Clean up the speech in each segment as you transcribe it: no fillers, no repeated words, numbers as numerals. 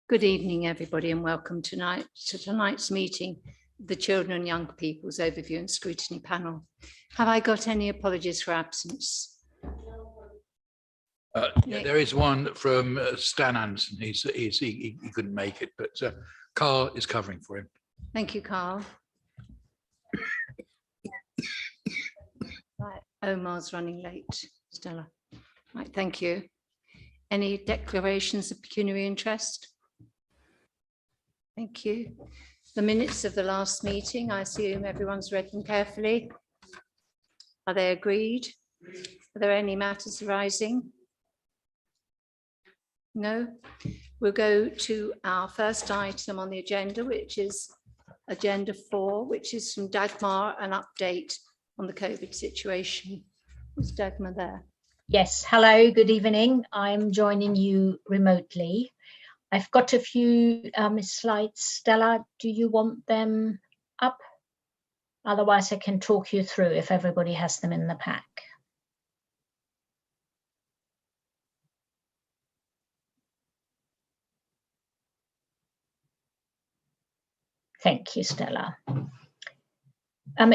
Good evening, everybody, and welcome to tonight's meeting, the Children and Young People's Overview and Scrutiny Panel. Have I got any apologies for absence? Yeah, there is one from Stan Anderson. He couldn't make it, but Carl is covering for him. Thank you, Carl. Right, Omar's running late, Stella. Right, thank you. Any declarations of pecuniary interest? Thank you. The minutes of the last meeting, I assume everyone's read them carefully. Are they agreed? Are there any matters arising? No? We'll go to our first item on the agenda, which is agenda 4, which is from Dagmar, an update on the COVID situation. Is Dagmar there? Yes, hello, good evening. I'm joining you remotely. I've got a few slides. Stella, do you want them up? Otherwise, I can talk you through if everybody has them in the pack. Thank you, Stella.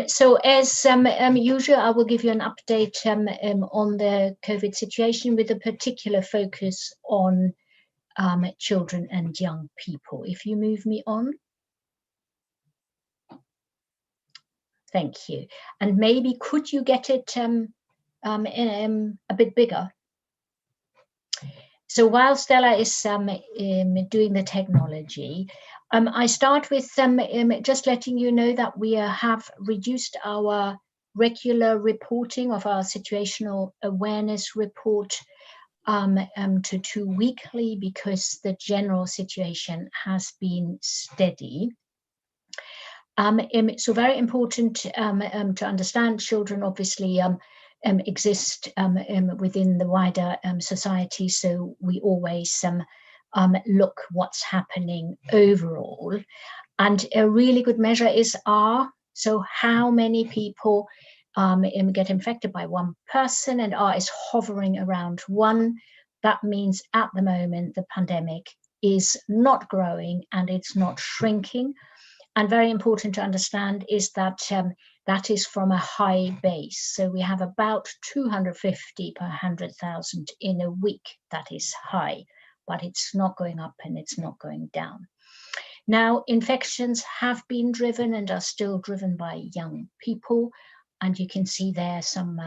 So as usual, I will give you an update on the COVID situation with a particular focus on children and young people. If you move me on. Thank you. And maybe could you get it a bit bigger? So while Stella is doing the technology, I start with just letting you know that we have reduced our regular reporting of our situational awareness report to 2 weekly because the general situation has been steady. So very important to understand, children obviously exist within the wider society, so we always look what's happening overall. And a really good measure is R, so how many people get infected by one person, and R is hovering around 1. That means at the moment the pandemic is not growing and it's not shrinking. And very important to understand is that that is from a high base. So we have about 250 per 100,000 in a week. That is high, but it's not going up and it's not going down. Now, infections have been driven and are still driven by young people. And you can see there some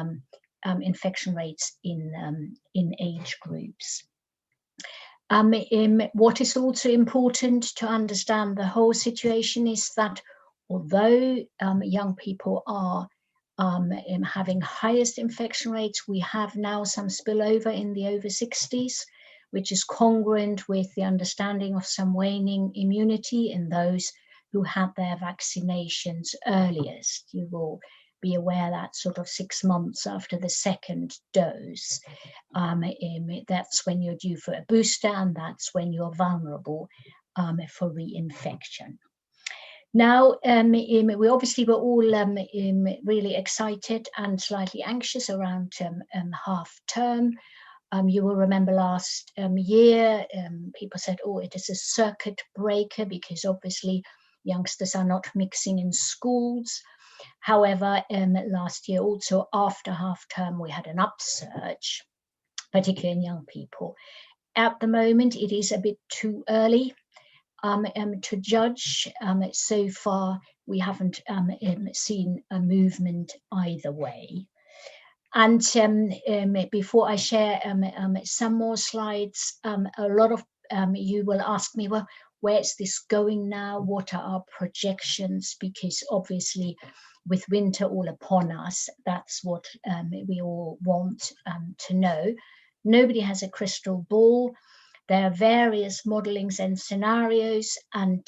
infection rates in age groups. What is also important to understand the whole situation is that although young people are having highest infection rates, we have now some spillover in the over 60s, which is congruent with the understanding of some waning immunity in those who had their vaccinations earliest. You will be aware that sort of 6 months after the second dose, that's when you're due for a booster, and that's when you're vulnerable for reinfection. Now, we obviously were all really excited and slightly anxious around half term. You will remember last year, people said, oh, it is a circuit breaker because obviously youngsters are not mixing in schools. However, last year also after half term, we had an upsurge, particularly in young people. At the moment, it is a bit too early to judge. So far, we haven't seen a movement either way. And before I share some more slides, a lot of you will ask me, well, where's this going now? What are our projections? Because obviously with winter all upon us, that's what we all want to know. Nobody has a crystal ball. There are various modelings and scenarios, and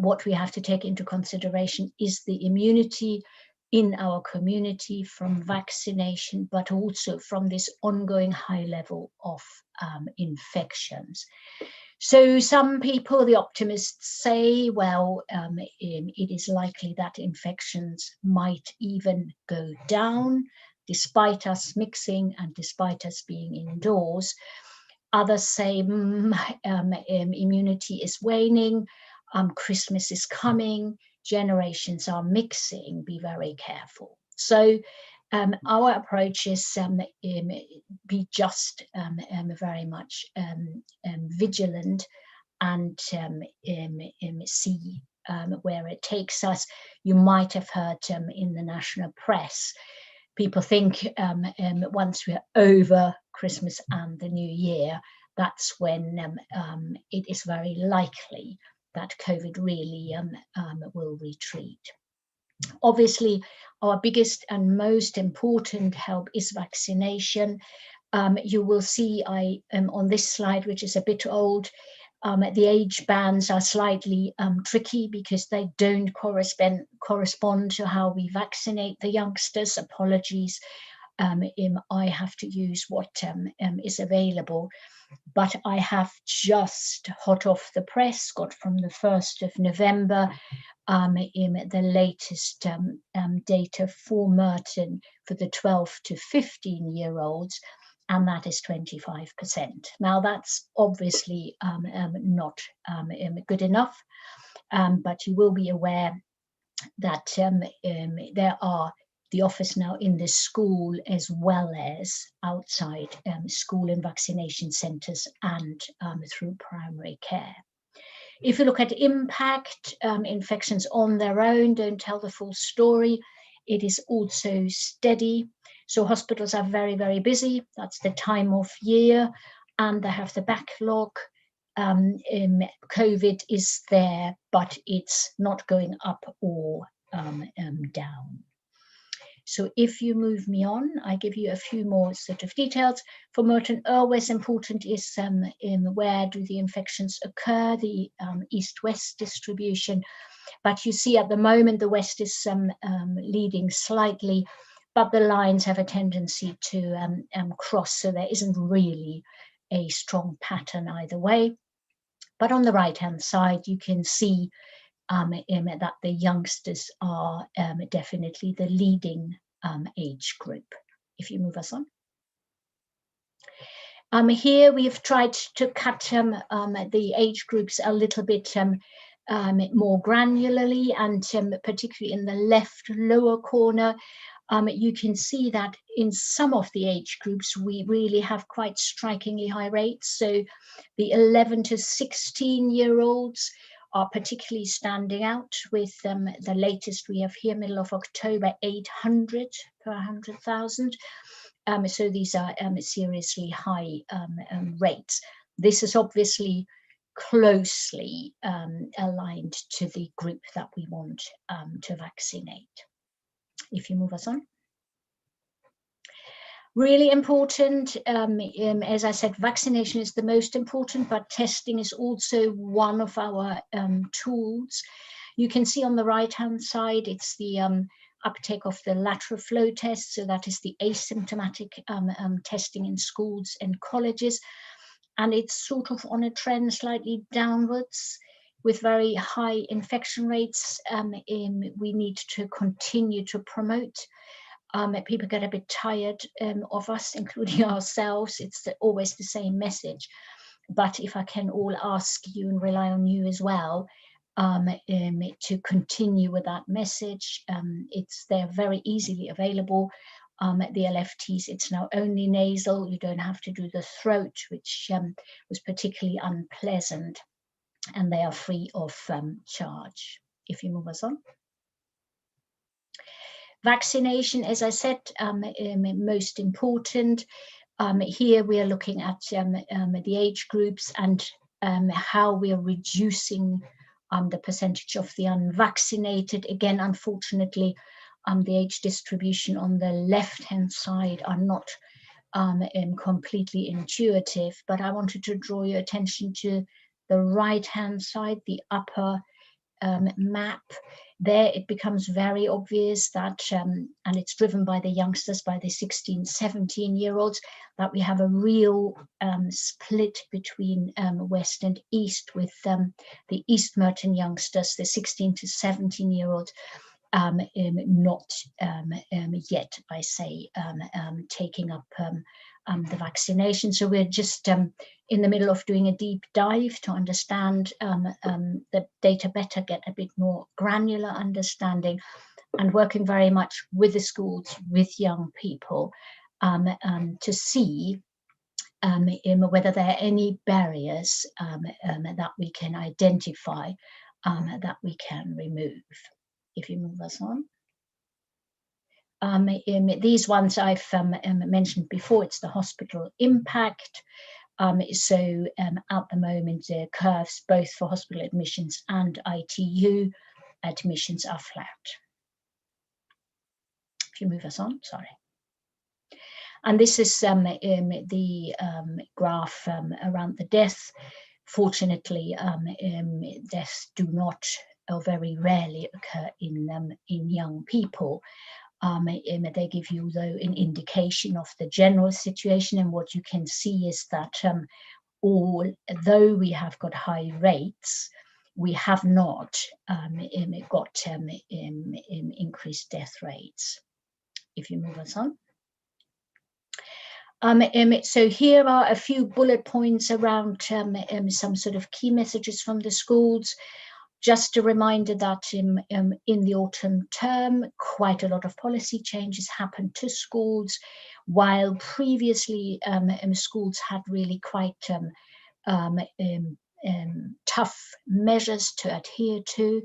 what we have to take into consideration is the immunity in our community from vaccination, but also from this ongoing high level of infections. So some people, the optimists, say, well, it is likely that infections might even go down despite us mixing and despite us being indoors. Others say immunity is waning, Christmas is coming, generations are mixing, be very careful. So our approach is be just very much vigilant and see where it takes us. You might have heard in the national press, people think once we're over Christmas and the New Year, that's when it is very likely that COVID really will retreat. Obviously, our biggest and most important help is vaccination. You will see on this slide, which is a bit old, the age bands are slightly tricky because they don't correspond to how we vaccinate the youngsters. Apologies, I have to use what is available. But I have just hot off the press, got from the 1st of November, the latest data for Merton for the 12 to 15-year-olds, and that is 25%. Now that's obviously not good enough, but you will be aware that there are the offers now in the school as well as outside school and vaccination centres and through primary care. If you look at impact, infections on their own don't tell the full story. It is also steady. So hospitals are very, very busy. That's the time of year, and they have the backlog. COVID is there, but it's not going up or down. So if you move me on, I give you a few more sort of details. For Merton, always important is where do the infections occur, the east-west distribution. But you see at the moment, the west is leading slightly, but the lines have a tendency to cross, so there isn't really a strong pattern either way. But on the right-hand side, you can see that the youngsters are definitely the leading age group. If you move us on. Here we have tried to cut the age groups a little bit more granularly, and particularly in the left lower corner, you can see that in some of the age groups, we really have quite strikingly high rates. So the 11 to 16-year-olds are particularly standing out with the latest we have here, middle of October, 800 per 100,000. So these are seriously high rates. This is obviously closely aligned to the group that we want to vaccinate. If you move us on. Really important, as I said, vaccination is the most important, but testing is also one of our tools. You can see on the right-hand side, it's the uptake of the lateral flow test. So that is the asymptomatic testing in schools and colleges. And it's sort of on a trend slightly downwards with very high infection rates. We need to continue to promote. People get a bit tired of us, including ourselves. It's always the same message. But if I can all ask you and rely on you as well to continue with that message, they're very easily available. The LFTs, it's now only nasal. You don't have to do the throat, which was particularly unpleasant. And they are free of charge. If you move us on. Vaccination, as I said, most important. Here we are looking at the age groups and how we are reducing the percentage of the unvaccinated. Again, unfortunately, the age distribution on the left-hand side are not completely intuitive, but I wanted to draw your attention to the right-hand side, the upper map. There it becomes very obvious that, and it's driven by the youngsters, by the 16, 17-year-olds, that we have a real split between West and East, with the East Merton youngsters, the 16 to 17-year-olds, not yet, I say, taking up the vaccination. So we're just in the middle of doing a deep dive to understand the data better, get a bit more granular understanding, and working very much with the schools, with young people, to see whether there are any barriers that we can identify, that we can remove. If you move us on. These ones I've mentioned before. It's the hospital impact. So at the moment, the curves both for hospital admissions and ITU admissions are flat. If you move us on, sorry. And this is the graph around the death. Fortunately, deaths do not or very rarely occur in young people. They give you, though, an indication of the general situation, and what you can see is that although we have got high rates, we have not got increased death rates. If you move us on. So here are a few bullet points around some sort of key messages from the schools. Just a reminder that in the autumn term, quite a lot of policy changes happened to schools, while previously schools had really quite tough measures to adhere to.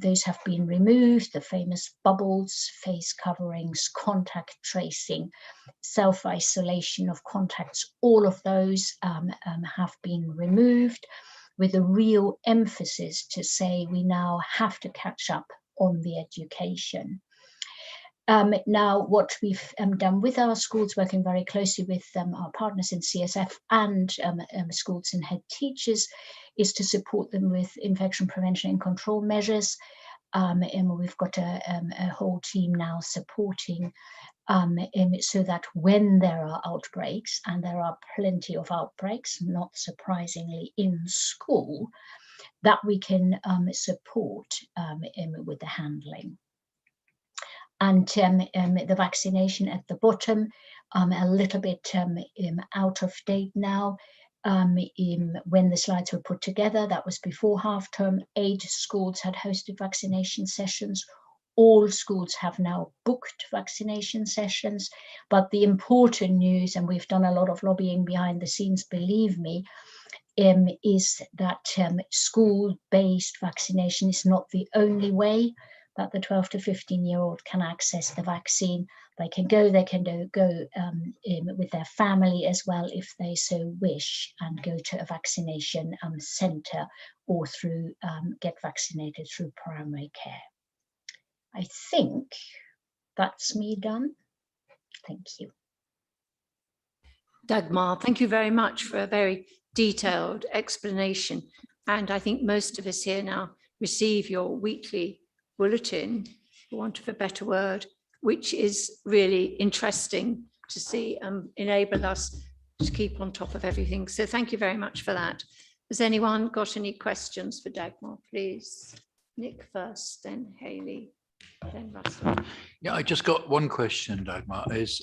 Those have been removed, the famous bubbles, face coverings, contact tracing, self-isolation of contacts, all of those have been removed, with a real emphasis to say we now have to catch up on the education. Now, what we've done with our schools, working very closely with our partners in CSF and schools and head teachers, is to support them with infection prevention and control measures. And we've got a whole team now supporting so that when there are outbreaks, and there are plenty of outbreaks, not surprisingly, in school, that we can support with the handling. And the vaccination at the bottom, a little bit out of date now. When the slides were put together, that was before half term, 8 schools had hosted vaccination sessions. All schools have now booked vaccination sessions, but the important news, and we've done a lot of lobbying behind the scenes, believe me, is that school-based vaccination is not the only way that the 12 to 15-year-old can access the vaccine. They can go with their family as well if they so wish, and go to a vaccination centre, or through get vaccinated through primary care. I think that's me done. Thank you. Dagmar, thank you very much for a very detailed explanation. And I think most of us here now receive your weekly bulletin, for want of a better word, which is really interesting to see enable us to keep on top of everything. So thank you very much for that. Has anyone got any questions for Dagmar, please? Nick first, then Hayley, then Russell. Yeah, I just got one question, Dagmar, is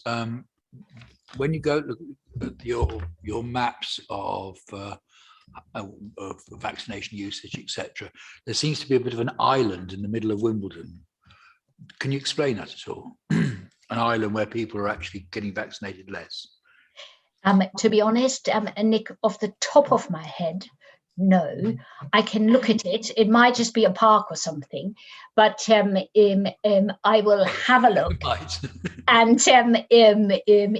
when you go look at your maps of vaccination usage, etc., there seems to be a bit of an island in the middle of Wimbledon. Can you explain that at all? An island where people are actually getting vaccinated less? To be honest, Nick, off the top of my head, no. I can look at it. It might just be a park or something, but I will have a look and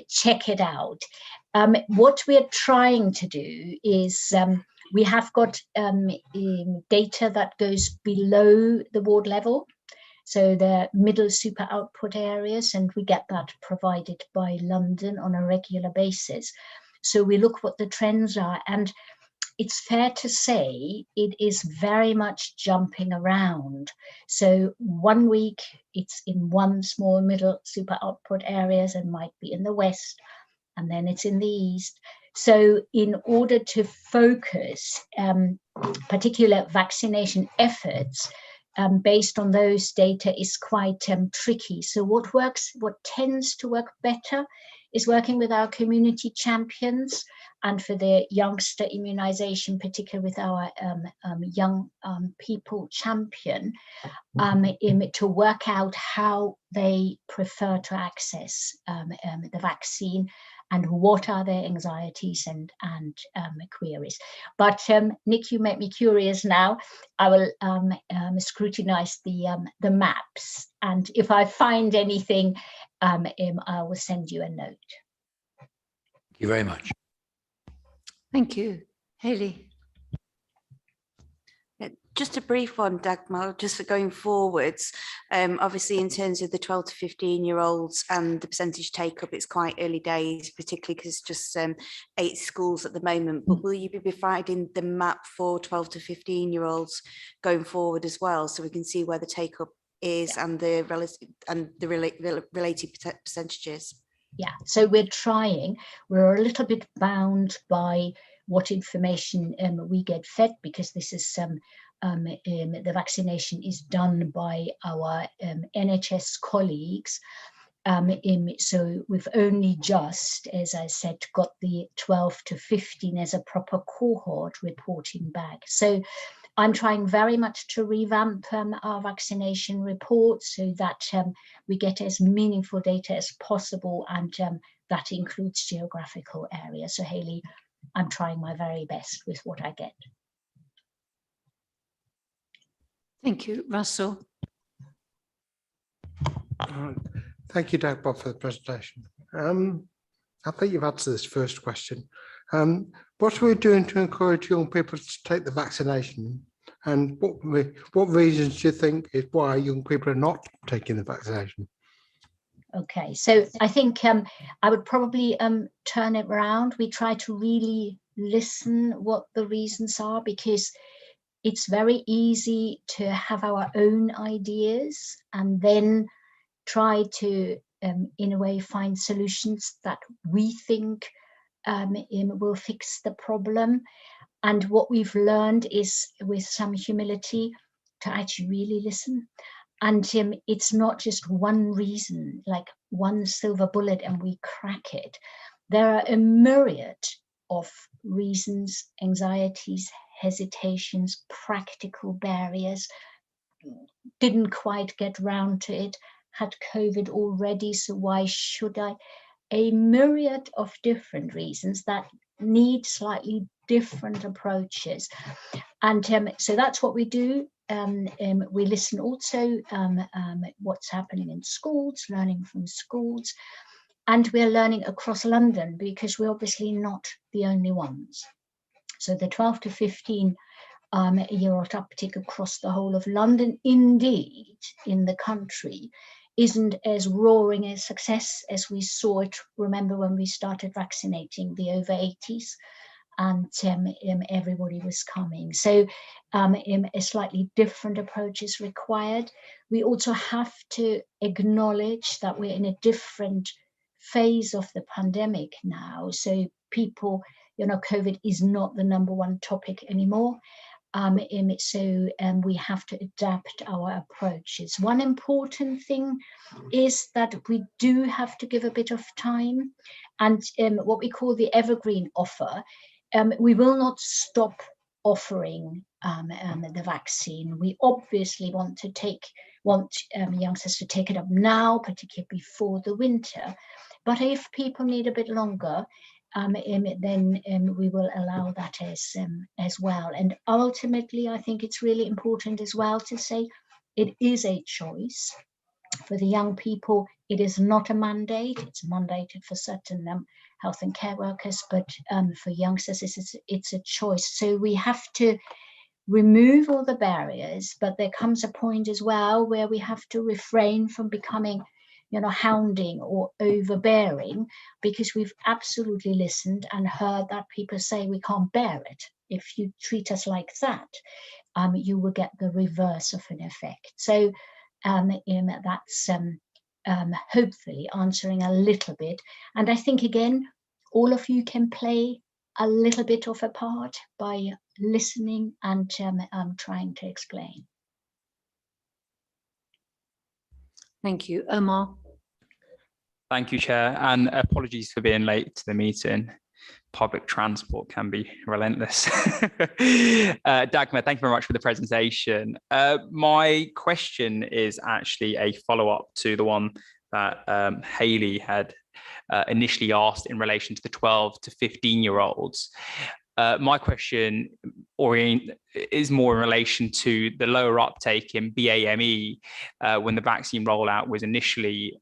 check it out. What we're trying to do is we have got data that goes below the ward level, so the middle super output areas, and we get that provided by London on a regular basis. So we look what the trends are, and it's fair to say it is very much jumping around. So 1 week it's in one small middle super output areas and might be in the west, and then it's in the east. So in order to focus particular vaccination efforts based on those data is quite tricky. So what tends to work better is working with our community champions and for the youngster immunization, particularly with our young people champion, to work out how they prefer to access the vaccine and what are their anxieties and queries. But Nick, you make me curious now. I will scrutinize the maps, and if I find anything, I will send you a note. Thank you very much. Thank you. Hayley. Just a brief one, Dagmar, just for going forwards. Obviously, in terms of the 12 to 15-year-olds and the percentage take-up, it's quite early days, particularly because it's just 8 schools at the moment. But will you be providing the map for 12 to 15-year-olds going forward as well, so we can see where the take-up is and the related percentages? Yeah, so we're trying. We're a little bit bound by what information we get fed, because this is the vaccination is done by our NHS colleagues. So we've only just, as I said, got the 12 to 15 as a proper cohort reporting back. So I'm trying very much to revamp our vaccination report so that we get as meaningful data as possible, and that includes geographical areas. So Hayley, I'm trying my very best with what I get. Thank you. Russell. Thank you, Dagmar, for the presentation. I think you've answered this first question. What are we doing to encourage young people to take the vaccination? And what reasons do you think is why young people are not taking the vaccination? Okay, so I think I would probably turn it around. We try to really listen what the reasons are, because it's very easy to have our own ideas and then try to, in a way, find solutions that we think will fix the problem. And what we've learned is, with some humility, to actually really listen. And it's not just one reason, like one silver bullet and we crack it. There are a myriad of reasons, anxieties, hesitations, practical barriers. Didn't quite get round to it, had COVID already, so why should I? A myriad of different reasons that need slightly different approaches. And so that's what we do. We listen also what's happening in schools, learning from schools, and we're learning across London, because we're obviously not the only ones. So the 12 to 15-year-old uptick across the whole of London, indeed in the country, isn't as roaring a success as we saw it. Remember when we started vaccinating the over 80s, and everybody was coming. So a slightly different approach is required. We also have to acknowledge that we're in a different phase of the pandemic now. So people, COVID is not the #1 topic anymore. So we have to adapt our approaches. One important thing is that we do have to give a bit of time, and what we call the evergreen offer. We will not stop offering the vaccine. We obviously want youngsters to take it up now, particularly before the winter. But if people need a bit longer, then we will allow that as well. And ultimately, I think it's really important as well to say it is a choice. For the young people, it is not a mandate. It's mandated for certain health and care workers, but for youngsters, it's a choice. So we have to remove all the barriers, but there comes a point as well where we have to refrain from becoming hounding or overbearing, because we've absolutely listened and heard that people say we can't bear it. If you treat us like that, you will get the reverse of an effect. So that's hopefully answering a little bit. And I think, again, all of you can play a little bit of a part by listening and trying to explain. Thank you. Omar. Thank you, Chair, and apologies for being late to the meeting. Public transport can be relentless. Dagmar, thank you very much for the presentation. My question is actually a follow-up to the one that Hayley had initially asked in relation to the 12 to 15-year-olds. My question is more in relation to the lower uptake in BAME when the vaccine rollout was initially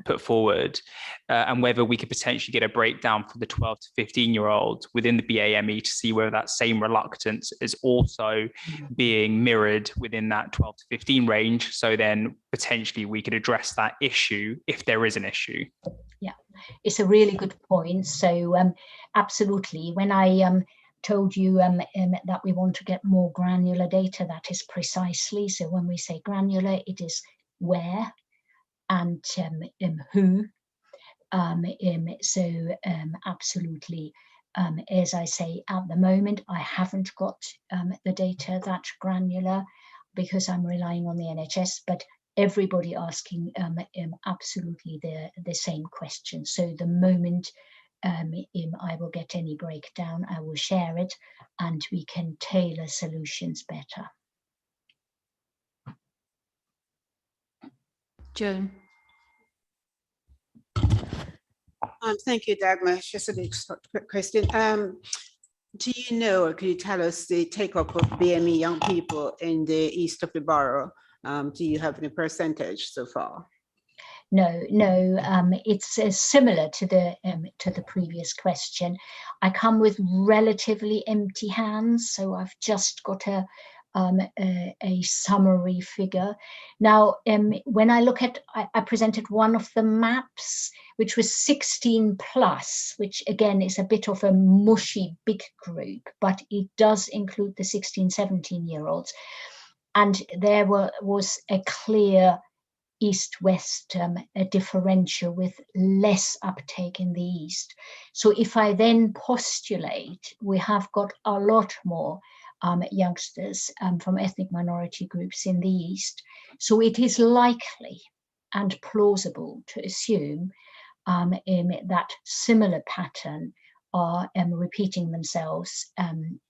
put forward, and whether we could potentially get a breakdown for the 12 to 15-year-olds within the BAME to see whether that same reluctance is also being mirrored within that 12 to 15 range. So then potentially we could address that issue if there is an issue. Yeah, it's a really good point. So absolutely, when I told you that we want to get more granular data, that is precisely. So when we say granular, it is where and who. Absolutely, as I say, at the moment, I haven't got the data that granular because I'm relying on the NHS, but everybody asking absolutely the same question. So the moment I will get any breakdown, I will share it and we can tailor solutions better. Joan. Thank you, Dagmar. Just a quick question. Do you know, or can you tell us the take-up of BME young people in the east of the borough? Do you have any percentage so far? No, it's similar to the previous question. I come with relatively empty hands, so I've just got a summary figure. Now, when I look at, I presented one of the maps, which was 16 plus, which again is a bit of a mushy big group, but it does include the 16, 17-year-olds. And there was a clear east-west differential with less uptake in the east. So if I then postulate, we have got a lot more youngsters from ethnic minority groups in the east. So it is likely and plausible to assume that similar pattern are repeating themselves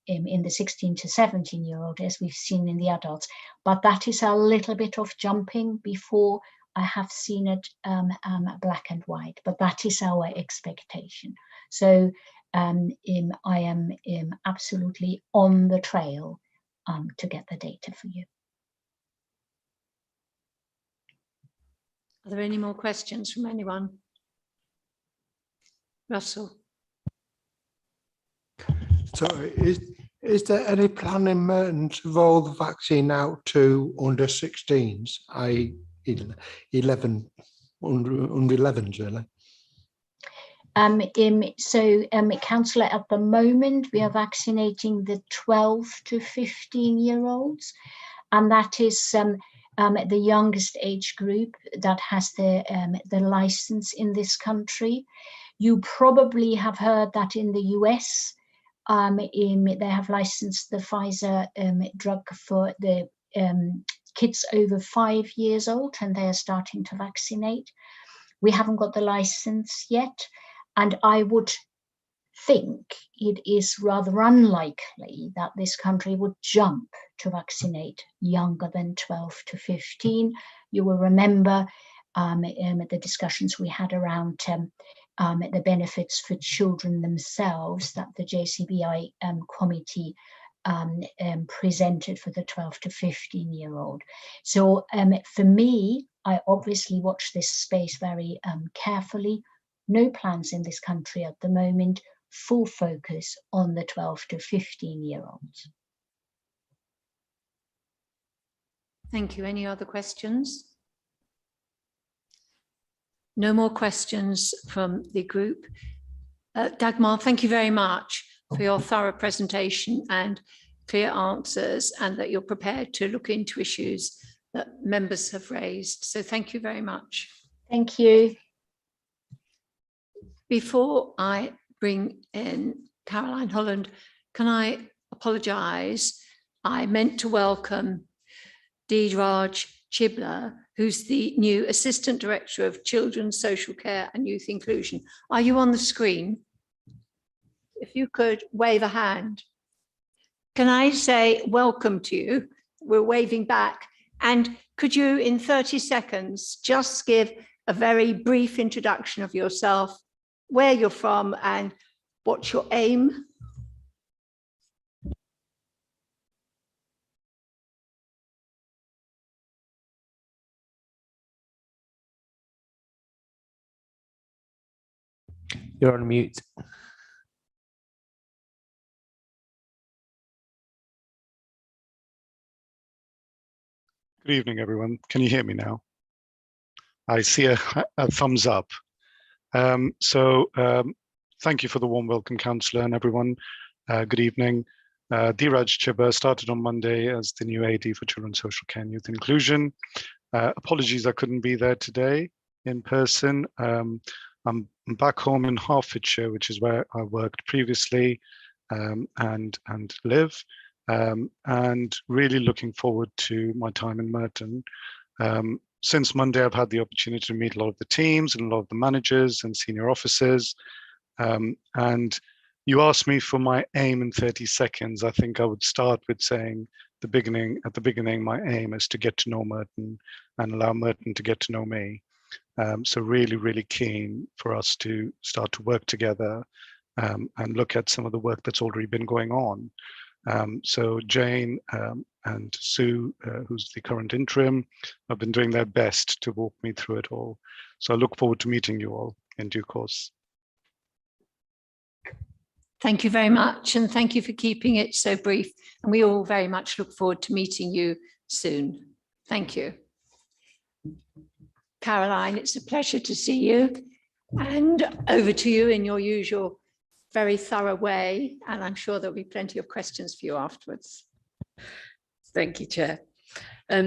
in the 16 to 17-year-old as we've seen in the adults. But that is a little bit of jumping before I have seen it black and white, but that is our expectation. So I am absolutely on the trail to get the data for you. Are there any more questions from anyone? Russell. So is there any plan in Merton to roll the vaccine out to under 16s, i.e. 11, under 11s really? Councillor, at the moment we are vaccinating the 12 to 15-year-olds, and that is the youngest age group that has the license in this country. You probably have heard that in the US, they have licensed the Pfizer drug for the kids over 5 years old, and they are starting to vaccinate. We haven't got the license yet, and I would think it is rather unlikely that this country would jump to vaccinate younger than 12 to 15. You will remember the discussions we had around the benefits for children themselves that the JCBI committee presented for the 12 to 15-year-old. So for me, I obviously watch this space very carefully. No plans in this country at the moment, full focus on the 12 to 15-year-olds. Thank you. Any other questions? No more questions from the group. Dagmar, thank you very much for your thorough presentation and clear answers, and that you're prepared to look into issues that members have raised. So thank you very much. Thank you. Before I bring in Caroline Holland, can I apologise? I meant to welcome Deeraj Chibla, who's the new Assistant Director of Children's Social Care and Youth Inclusion. Are you on the screen? If you could wave a hand. Can I say welcome to you? We're waving back. And could you, in 30 seconds, just give a very brief introduction of yourself, where you're from, and what's your aim? You're on mute. Good evening, everyone. Can you hear me now? I see a thumbs up. Thank you for the warm welcome, Councillor, and everyone. Good evening. Dheeraj Chibber started on Monday as the new AD for Children's Social Care and Youth Inclusion. Apologies, I couldn't be there today in person. I'm back home in Hertfordshire, which is where I worked previously and live. And really looking forward to my time in Merton. Since Monday, I've had the opportunity to meet a lot of the teams and a lot of the managers and senior officers. And you asked me for my aim in 30 seconds. I think I would start with saying at the beginning, my aim is to get to know Merton and allow Merton to get to know me. So really, really keen for us to start to work together and look at some of the work that's already been going on. So Jane and Sue, who's the current interim, have been doing their best to walk me through it all. So I look forward to meeting you all in due course. Thank you very much, and thank you for keeping it so brief. And we all very much look forward to meeting you soon. Thank you. Caroline, it's a pleasure to see you. And over to you in your usual very thorough way, and I'm sure there'll be plenty of questions for you afterwards. Thank you, Chair.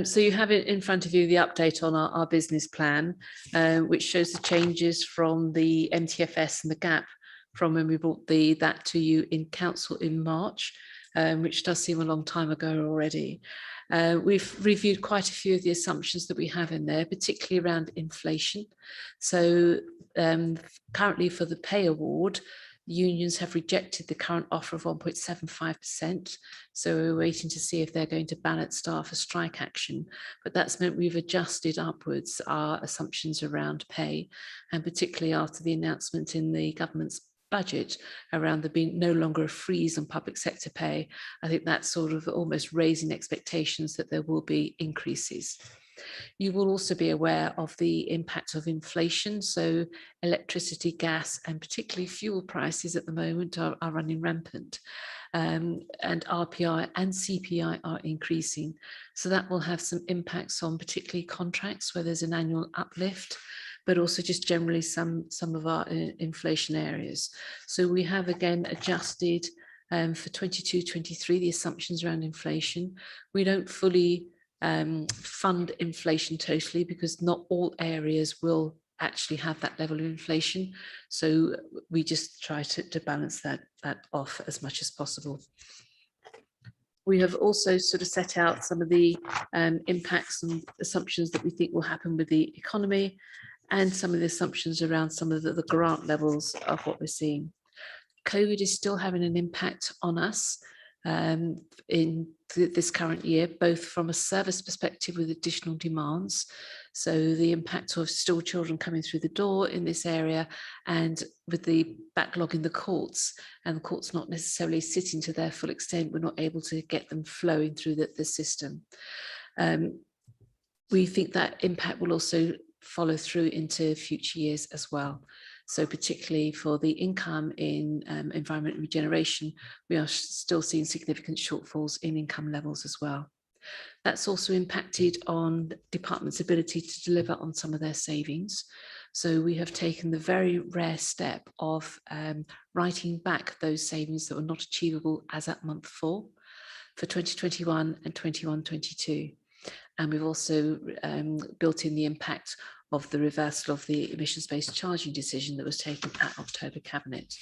So you have it in front of you the update on our business plan, which shows the changes from the MTFS and the GAP from when we brought that to you in Council in March, which does seem a long time ago already. We've reviewed quite a few of the assumptions that we have in there, particularly around inflation. So currently for the pay award, unions have rejected the current offer of 1.75%. So we're waiting to see if they're going to balance staff for strike action. But that's meant we've adjusted upwards our assumptions around pay, and particularly after the announcement in the government's budget around there being no longer a freeze on public sector pay. I think that's sort of almost raising expectations that there will be increases. You will also be aware of the impact of inflation. So electricity, gas, and particularly fuel prices at the moment are running rampant. And RPI and CPI are increasing. So that will have some impacts on particularly contracts where there's an annual uplift, but also just generally some of our inflation areas. So we have again adjusted for 22-23 the assumptions around inflation. We don't fully fund inflation totally because not all areas will actually have that level of inflation. So we just try to balance that off as much as possible. We have also sort of set out some of the impacts and assumptions that we think will happen with the economy, and some of the assumptions around some of the grant levels of what we're seeing. COVID is still having an impact on us in this current year, both from a service perspective with additional demands. So the impact of still children coming through the door in this area, and with the backlog in the courts, and the courts not necessarily sitting to their full extent, we're not able to get them flowing through the system. We think that impact will also follow through into future years as well. So particularly for the income in environment and regeneration, we are still seeing significant shortfalls in income levels as well. That's also impacted on department's ability to deliver on some of their savings. So we have taken the very rare step of writing back those savings that were not achievable as at month 4 for 2021 and 21-22. And we've also built in the impact of the reversal of the emissions-based charging decision that was taken at October Cabinet.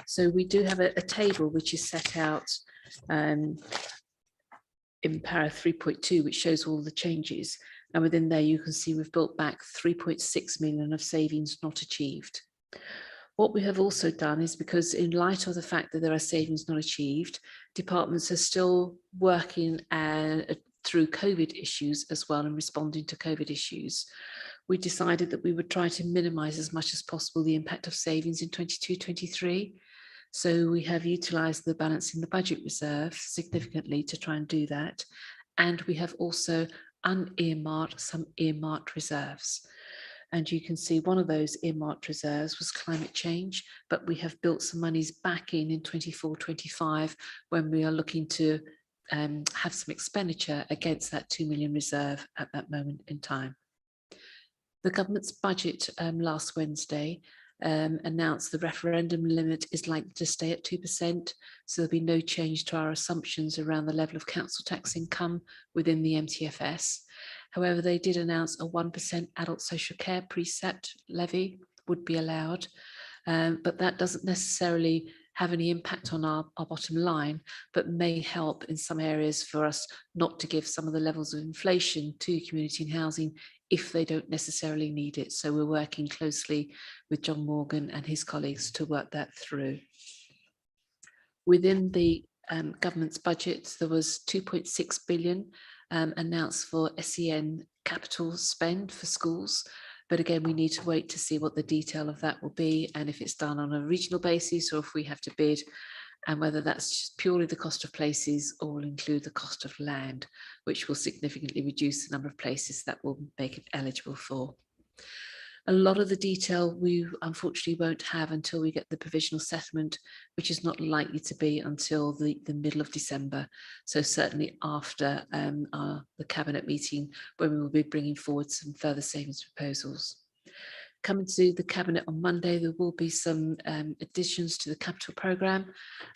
So we do have a table which is set out in para 3.2, which shows all the changes. And within there, you can see we've built back 3.6 million of savings not achieved. What we have also done is, because in light of the fact that there are savings not achieved, departments are still working through COVID issues as well and responding to COVID issues. We decided that we would try to minimise as much as possible the impact of savings in 22-23. So we have utilised the balance in the budget reserve significantly to try and do that. And we have also unearmarked some earmarked reserves. And you can see one of those earmarked reserves was climate change, but we have built some monies back in 24-25 when we are looking to have some expenditure against that 2 million reserve at that moment in time. The government's budget last Wednesday announced the referendum limit is likely to stay at 2%, so there'll be no change to our assumptions around the level of council tax income within the MTFS. However, they did announce a 1% adult social care precept levy would be allowed, but that doesn't necessarily have any impact on our bottom line, but may help in some areas for us not to give some of the levels of inflation to community and housing if they don't necessarily need it. So we're working closely with John Morgan and his colleagues to work that through. Within the government's budget, there was 2.6 billion announced for SEN capital spend for schools. But again, we need to wait to see what the detail of that will be, and if it's done on a regional basis or if we have to bid, and whether that's just purely the cost of places or will include the cost of land, which will significantly reduce the number of places that will make it eligible for. A lot of the detail we unfortunately won't have until we get the provisional settlement, which is not likely to be until the middle of December. So certainly after the cabinet meeting, when we will be bringing forward some further savings proposals. Coming to the cabinet on Monday, there will be some additions to the capital programme,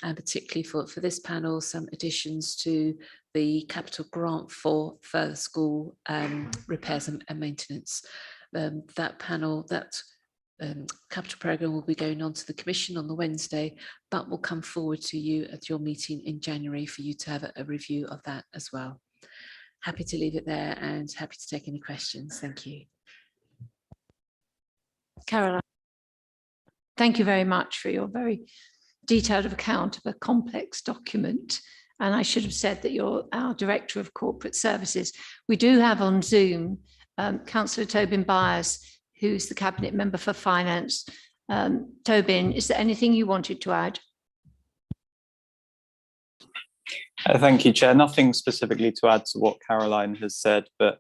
and particularly for this panel, some additions to the capital grant for further school repairs and maintenance. That capital programme will be going on to the Commission on the Wednesday, but will come forward to you at your meeting in January for you to have a review of that as well. Happy to leave it there and happy to take any questions. Thank you. Caroline, thank you very much for your very detailed account of a complex document. And I should have said that you're our Director of Corporate Services. We do have on Zoom Councillor Tobin Byers, who's the Cabinet Member for Finance. Tobin, is there anything you wanted to add? Thank you, Chair. Nothing specifically to add to what Caroline has said, but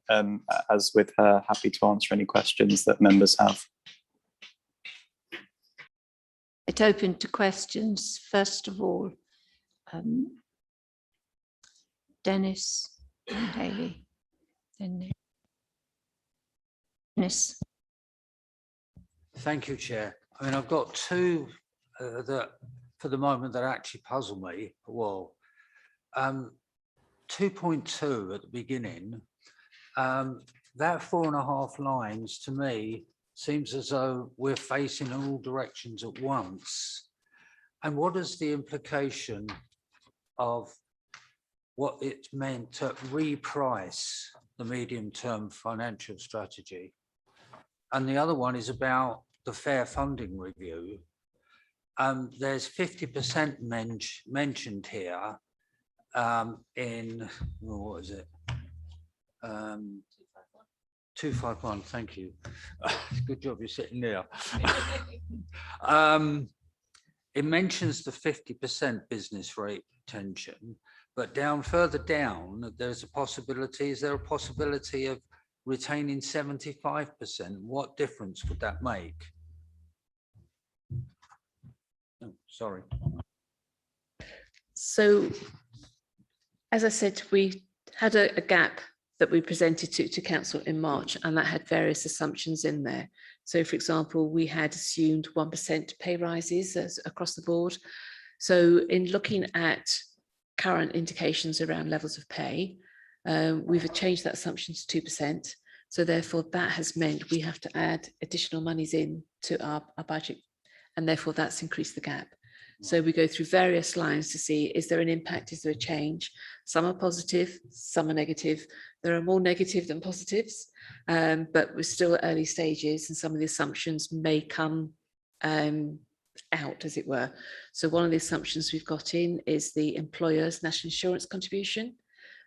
as with her, happy to answer any questions that members have. It's open to questions. First of all, Dennis and Hayley. Dennis. Thank you, Chair. I mean, I've got two that for the moment that actually puzzle me. Well, 2.2 at the beginning, that 4.5 lines to me seems as though we're facing in all directions at once. And what is the implication of what it meant to reprice the medium-term financial strategy? And the other one is about the fair funding review. There's 50% mentioned here in, what is it? 251, thank you. Good job you're sitting there. It mentions the 50% business rate retention, but further down, there's a possibility, is there a possibility of retaining 75%? What difference would that make? Oh, sorry. So, as I said, we had a gap that we presented to Council in March, and that had various assumptions in there. So, for example, we had assumed 1% pay rises across the board. So, in looking at current indications around levels of pay, we've changed that assumption to 2%. So therefore, that has meant we have to add additional monies in to our budget, and therefore that's increased the gap. So we go through various lines to see, is there an impact, is there a change? Some are positive, some are negative. There are more negative than positives, but we're still at early stages and some of the assumptions may come out, as it were. So one of the assumptions we've got in is the employer's national insurance contribution.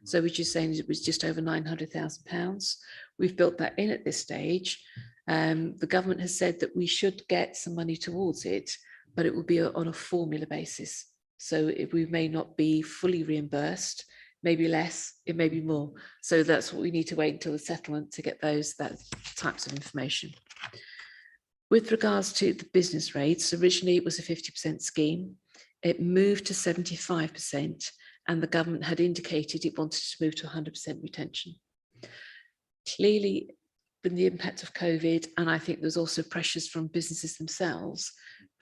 So which is saying it was just over £900,000. We've built that in at this stage. The government has said that we should get some money towards it, but it will be on a formula basis. So we may not be fully reimbursed, maybe less, it may be more. So that's what we need to wait until the settlement to get that types of information. With regards to the business rates, originally it was a 50% scheme. It moved to 75%, and the government had indicated it wanted to move to 100% retention. Clearly, with the impact of COVID, and I think there's also pressures from businesses themselves,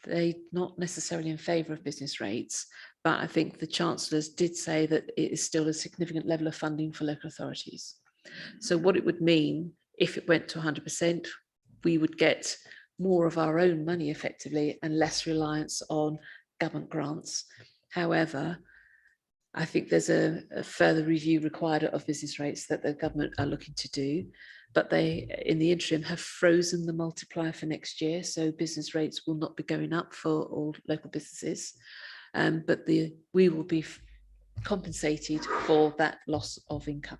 they're not necessarily in favour of business rates, but I think the chancellors did say that it is still a significant level of funding for local authorities. So what it would mean if it went to 100%, we would get more of our own money effectively and less reliance on government grants. However, I think there's a further review required of business rates that the government are looking to do, but they, in the interim, have frozen the multiplier for next year. So business rates will not be going up for all local businesses, but we will be compensated for that loss of income.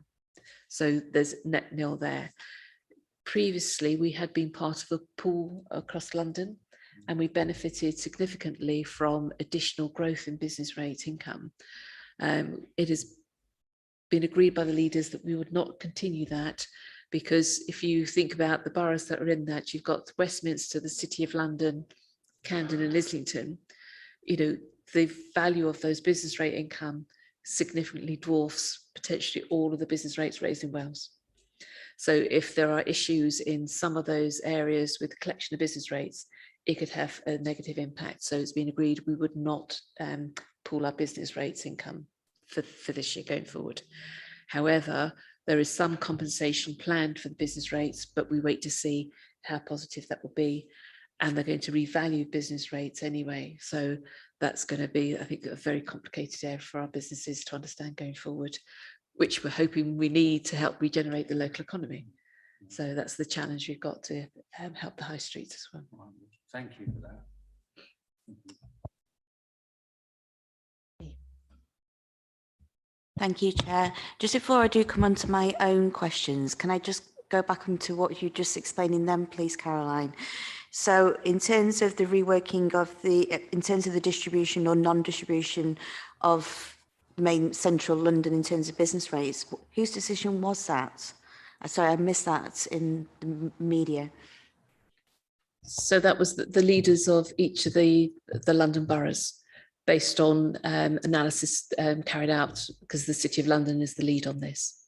So there's net nil there. Previously, we had been part of a pool across London, and we benefited significantly from additional growth in business rate income. It has been agreed by the leaders that we would not continue that, because if you think about the boroughs that are in that, you've got Westminster, the City of London, Camden and Islington, you know, the value of those business rate income significantly dwarfs potentially all of the business rates raised in Wales. So if there are issues in some of those areas with the collection of business rates, it could have a negative impact. So it's been agreed we would not pool our business rates income for this year going forward. However, there is some compensation planned for the business rates, but we wait to see how positive that will be. And they're going to revalue business rates anyway. So that's going to be, I think, a very complicated area for our businesses to understand going forward, which we're hoping we need to help regenerate the local economy. So that's the challenge we've got to help the high streets as well. Thank you for that. Thank you, Chair. Just before I do come on to my own questions, can I just go back onto what you just explaining then, please, Caroline? So in terms of the reworking of in terms of the distribution or non-distribution of main central London in terms of business rates, whose decision was that? Sorry, I missed that in the media. So that was the leaders of each of the London boroughs, based on analysis carried out, because the City of London is the lead on this.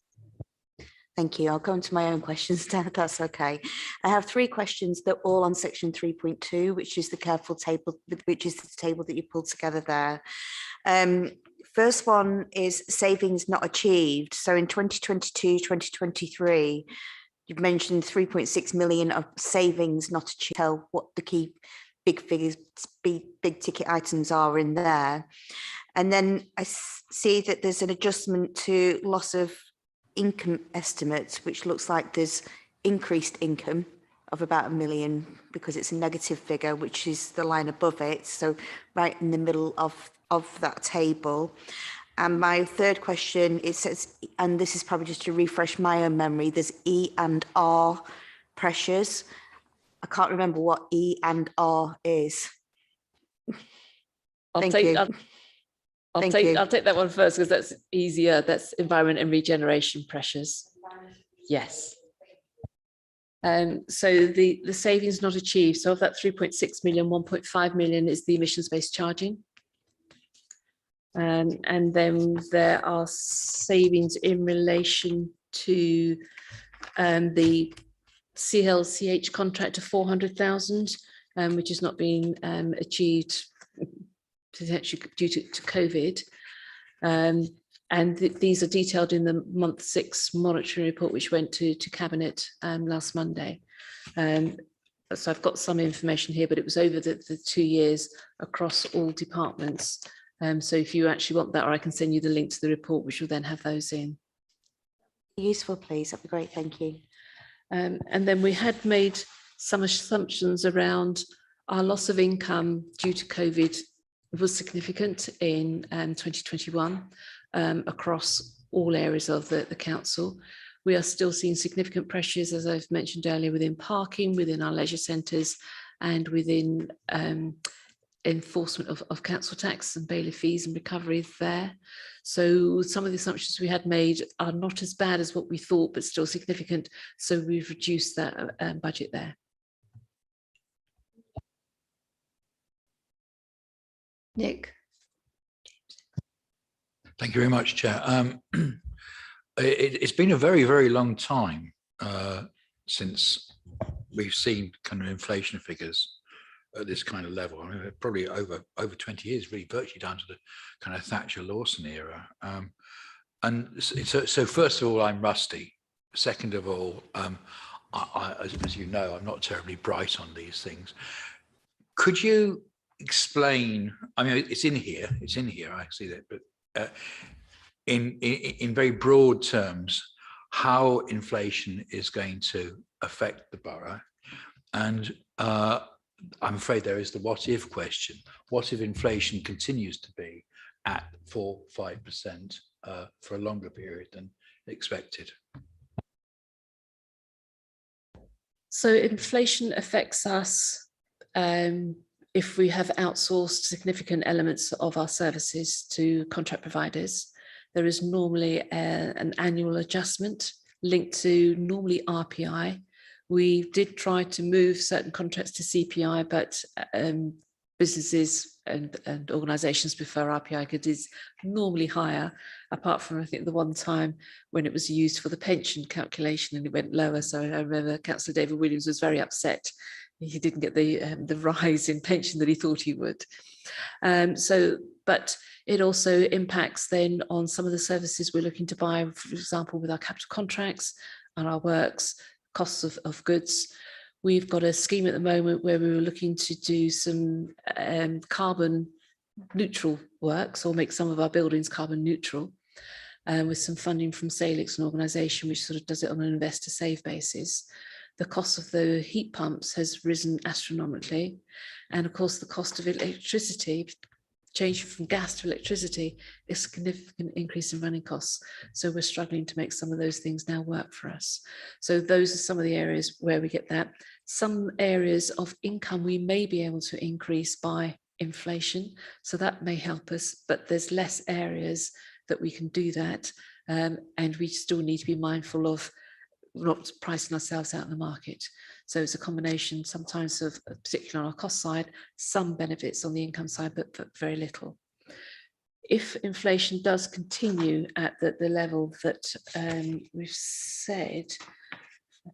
Thank you. I'll go into my own questions now, if that's okay. I have 3 questions. They're all on section 3.2, which is the careful table, which is the table that you pulled together there. First one is savings not achieved. So in 2022, 2023, you've mentioned 3.6 million of savings not achieved. Tell what the key big figures, big ticket items are in there. And then I see that there's an adjustment to loss of income estimates, which looks like there's increased income of about £1 million because it's a negative figure, which is the line above it. So right in the middle of that table. And my third question, it says, and this is probably just to refresh my own memory, there's E and R pressures. I can't remember what E and R is. I'll take that one first because that's easier. That's environment and regeneration pressures. Yes. So the savings not achieved. So of that 3.6 million, 1.5 million is the emissions-based charging. And then there are savings in relation to the CLCH contract of 400,000, which is not being achieved potentially due to COVID. And these are detailed in the month 6 monitoring report, which went to Cabinet last Monday. so I've got some information here, but it was over the 2 years across all departments. So if you actually want that, or I can send you the link to the report, which will then have those in. Useful, please. That'd be great. Thank you. And then we had made some assumptions around our loss of income due to COVID was significant in 2021 across all areas of the council. We are still seeing significant pressures, as I've mentioned earlier, within parking, within our leisure centres, and within enforcement of council tax and bailiff fees and recovery there. So some of the assumptions we had made are not as bad as what we thought, but still significant. So we've reduced that budget there. Nick. Thank you very much, Chair. It's been a very, very long time since we've seen kind of inflation figures at this kind of level. I mean, probably over 20 years, really, virtually down to the kind of Thatcher-Lawson era. And so first of all, I'm rusty. Second of all, as you know, I'm not terribly bright on these things. Could you explain? I mean, it's in here. I see that, but in very broad terms, how inflation is going to affect the borough, and I'm afraid there is the what if question. What if inflation continues to be at 4-5% for a longer period than expected? So inflation affects us if we have outsourced significant elements of our services to contract providers. There is normally an annual adjustment linked to normally RPI. We did try to move certain contracts to CPI, but businesses and organisations prefer RPI because it is normally higher, apart from I think the one time when it was used for the pension calculation and it went lower. So I remember Councillor David Williams was very upset. He didn't get the rise in pension that he thought he would. But it also impacts then on some of the services we're looking to buy, for example, with our capital contracts and our works, costs of goods. We've got a scheme at the moment where we were looking to do some carbon neutral works, or make some of our buildings carbon neutral, with some funding from Salix, an organisation which sort of does it on an investor save basis. The cost of the heat pumps has risen astronomically. And of course, the cost of electricity, changing from gas to electricity, is a significant increase in running costs. So we're struggling to make some of those things now work for us. So those are some of the areas where we get that. Some areas of income we may be able to increase by inflation. So that may help us, but there's less areas that we can do that. And we still need to be mindful of not pricing ourselves out in the market. So it's a combination sometimes of, particularly on our cost side, some benefits on the income side, but very little. If inflation does continue at the level that we've said, I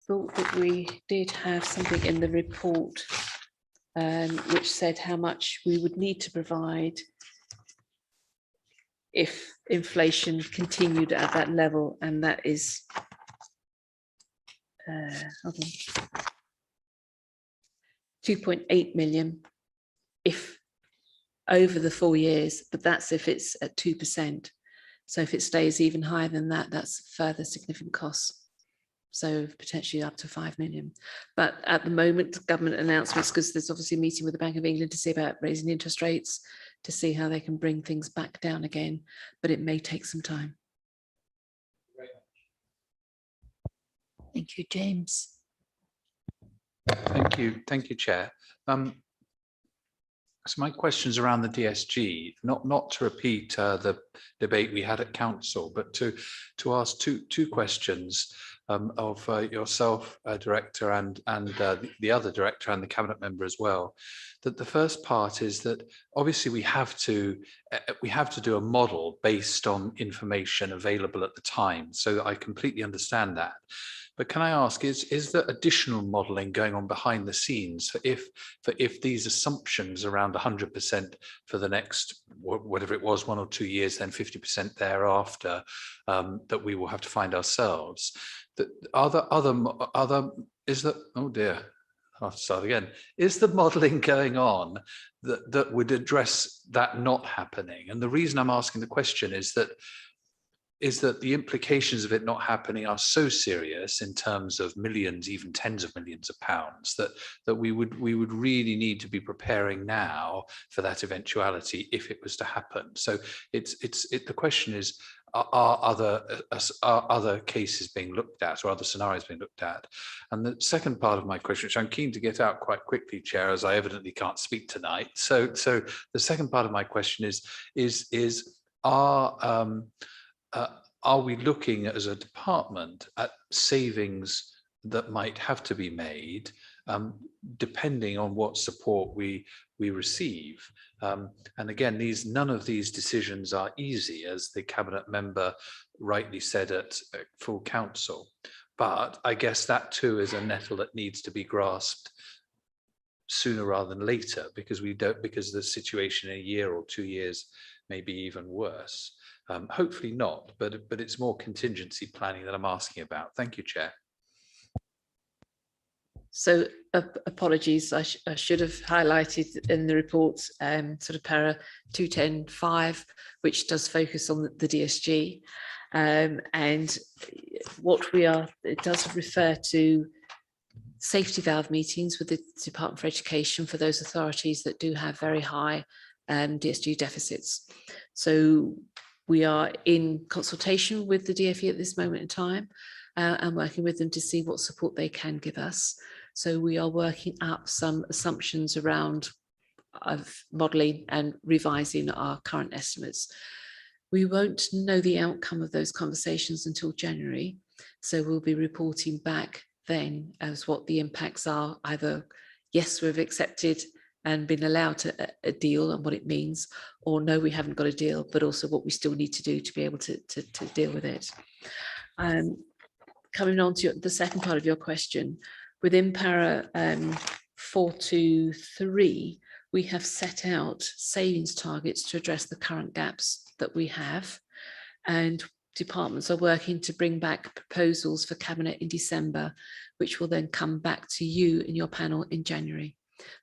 thought that we did have something in the report which said how much we would need to provide if inflation continued at that level, and that is hold on, 2.8 million if over the 4 years, but that's if it's at 2%. So if it stays even higher than that, that's further significant costs. So potentially up to 5 million. But at the moment, government announcements, because there's obviously a meeting with the Bank of England to see about raising interest rates, to see how they can bring things back down again, but it may take some time. Thank you, James. Thank you, Chair. So my question's around the DSG, not to repeat the debate we had at council, but to ask two questions of yourself, Director, and the other Director and the Cabinet Member as well. That the first part is that obviously we have to do a model based on information available at the time. So I completely understand that. But can I ask, is there additional modelling going on behind the scenes for if these assumptions around 100% for the next, whatever it was, 1 or 2 years, then 50% thereafter, that we will have to find ourselves, is that, oh dear, I'll have to start again. Is the modelling going on that would address that not happening? And the reason I'm asking the question is that the implications of it not happening are so serious in terms of millions, even tens of millions of pounds, that we would really need to be preparing now for that eventuality if it was to happen. So the question is, are other cases being looked at, or other scenarios being looked at? And the second part of my question, which I'm keen to get out quite quickly, Chair, as I evidently can't speak tonight. So the second part of my question is are we looking as a department at savings that might have to be made depending on what support we receive? And again, none of these decisions are easy, as the cabinet member rightly said at full council. But I guess that too is a nettle that needs to be grasped sooner rather than later, because the situation in a year or 2 years may be even worse. Hopefully not, but it's more contingency planning that I'm asking about. Thank you, Chair. So apologies, I should have highlighted in the report sort of para 210.5, which does focus on the DSG. And what it does refer to safety valve meetings with the Department for Education for those authorities that do have very high DSG deficits. So we are in consultation with the DfE at this moment in time and working with them to see what support they can give us. So we are working up some assumptions around modelling and revising our current estimates. We won't know the outcome of those conversations until January. So we'll be reporting back then as what the impacts are, either yes, we've accepted and been allowed to a deal and what it means, or no, we haven't got a deal, but also what we still need to do to be able to deal with it. Coming on to the second part of your question, within para 423, we have set out savings targets to address the current gaps that we have, and departments are working to bring back proposals for Cabinet in December, which will then come back to you in your panel in January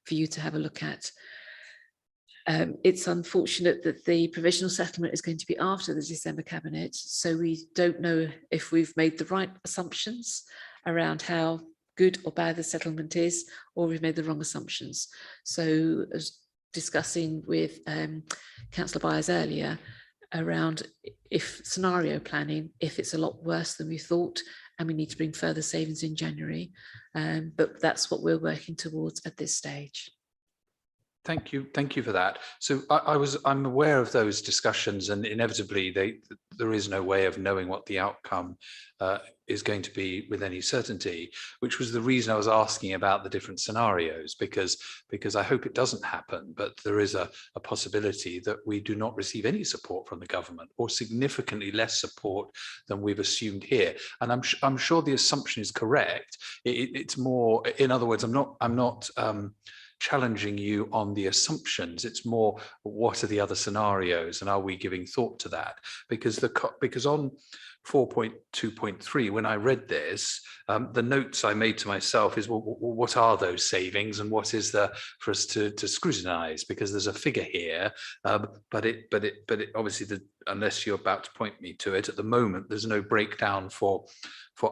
for you to have a look at. It's unfortunate that the provisional settlement is going to be after the December Cabinet, so we don't know if we've made the right assumptions around how good or bad the settlement is, or we've made the wrong assumptions. So as discussing with Councillor Byers earlier around if scenario planning, if it's a lot worse than we thought and we need to bring further savings in January, but that's what we're working towards at this stage. Thank you for that. So I'm aware of those discussions, and inevitably there is no way of knowing what the outcome is going to be with any certainty, which was the reason I was asking about the different scenarios, because I hope it doesn't happen, but there is a possibility that we do not receive any support from the government, or significantly less support than we've assumed here. And I'm sure the assumption is correct. It's more, in other words, I'm not challenging you on the assumptions. It's more, what are the other scenarios, and are we giving thought to that? Because on 4.2.3, when I read this, the notes I made to myself is, well, what are those savings, and what is there for us to scrutinize? Because there's a figure here, but it obviously, unless you're about to point me to it at the moment, there's no breakdown for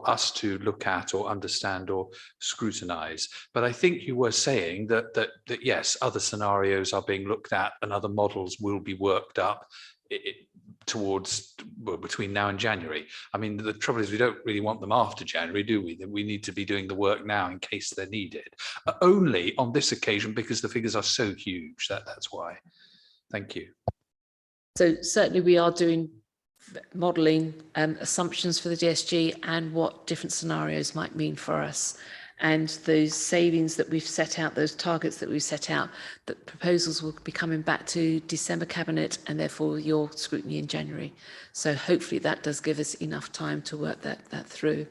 us to look at or understand or scrutinize. But I think you were saying that yes, other scenarios are being looked at and other models will be worked up between now and January. I mean, the trouble is we don't really want them after January, do we? That we need to be doing the work now in case they're needed. Only on this occasion because the figures are so huge. That's why. Thank you. So certainly we are doing modelling assumptions for the DSG and what different scenarios might mean for us. And those savings that we've set out, those targets that we've set out, the proposals will be coming back to December Cabinet and therefore your scrutiny in January. So hopefully that does give us enough time to work that through.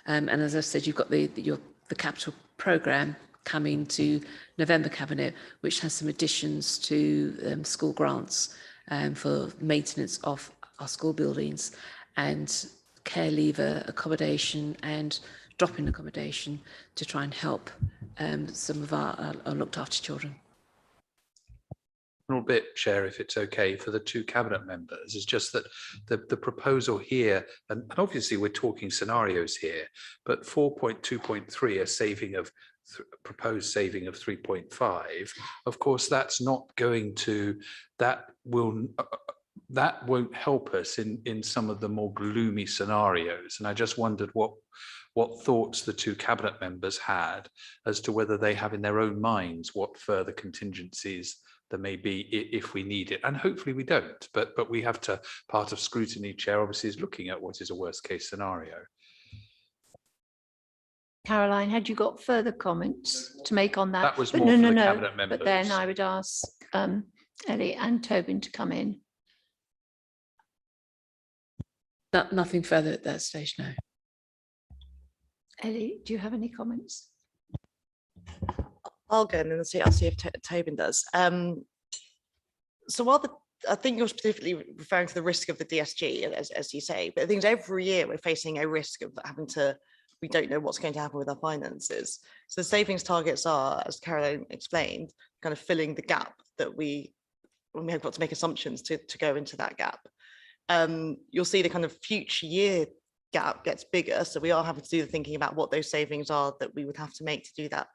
And as I've said, you've got the capital programme coming to November Cabinet, which has some additions to school grants for maintenance of our school buildings, and care leaver accommodation and drop-in accommodation to try and help some of our looked after children. A little bit, Chair, if it's okay, for the two cabinet members. It's just that the proposal here, and obviously we're talking scenarios here, but 4.2.3, a saving of proposed saving of 3.5, of course that's not going to, that won't help us in some of the more gloomy scenarios. And I just wondered what thoughts the two cabinet members had as to whether they have in their own minds what further contingencies there may be if we need it. And hopefully we don't, but we have to, part of scrutiny, Chair, obviously is looking at what is a worst case scenario. Caroline, had you got further comments to make on that? That was But more for the no. cabinet members. But then I would ask Ellie and Tobin to come in. Nothing further at that stage, no. Ellie, do you have any comments? I'll go and then I'll see if Tobin does. So while I think you're specifically referring to the risk of the DSG, as you say, but I think every year we're facing a risk of having to, we don't know what's going to happen with our finances. So the savings targets are, as Caroline explained, kind of filling the gap that we have got to make assumptions to go into that gap. You'll see the kind of future year gap gets bigger. So we are having to do the thinking about what those savings are that we would have to make to do that,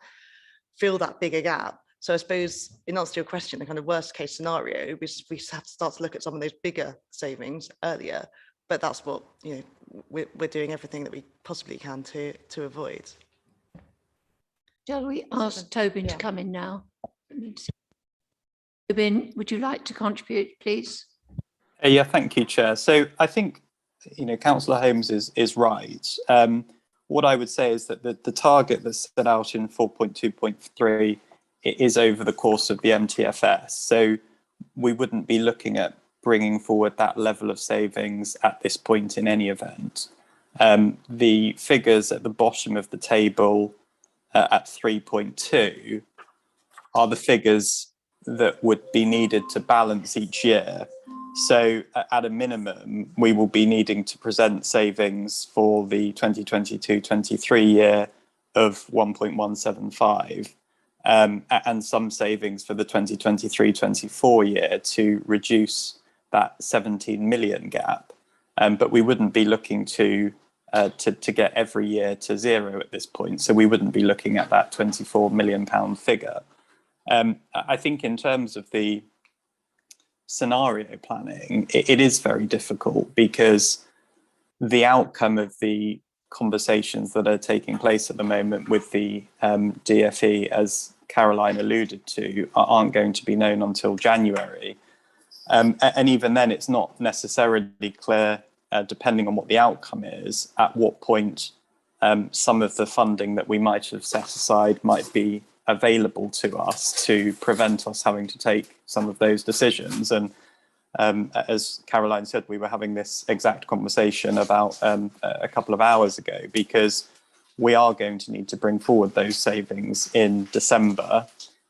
fill that bigger gap. So I suppose in answer to your question, the kind of worst case scenario, we have to start to look at some of those bigger savings earlier, but that's what, you know, we're doing everything that we possibly can to avoid. Shall we ask Tobin to come in now? Tobin, would you like to contribute, please? Yeah, thank you, Chair. So I think, you know, Councillor Holmes is right. What I would say is that the target that's set out in 4.2.3 is over the course of the MTFS. So we wouldn't be looking at bringing forward that level of savings at this point in any event. The figures at the bottom of the table at 3.2 are the figures that would be needed to balance each year. So at a minimum, we will be needing to present savings for the 2022-23 year of 1.175 and some savings for the 2023-24 year to reduce that 17 million gap. But we wouldn't be looking to get every year to zero at this point. So we wouldn't be looking at that £24 million figure. I think in terms of the scenario planning, it is very difficult because the outcome of the conversations that are taking place at the moment with the DFE, as Caroline alluded to, aren't going to be known until January. And even then, it's not necessarily clear, depending on what the outcome is, at what point some of the funding that we might have set aside might be available to us to prevent us having to take some of those decisions. And as Caroline said, we were having this exact conversation about a couple of hours ago, because we are going to need to bring forward those savings in December.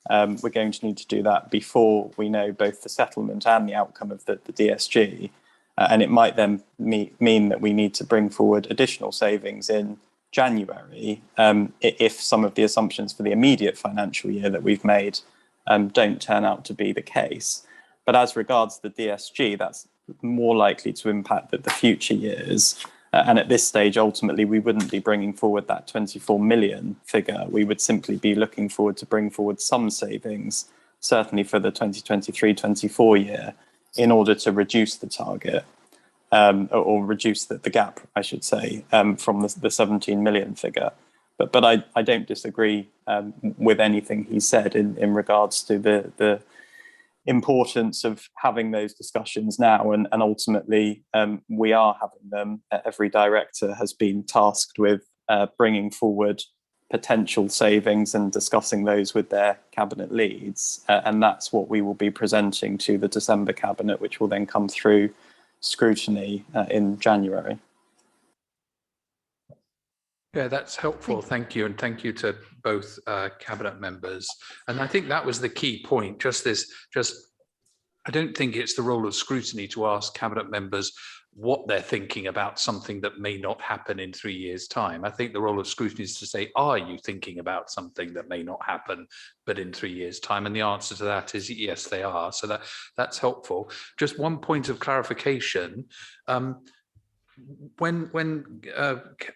We're going to need to do that before we know both the settlement and the outcome of the DSG. And it might then mean that we need to bring forward additional savings in January if some of the assumptions for the immediate financial year that we've made don't turn out to be the case. But as regards the DSG, that's more likely to impact the future years. And at this stage, ultimately, we wouldn't be bringing forward that 24 million figure. We would simply be looking forward to bring forward some savings, certainly for the 2023-24 year, in order to reduce the target. Or reduce the gap, I should say, from the 17 million figure. But I don't disagree with anything he said in regards to the importance of having those discussions now. And ultimately, we are having them. Every director has been tasked with bringing forward potential savings and discussing those with their cabinet leads. And that's what we will be presenting to the December cabinet, which will then come through scrutiny in January. Yeah, that's helpful. Thank you. And thank you to both cabinet members. And I think that was the key point. I don't think it's the role of scrutiny to ask cabinet members what they're thinking about something that may not happen in 3 years' time. I think the role of scrutiny is to say, are you thinking about something that may not happen, but in 3 years' time? And the answer to that is yes, they are. So that's helpful. Just one point of clarification. When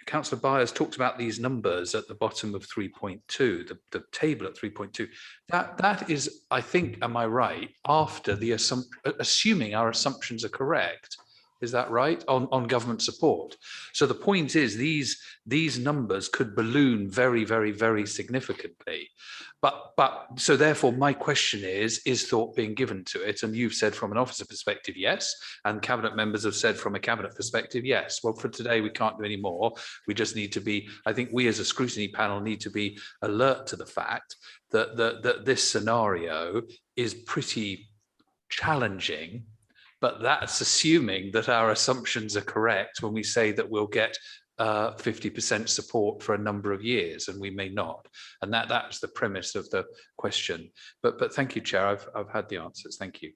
Councillor Byers talked about these numbers at the bottom of 3.2, the table at 3.2, that is, I think, am I right, after the assuming our assumptions are correct. Is that right? On government support. So the point is these numbers could balloon very, very, very significantly. But so therefore my question is thought being given to it? And you've said from an officer perspective, yes. And cabinet members have said from a cabinet perspective, yes. Well, for today, we can't do any more. We just need to be, I think we as a scrutiny panel need to be alert to the fact that this scenario is pretty challenging. But that's assuming that our assumptions are correct when we say that we'll get 50% support for a number of years, and we may not. And that's the premise of the question. But thank you, Chair. I've had the answers. Thank you.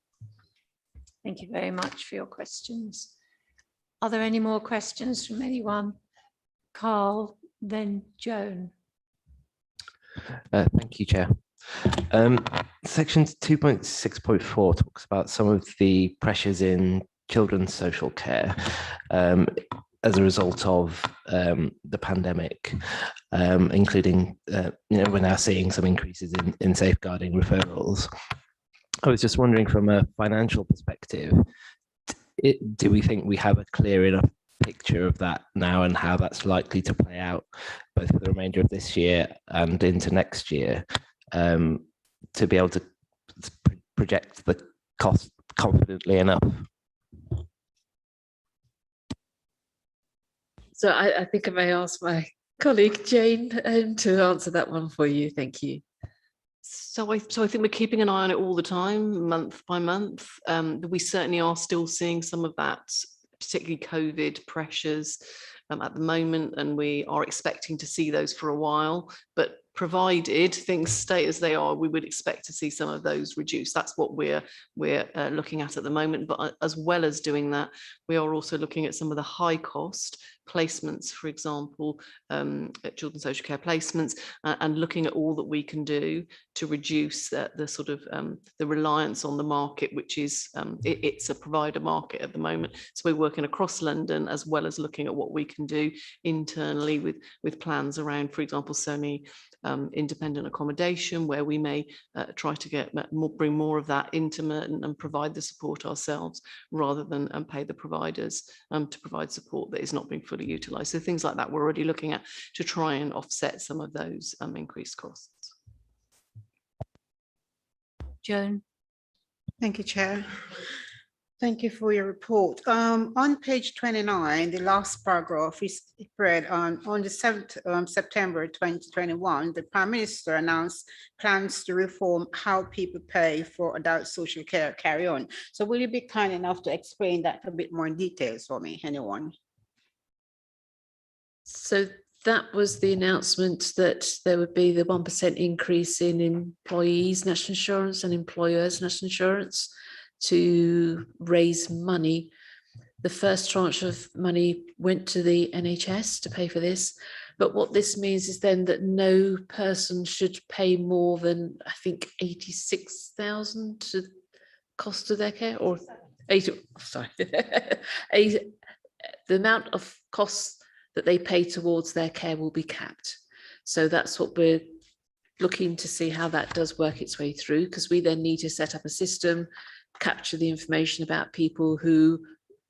Thank you very much for your questions. Are there any more questions from anyone? Carl, then Joan. Thank you, Chair. Section 2.6.4 talks about some of the pressures in children's social care as a result of the pandemic, including, we're now seeing some increases in safeguarding referrals. I was just wondering, from a financial perspective, do we think we have a clear enough picture of that now and how that's likely to play out both for the remainder of this year and into next year, to be able to project the cost confidently enough? So I think I may ask my colleague Jane to answer that one for you. Thank you. So I think we're keeping an eye on it all the time, month by month. We certainly are still seeing some of that, particularly COVID pressures at the moment, and we are expecting to see those for a while. But provided things stay as they are, we would expect to see some of those reduce. That's what we're looking at the moment. But as well as doing that, we are also looking at some of the high cost placements, for example, at children's social care placements, and looking at all that we can do to reduce the sort of the reliance on the market, which is it's a provider market at the moment. So we're working across London, as well as looking at what we can do internally with plans around, for example, semi independent accommodation, where we may try to bring more of that intimate and provide the support ourselves, rather than pay the providers to provide support that is not being fully utilised. So things like that we're already looking at to try and offset some of those increased costs. Joan. Thank you, Chair. Thank you for your report. On page 29, the last paragraph is read on the 7th September 2021, the Prime Minister announced plans to reform how people pay for adult social care carry on. So will you be kind enough to explain that a bit more in details for me, anyone? So that was the announcement that there would be the 1% increase in employees' national insurance and employers' national insurance to raise money. The first tranche of money went to the NHS to pay for this. But what this means is then that no person should pay more than, I think, 86,000 to cost of their care, or 80, sorry, the amount of costs that they pay towards their care will be capped. So that's what we're looking to see how that does work its way through, because we then need to set up a system, capture the information about people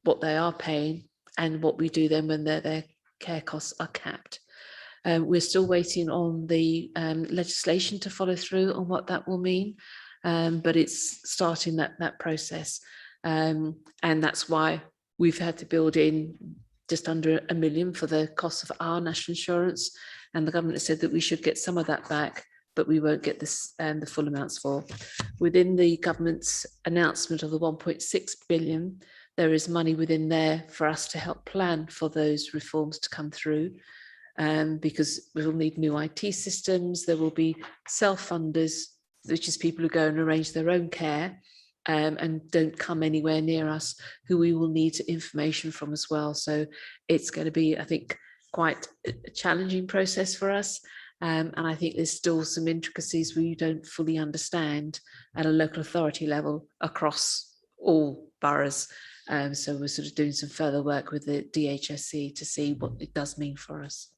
what they are paying, and what we do then when their care costs are capped. We're still waiting on the legislation to follow through on what that will mean, but it's starting that process, and that's why we've had to build in just under £1 million for the cost of our national insurance, and the government has said that we should get some of that back, but we won't get this the full amounts for. Within the government's announcement of the 1.6 billion, there is money within there for us to help plan for those reforms to come through, because we will need new IT systems. There will be self-funders, which is people who go and arrange their own care, and don't come anywhere near us, who we will need information from as well. So it's going to be, I think, quite a challenging process for us. And I think there's still some intricacies we don't fully understand at a local authority level across all boroughs. So we're sort of doing some further work with the DHSC to see what it does mean for us.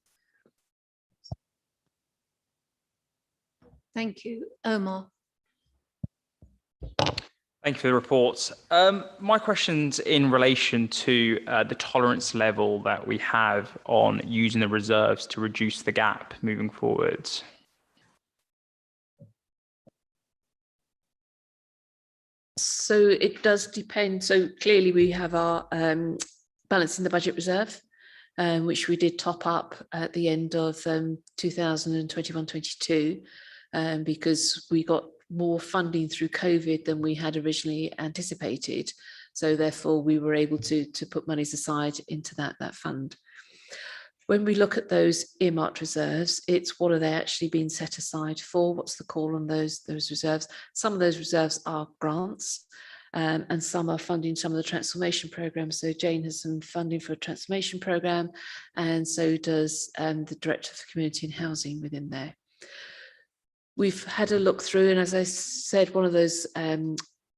Thank you. Omar. Thank you for the reports. My question's in relation to the tolerance level that we have on using the reserves to reduce the gap moving forwards. So it does depend. So clearly we have our balance in the budget reserve, which we did top up at the end of 2021-22, because we got more funding through COVID than we had originally anticipated. So therefore we were able to put monies aside into that fund. When we look at those earmarked reserves, it's what are they actually being set aside for? What's the call on those reserves? Some of those reserves are grants, and some are funding some of the transformation programs. So Jane has some funding for a transformation program, and so does the Director for Community and Housing within there. We've had a look through, and as I said, one of those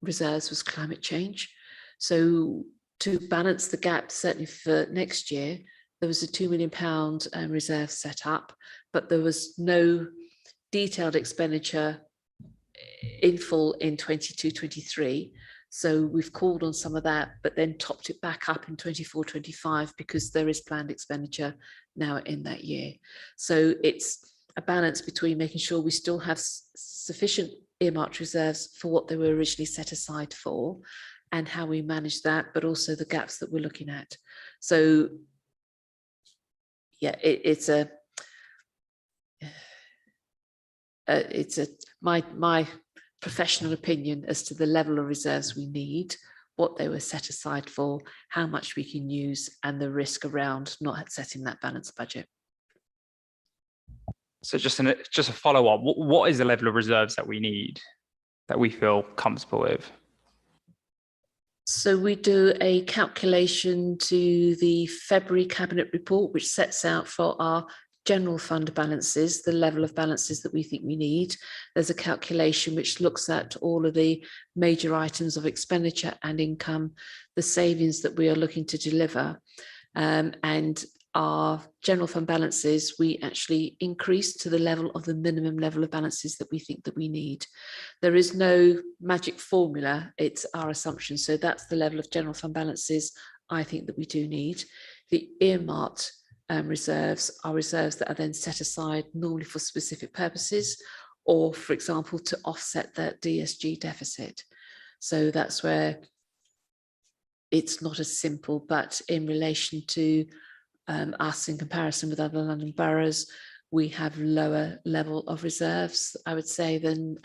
reserves was climate change. So to balance the gap, certainly for next year, there was a £2 million reserve set up, but there was no detailed expenditure in full in 22-23. So we've called on some of that, but then topped it back up in 24-25 because there is planned expenditure now in that year. So it's a balance between making sure we still have sufficient earmarked reserves for what they were originally set aside for and how we manage that, but also the gaps that we're looking at. So yeah, it's my professional opinion as to the level of reserves we need, what they were set aside for, how much we can use, and the risk around not setting that balanced budget. So just a follow-up, what is the level of reserves that we need, that we feel comfortable with? So we do a calculation to the February Cabinet report, which sets out for our general fund balances, the level of balances that we think we need. There's a calculation which looks at all of the major items of expenditure and income, the savings that we are looking to deliver, and our general fund balances, we actually increase to the level of the minimum level of balances that we think that we need. There is no magic formula, it's our assumption. So that's the level of general fund balances I think that we do need. The earmarked reserves are reserves that are then set aside normally for specific purposes, or for example, to offset that DSG deficit. So that's where it's not as simple, but in relation to us in comparison with other London boroughs, we have lower level of reserves, I would say, than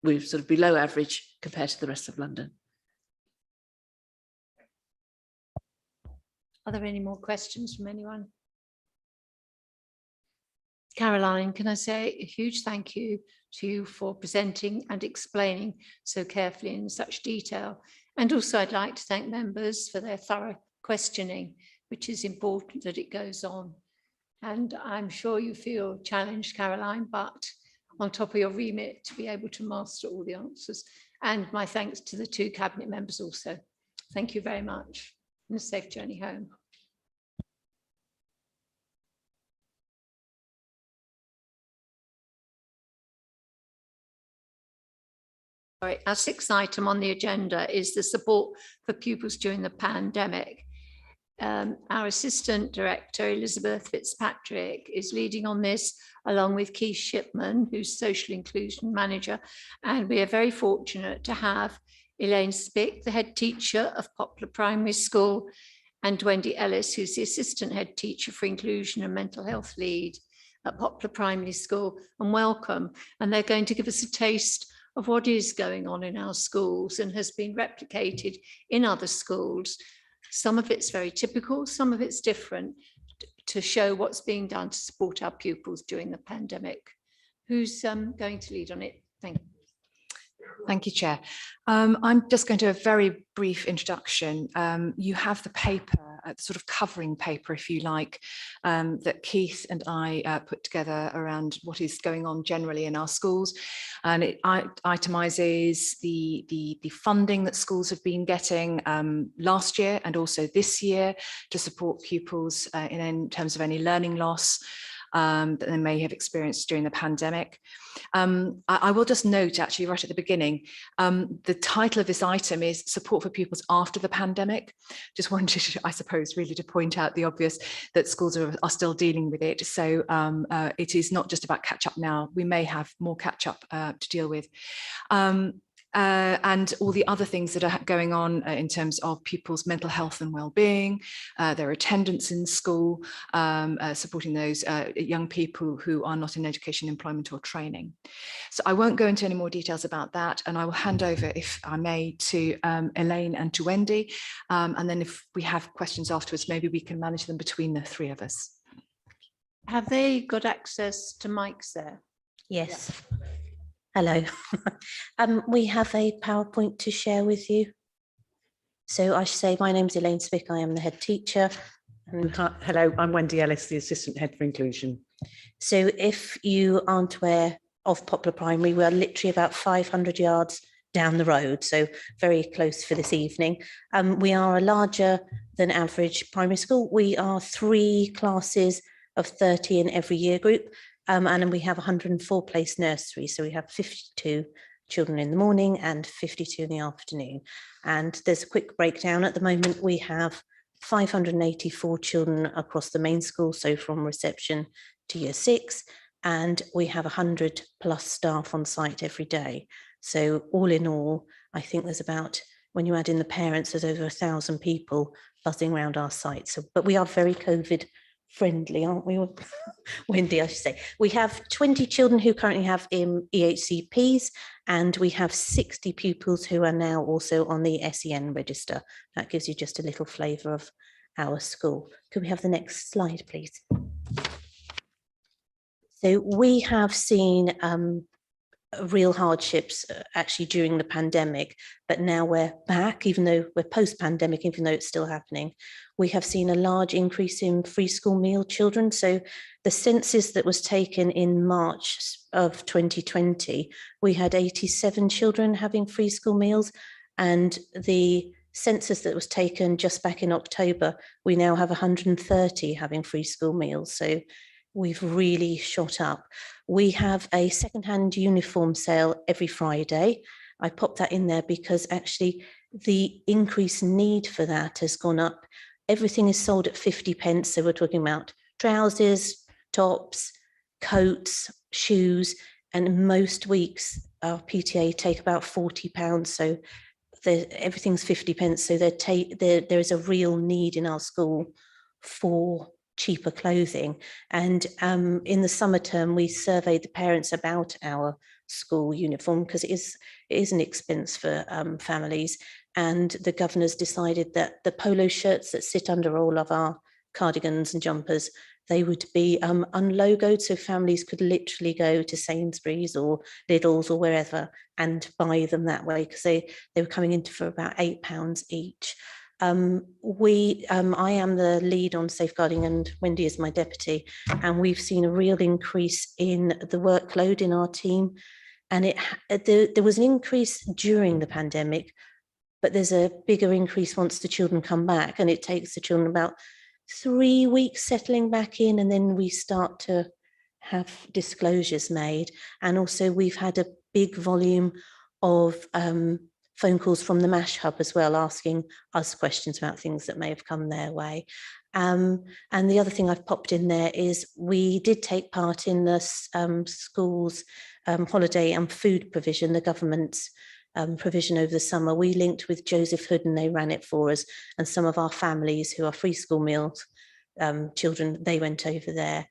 we're sort of below average compared to the rest of London. Are there any more questions from anyone? Caroline, can I say a huge thank you to you for presenting and explaining so carefully in such detail. And also I'd like to thank members for their thorough questioning, which is important that it goes on. And I'm sure you feel challenged, Caroline, but on top of your remit to be able to master all the answers. And my thanks to the two Cabinet members also. Thank you very much, and a safe journey home. Our sixth item on the agenda is the support for pupils during the pandemic. Our Assistant Director, Elizabeth Fitzpatrick, is leading on this, along with Keith Shipman, who's Social Inclusion Manager. And we are very fortunate to have Elaine Spick, the head teacher of Poplar Primary School, and Wendy Ellis, who's the Assistant Head Teacher for Inclusion and Mental Health Lead at Poplar Primary School. And welcome. And they're going to give us a taste of what is going on in our schools and has been replicated in other schools. Some of it's very typical, some of it's different, to show what's being done to support our pupils during the pandemic. Who's going to lead on it? Thank you. Thank you, Chair. I'm just going to do a very brief introduction. You have the paper, sort of covering paper, if you like, that Keith and I put together around what is going on generally in our schools. And it itemises the funding that schools have been getting last year and also this year to support pupils in terms of any learning loss that they may have experienced during the pandemic. I will just note, actually, right at the beginning, the title of this item is Support for Pupils After the Pandemic. Just wanted to, I suppose, really to point out the obvious that schools are still dealing with it. So it is not just about catch up now. We may have more catch up to deal with. And all the other things that are going on in terms of pupils' mental health and well-being, their attendance in school, supporting those young people who are not in education, employment or training. So I won't go into any more details about that, and I will hand over, if I may, to Elaine and to Wendy. And then if we have questions afterwards, maybe we can manage them between the three of us. Have they got access to mics there? Yes. Yeah. Hello. We have a PowerPoint to share with you. So I should say, my name's Elaine Spick. I am the head teacher. And hello, I'm Wendy Ellis, the assistant head for inclusion. So if you aren't aware of Poplar Primary, we are literally about 500 yards down the road, so very close for this evening. We are a larger than average primary school. We are 3 classes of 30 in every year group. And then we have 104 place nursery. So we have 52 children in the morning and 52 in the afternoon. And there's a quick breakdown. At the moment, we have 584 children across the main school, so from reception to year 6. And we have 100 plus staff on site every day. So all in all, I think there's about, when you add in the parents, there's over 1,000 people buzzing around our site. So, but we are very COVID friendly, aren't we, Wendy, I should say. We have 20 children who currently have EHCPs, and we have 60 pupils who are now also on the SEN register. That gives you just a little flavour of our school. Could we have the next slide, please? So we have seen real hardships actually during the pandemic, but now we're back, even though we're post-pandemic, even though it's still happening. We have seen a large increase in free school meal children. So the census that was taken in March of 2020, we had 87 children having free school meals, and the census that was taken just back in October, we now have 130 having free school meals. So we've really shot up. We have a secondhand uniform sale every Friday. I popped that in there because actually the increased need for that has gone up. Everything is sold at 50 pence. So we're talking about trousers, tops, coats, shoes, and most weeks our PTA take about £40. So everything's 50 pence. So there is a real need in our school for cheaper clothing. And in the summer term, we surveyed the parents about our school uniform because it is an expense for families. And the governors decided that the polo shirts that sit under all of our cardigans and jumpers, they would be unlogoed, so families could literally go to Sainsbury's or Lidl's or wherever and buy them that way, because they were coming into for about £8 each. I am the lead on safeguarding and Wendy is my deputy, and we've seen a real increase in the workload in our team. And there was an increase during the pandemic, but there's a bigger increase once the children come back, and it takes the children about 3 weeks settling back in, and then we start to have disclosures made. And also we've had a big volume of phone calls from the MASH Hub as well, asking us questions about things that may have come their way. And the other thing I've popped in there is we did take part in the school's holiday and food provision, the government's provision over the summer. We linked with Joseph Hood and they ran it for us, and some of our families who are free school meals children, they went over there.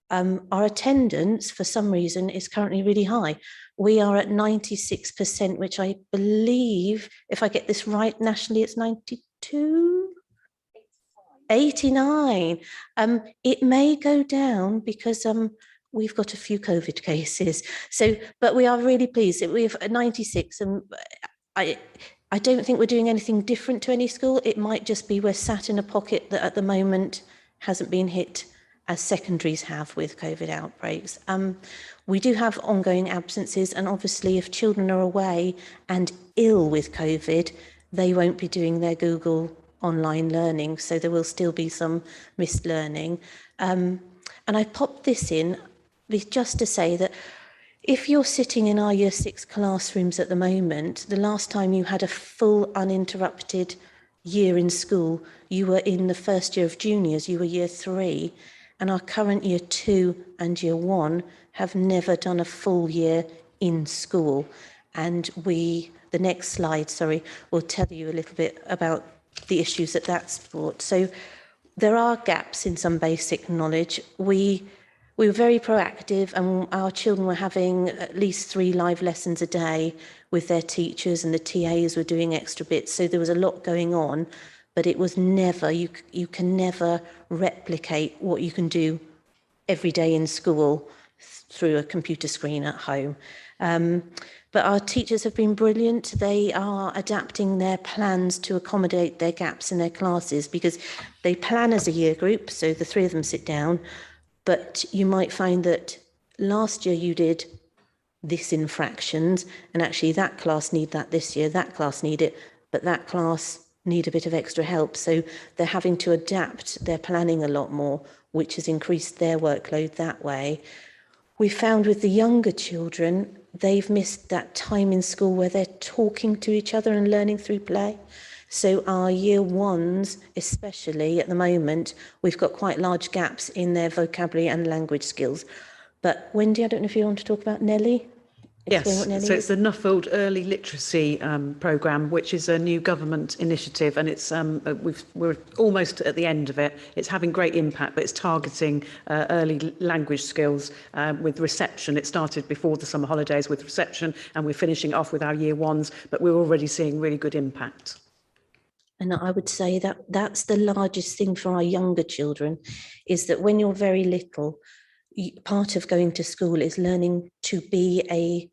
Our attendance, for some reason, is currently really high. We are at 96%, which I believe, if I get this right, nationally it's 92? 89. It may go down because we've got a few COVID cases. So, but we are really pleased. We have 96, and I don't think we're doing anything different to any school. It might just be we're sat in a pocket that at the moment hasn't been hit as secondaries have with COVID outbreaks. We do have ongoing absences, and obviously if children are away and ill with COVID, they won't be doing their Google online learning, so there will still be some missed learning. And I popped this in just to say that if you're sitting in our Year 6 classrooms at the moment, the last time you had a full uninterrupted year in school, you were in the first year of juniors, you were Year 3, and our current Year 2 and Year 1 have never done a full year in school. And the next slide, sorry, will tell you a little bit about the issues that that's brought. So there are gaps in some basic knowledge. We were very proactive, and our children were having at least 3 live lessons a day with their teachers, and the TAs were doing extra bits. So there was a lot going on, but it was never, you can never replicate what you can do every day in school through a computer screen at home. But our teachers have been brilliant. They are adapting their plans to accommodate their gaps in their classes, because they plan as a year group, so the 3 of them sit down, but you might find that last year you did this in fractions, and actually that class need that this year, that class need it, but that class need a bit of extra help. So they're having to adapt their planning a lot more, which has increased their workload that way. We found with the younger children, they've missed that time in school where they're talking to each other and learning through play. So our Year 1s, especially at the moment, we've got quite large gaps in their vocabulary and language skills. But Wendy, I don't know if you want to talk about Nellie? Yes, so it's the Nuffield Early Literacy Programme, which is a new government initiative, and it's we're almost at the end of it. It's having great impact, but it's targeting early language skills with reception. It started before the summer holidays with reception, and we're finishing off with our Year 1s, but we're already seeing really good impact. And I would say that that's the largest thing for our younger children, is that when you're very little, part of going to school is learning to be a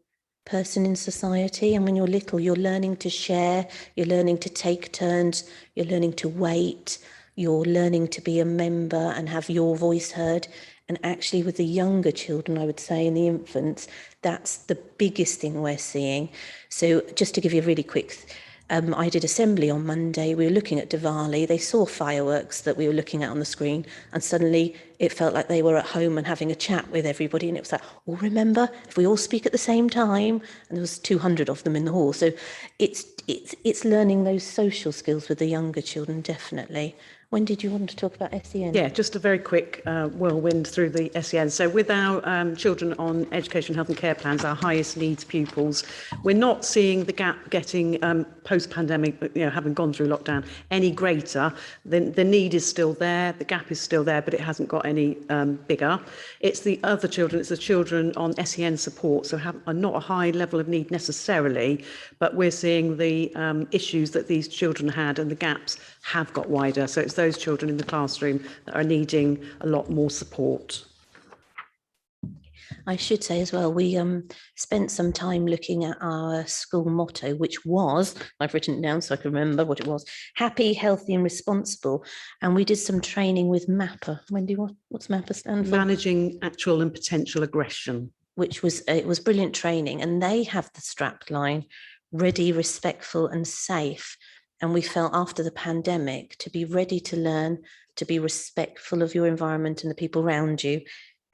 person in society. And when you're little, you're learning to share, you're learning to take turns, you're learning to wait, you're learning to be a member and have your voice heard. And actually with the younger children, I would say, in the infants, that's the biggest thing we're seeing. So just to give you a really quick I did assembly on Monday. We were looking at Diwali. They saw fireworks that we were looking at on the screen, and suddenly it felt like they were at home and having a chat with everybody. And it was like, oh, remember, if we all speak at the same time, and there was 200 of them in the hall. So it's learning those social skills with the younger children, definitely. When did you want to talk about SEN? Yeah, just a very quick whirlwind through the SEN. So with our children on education, health and care plans, our highest needs pupils, we're not seeing the gap getting post-pandemic, having gone through lockdown, any greater. The need is still there, the gap is still there, but it hasn't got any bigger. It's the other children, it's the children on SEN support, so are not a high level of need necessarily, but we're seeing the issues that these children had, and the gaps have got wider. So it's those children in the classroom that are needing a lot more support. I should say as well, we spent some time looking at our school motto, which was, I've written it down so I can remember what it was, happy, healthy and responsible. And we did some training with MAPA. Wendy, what's MAPA stand for? Managing actual and potential aggression. It was brilliant training, and they have the strap line, ready, respectful and safe. And we felt after the pandemic to be ready to learn, to be respectful of your environment and the people around you,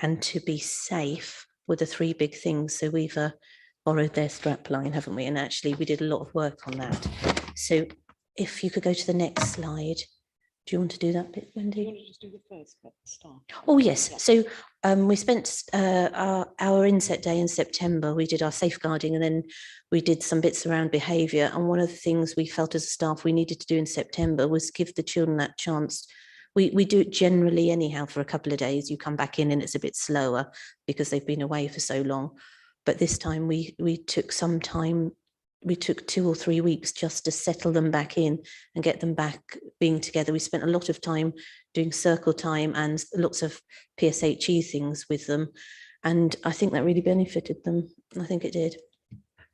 and to be safe were the 3 big things. So we've borrowed their strap line, haven't we? And actually we did a lot of work on that. So if you could go to the next slide. Do you want to do that bit, Wendy? Do you want to just do the first bit, start? Oh, yes. So we spent our inset day in September. We did our safeguarding, and then we did some bits around behaviour. And one of the things we felt as a staff we needed to do in September was give the children that chance. We do it generally anyhow for a couple of days. You come back in and it's a bit slower because they've been away for so long. But this time we took some time. We took 2 or 3 weeks just to settle them back in and get them back being together. We spent a lot of time doing circle time and lots of PSHE things with them. And I think that really benefited them. I think it did.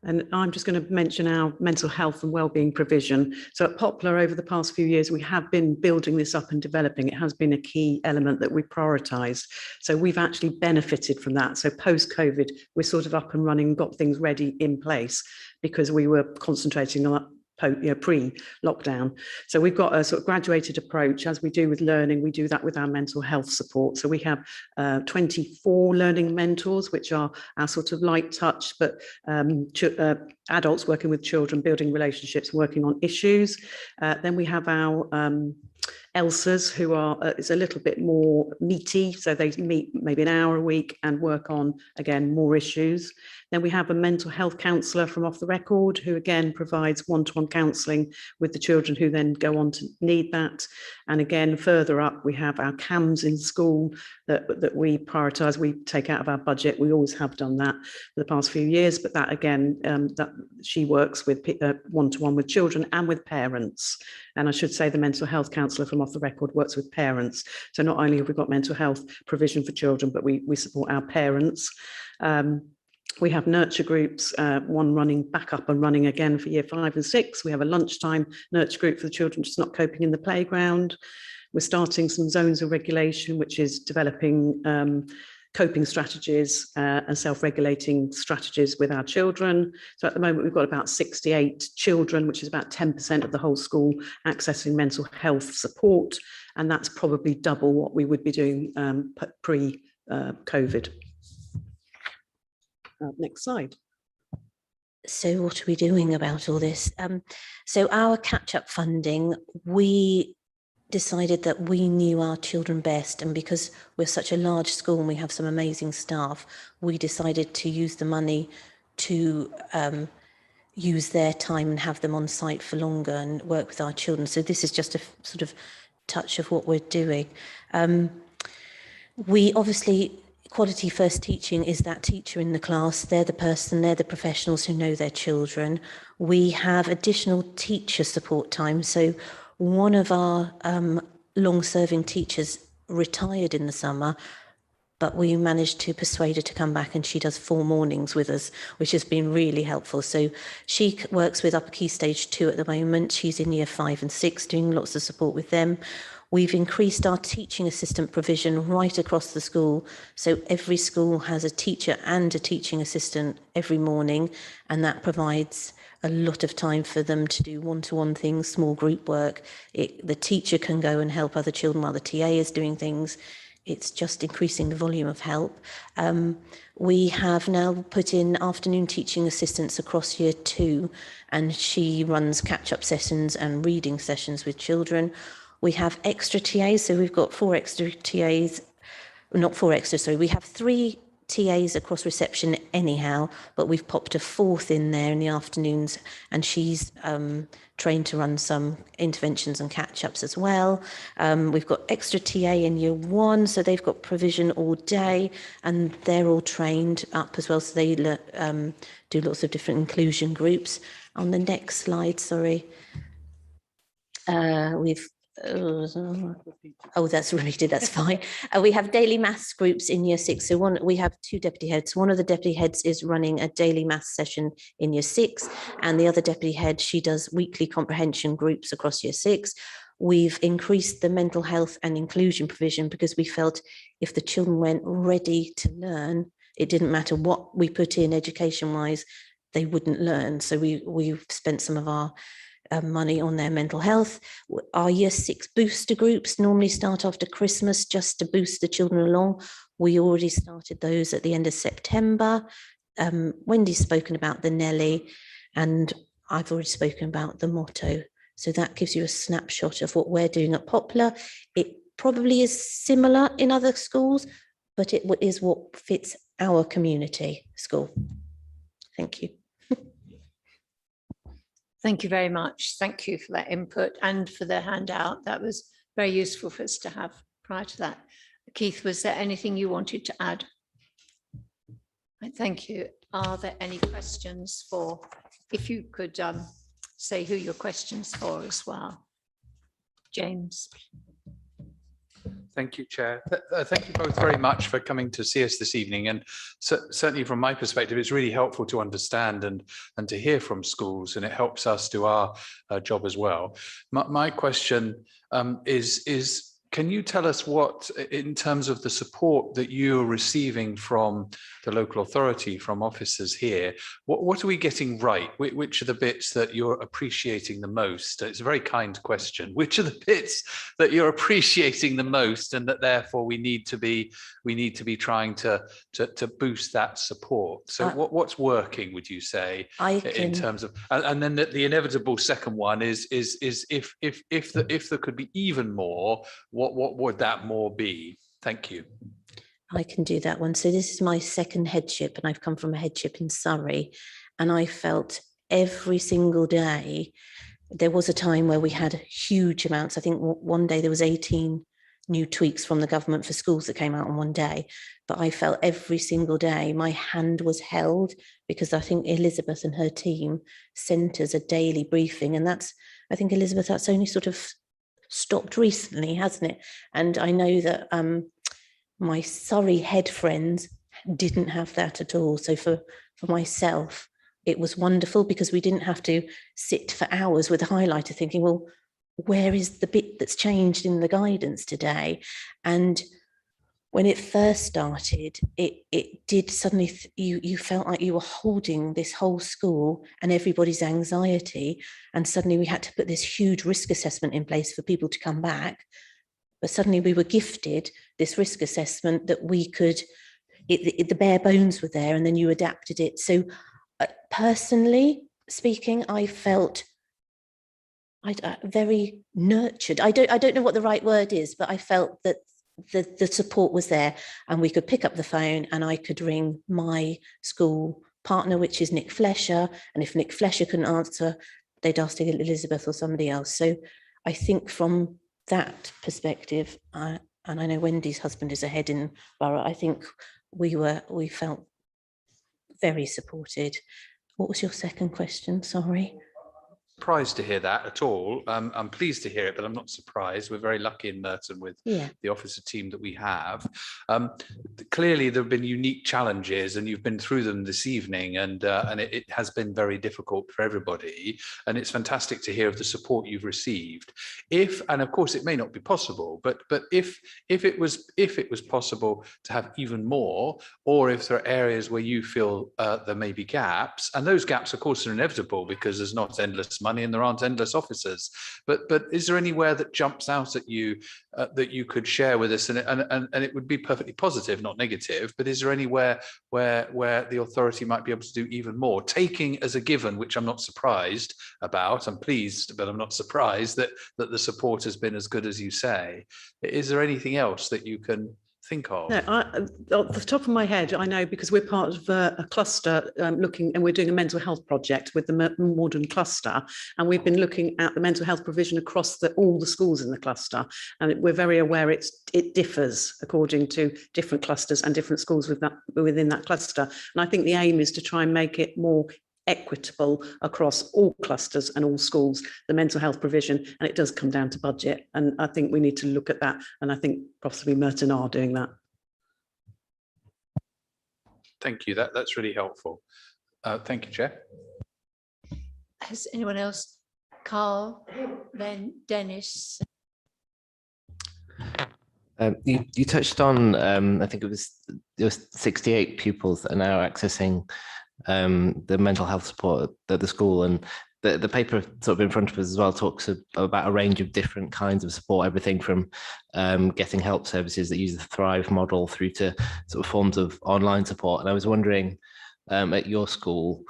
And I'm just going to mention our mental health and wellbeing provision. So at Poplar, over the past few years, we have been building this up and developing. It has been a key element that we prioritised. So we've actually benefited from that. So post-COVID, we're sort of up and running, got things ready in place because we were concentrating on pre-lockdown. So we've got a sort of graduated approach. As we do with learning, we do that with our mental health support. So we have 24 learning mentors, which are our sort of light touch, but adults working with children, building relationships, working on issues. Then we have our ELSAs, who are it's a little bit more meaty, so they meet maybe an hour a week and work on, again, more issues. Then we have a mental health counsellor from Off the Record, who again provides one-to-one counselling with the children who then go on to need that. And again, further up, we have our CAMS in school that we prioritise, we take out of our budget. We always have done that for the past few years, but that again, that she works with one-to-one with children and with parents. And I should say the mental health counsellor from Off the Record works with parents. So not only have we got mental health provision for children, but we support our parents. We have nurture groups, one running back up and running again for year 5 and 6. We have a lunchtime nurture group for the children just not coping in the playground. We're starting some zones of regulation, which is developing coping strategies and self-regulating strategies with our children. So at the moment, we've got about 68 children, which is about 10% of the whole school, accessing mental health support. And that's probably double what we would be doing pre-COVID. Next slide. So what are we doing about all this? So our catch-up funding, we decided that we knew our children best, and because we're such a large school and we have some amazing staff, we decided to use the money to use their time and have them on site for longer and work with our children. So this is just a sort of touch of what we're doing. We obviously, quality first teaching is that teacher in the class. They're the person, they're the professionals who know their children. We have additional teacher support time. So one of our long-serving teachers retired in the summer, but we managed to persuade her to come back, and she does 4 mornings with us, which has been really helpful. So she works with Upper Key Stage 2 at the moment. She's in year 5 and 6, doing lots of support with them. We've increased our teaching assistant provision right across the school. So every school has a teacher and a teaching assistant every morning, and that provides a lot of time for them to do one-to-one things, small group work. The teacher can go and help other children while the TA is doing things. It's just increasing the volume of help. We have now put in afternoon teaching assistants across year 2, and she runs catch-up sessions and reading sessions with children. We have extra TAs, so we've got 4 extra TAs, not 4 extra, sorry, we have 3 TAs across reception anyhow, but we've popped a 4th in there in the afternoons, and she's trained to run some interventions and catch-ups as well. We've got extra TA in year 1, so they've got provision all day, and they're all trained up as well, so they do lots of different inclusion groups. On the next slide, sorry, we've oh, that's repeated, that's fine. We have daily maths groups in year 6. So we have 2 deputy heads. One of the deputy heads is running a daily maths session in year 6, and the other deputy head, she does weekly comprehension groups across year 6. We've increased the mental health and inclusion provision because we felt if the children weren't ready to learn, it didn't matter what we put in education-wise, they wouldn't learn. So we've spent some of our money on their mental health. Our year 6 booster groups normally start after Christmas just to boost the children along. We already started those at the end of September. Wendy's spoken about the Nelly, and I've already spoken about the motto. So that gives you a snapshot of what we're doing at Poplar. It probably is similar in other schools, but it is what fits our community school. Thank you. Thank you very much. Thank you for that input and for the handout. That was very useful for us to have prior to that. Keith, was there anything you wanted to add? Right, thank you. Are there any questions for, if you could say who your question's for as well. James. Thank you, Chair. Thank you both very much for coming to see us this evening. And certainly from my perspective, it's really helpful to understand and to hear from schools, and it helps us do our job as well. My question is, can you tell us what, in terms of the support that you're receiving from the local authority, from officers here, what are we getting right? Which are the bits that you're appreciating the most? It's a very kind question. Which are the bits that you're appreciating the most, and that therefore we need to be trying to boost that support? So what's working, would you say, in terms of, and then the inevitable second one is if there could be even more, what would that more be? Thank you. I can do that one. So this is my second headship, and I've come from a headship in Surrey, and I felt every single day. There was a time where we had huge amounts. I think one day there was 18 new tweaks from the government for schools that came out on one day, but I felt every single day my hand was held, because I think Elizabeth and her team sent us a daily briefing, and I think, Elizabeth, that's only sort of stopped recently, hasn't it? And I know that my Surrey head friends didn't have that at all. So for myself, it was wonderful, because we didn't have to sit for hours with a highlighter thinking, well, where is the bit that's changed in the guidance today? And when it first started, it did suddenly, you felt like you were holding this whole school and everybody's anxiety. And suddenly we had to put this huge risk assessment in place for people to come back. But suddenly we were gifted this risk assessment that we could, the bare bones were there, and then you adapted it. So personally speaking, I felt very nurtured. I don't know what the right word is, but I felt that the support was there, and we could pick up the phone and I could ring my school partner, which is Nick Flesher. And if Nick Flesher couldn't answer, they'd ask Elizabeth or somebody else. So I think from that perspective, and I know Wendy's husband is a head in borough, I think we felt very supported. What was your second question? Sorry. Surprised to hear that at all. I'm pleased to hear it, but I'm not surprised. We're very lucky in Merton with the officer team that we have. Clearly, there have been unique challenges, and you've been through them this evening, and it has been very difficult for everybody. And it's fantastic to hear of the support you've received. And of course, it may not be possible, but if it was possible to have even more, or if there are areas where you feel there may be gaps, and those gaps, of course, are inevitable because there's not endless money and there aren't endless officers, but is there anywhere that jumps out at you that you could share with us, and it would be perfectly positive, not negative, but is there anywhere where the authority might be able to do even more, taking as a given, which I'm not surprised about, I'm pleased, but I'm not surprised that the support has been as good as you say. Is there anything else that you can think of? No, off the top of my head, I know, because we're part of a cluster looking, and we're doing a mental health project with the Morden cluster, and we've been looking at the mental health provision across all the schools in the cluster, and we're very aware it differs according to different clusters and different schools within that cluster. And I think the aim is to try and make it more equitable across all clusters and all schools, the mental health provision, and it does come down to budget, and I think we need to look at that, and I think possibly Merton are doing that. Thank you, that's really helpful. Thank you, Chair. Has anyone else? Carl, then Dennis. You touched on, I think it was 68 pupils that are now accessing the mental health support at the school, and the paper sort of in front of us as well talks about a range of different kinds of support, everything from getting help services that use the Thrive model through to sort of forms of online support. And I was wondering at your school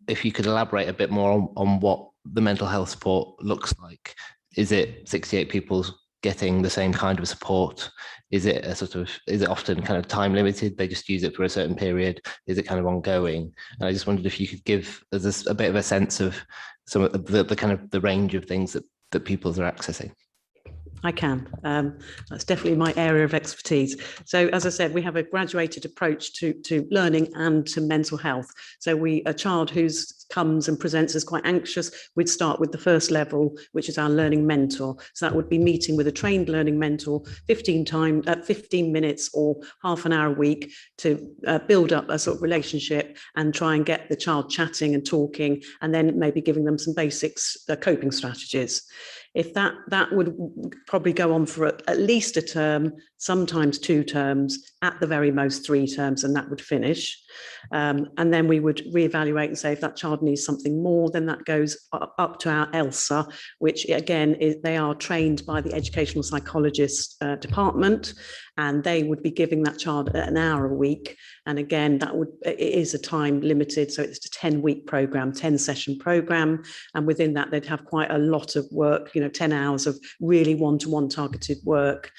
if you could elaborate a bit more on what the mental health support looks like. Is it 68 people getting the same kind of support? Is it often kind of time limited? They just use it for a certain period? Is it kind of ongoing? And I just wondered if you could give us a bit of a sense of some of the kind of the range of things that pupils are accessing. I can. That's definitely my area of expertise. So as I said, we have a graduated approach to learning and to mental health. So a child who comes and presents as quite anxious, we'd start with the first level, which is our learning mentor. So that would be meeting with a trained learning mentor 15 minutes or half an hour a week to build up a sort of relationship and try and get the child chatting and talking, and then maybe giving them some basics, coping strategies. If that would probably go on for at least a term, sometimes 2 terms, at the very most 3 terms, and that would finish. And then we would reevaluate and say if that child needs something more, then that goes up to our ELSA, which again, they are trained by the educational psychologist department, and they would be giving that child an hour a week. And again, it is a time limited, so it's a 10-week program, 10-session program, and within that they'd have quite a lot of work, 10 hours of really one-to-one targeted work.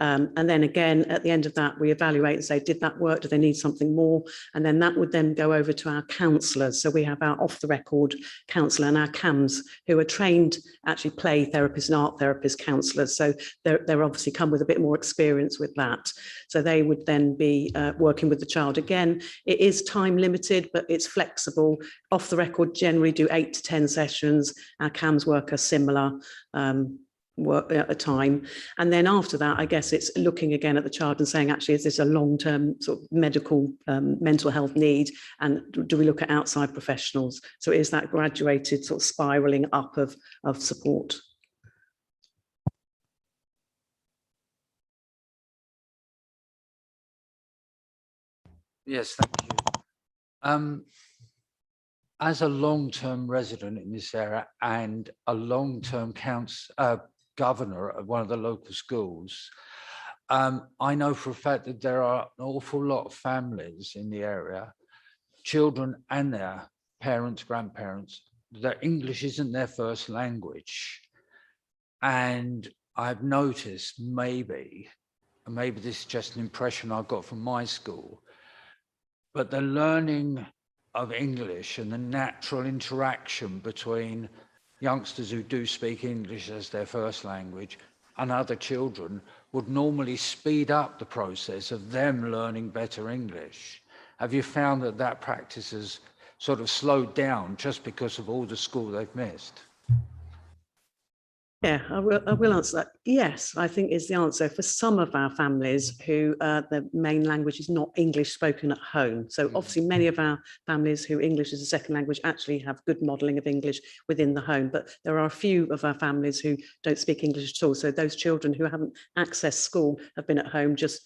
And then again, at the end of that, we evaluate and say, did that work? Do they need something more? And then that would then go over to our counsellors. So we have our off-the-record counsellor and our CAMs, who are trained actually play therapists and art therapist counsellors. So they're obviously come with a bit more experience with that. So they would then be working with the child. Again, it is time limited, but it's flexible. Off the record, generally do 8 to 10 sessions. Our CAMs work a similar work at a time, and then after that I guess it's looking again at the child and saying, actually, is this a long-term sort of medical mental health need, and do we look at outside professionals? So it is that graduated sort of spiraling up of support. Yes, thank you. As a long-term resident in this area and a long-term governor of one of the local schools, I know for a fact that there are an awful lot of families in the area, children and their parents, grandparents, that English isn't their first language. And I've noticed maybe this is just an impression I got from my school, but the learning of English and the natural interaction between youngsters who do speak English as their first language and other children would normally speed up the process of them learning better English. Have you found that practice has sort of slowed down just because of all the school they've missed? Yeah, I will answer that. Yes, I think is the answer for some of our families who the main language is not English spoken at home. So obviously many of our families who English is a second language actually have good modelling of English within the home. But there are a few of our families who don't speak English at all. So those children who haven't accessed school have been at home just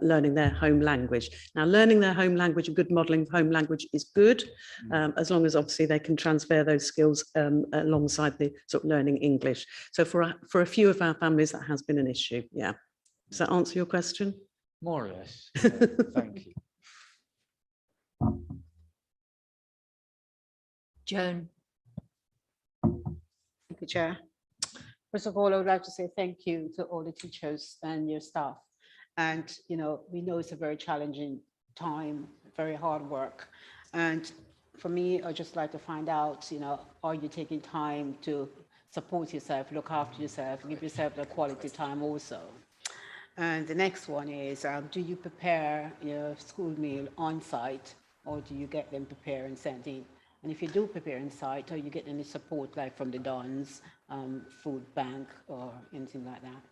learning their home language. Now, learning their home language and good modelling of home language is good, as long as obviously they can transfer those skills alongside the sort of learning English. So for a few of our families, that has been an issue. Yeah. Does that answer your question? More or less. Thank you. Joan. Thank you, Chair. First of all, I would like to say thank you to all the teachers and your staff. And, we know it's a very challenging time, very hard work. And for me, I'd just like to find out, are you taking time to support yourself, look after yourself, give yourself the quality time also? And the next one is, do you prepare your school meal on site, or do you get them prepared and sent in? And if you do prepare on site, are you getting any support like from the Dons, food bank, or anything like that?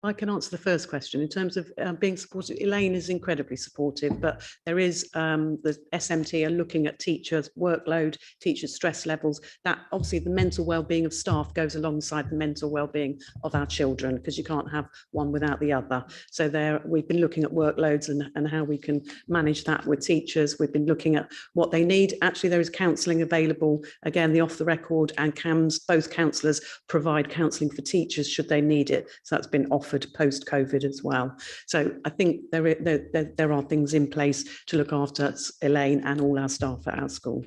I can answer the first question. In terms of being supported, Elaine is incredibly supportive, but there is the SMT are looking at teachers' workload, teachers' stress levels. That obviously the mental well-being of staff goes alongside the mental well-being of our children, because you can't have one without the other. So we've been looking at workloads and how we can manage that with teachers. We've been looking at what they need. Actually, there is counselling available. Again, the off the record and CAMS, both counsellors provide counselling for teachers should they need it. So that's been offered post-COVID as well. So I think there are things in place to look after Elaine and all our staff at our school.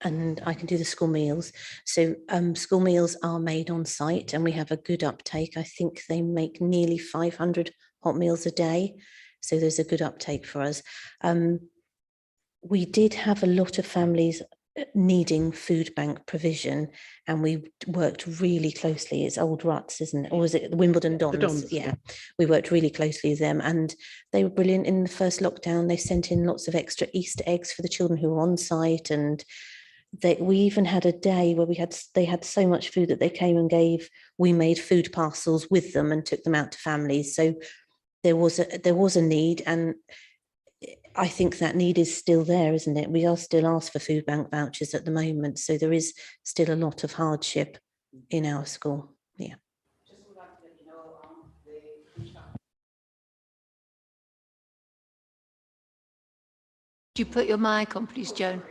And I can do the school meals. So school meals are made on site and we have a good uptake. I think they make nearly 500 hot meals a day. So there's a good uptake for us. We did have a lot of families needing food bank provision, and we worked really closely. It's Old Ruts, isn't it? Or was it the Wimbledon Dons? Dons, Yeah, we worked really closely with them, and they were brilliant. In the first lockdown, they sent in lots of extra Easter eggs for the children who were on site, and we even had a day where they had so much food that they came and we made food parcels with them and took them out to families. So there was a need, and I think that need is still there, isn't it? We are still asked for food bank vouchers at the moment, so there is still a lot of hardship in our school. Yeah. Do you put your mic on, please, Joan?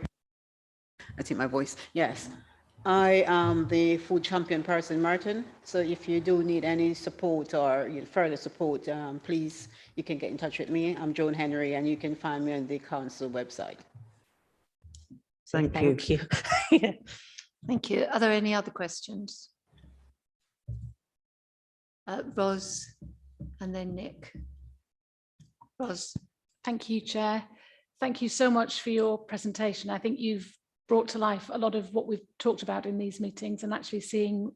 I think my voice, yes. I am the food champion person, Martin. So if you do need any support or further support, please, you can get in touch with me. I'm Joan Henry, and you can find me on the council website. Thank you. Yeah. Thank you. Are there any other questions? Ros, and then Nick. Ros. Thank you, Chair. Thank you so much for your presentation. I think you've brought to life a lot of what we've talked about in these meetings, and actually seeing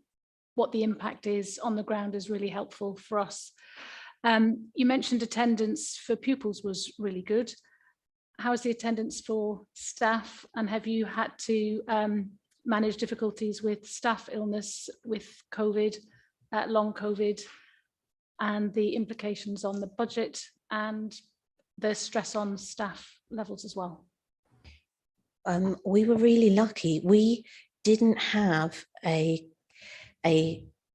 what the impact is on the ground is really helpful for us. You mentioned attendance for pupils was really good. How is the attendance for staff, and have you had to manage difficulties with staff illness, with COVID, long COVID, and the implications on the budget and the stress on staff levels as well? We were really lucky. We didn't have a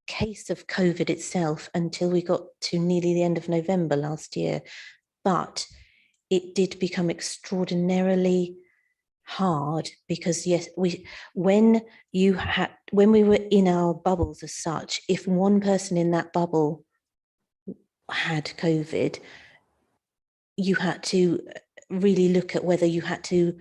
case of COVID itself until we got to nearly the end of November last year, but it did become extraordinarily hard because yes, when we were in our bubbles as such, if one person in that bubble had COVID, you had to really look at whether you had to,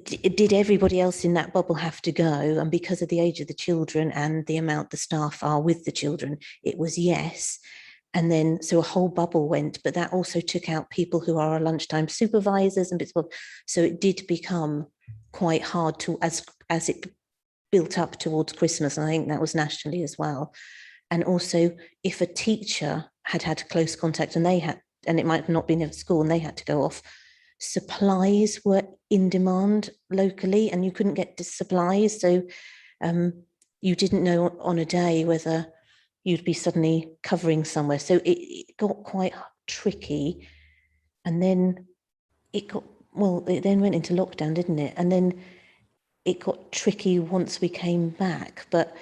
did everybody else in that bubble have to go? And because of the age of the children and the amount the staff are with the children, it was yes. And then, so a whole bubble went, but that also took out people who are our lunchtime supervisors and bits of, so it did become quite hard to, as it built up towards Christmas, and I think that was nationally as well. And also, if a teacher had close contact and it might have not been at school and they had to go off, supplies were in demand locally and you couldn't get supplies. So you didn't know on a day whether you'd be suddenly covering somewhere. So it got quite tricky. And then it then went into lockdown, didn't it? And then it got tricky once we came back, but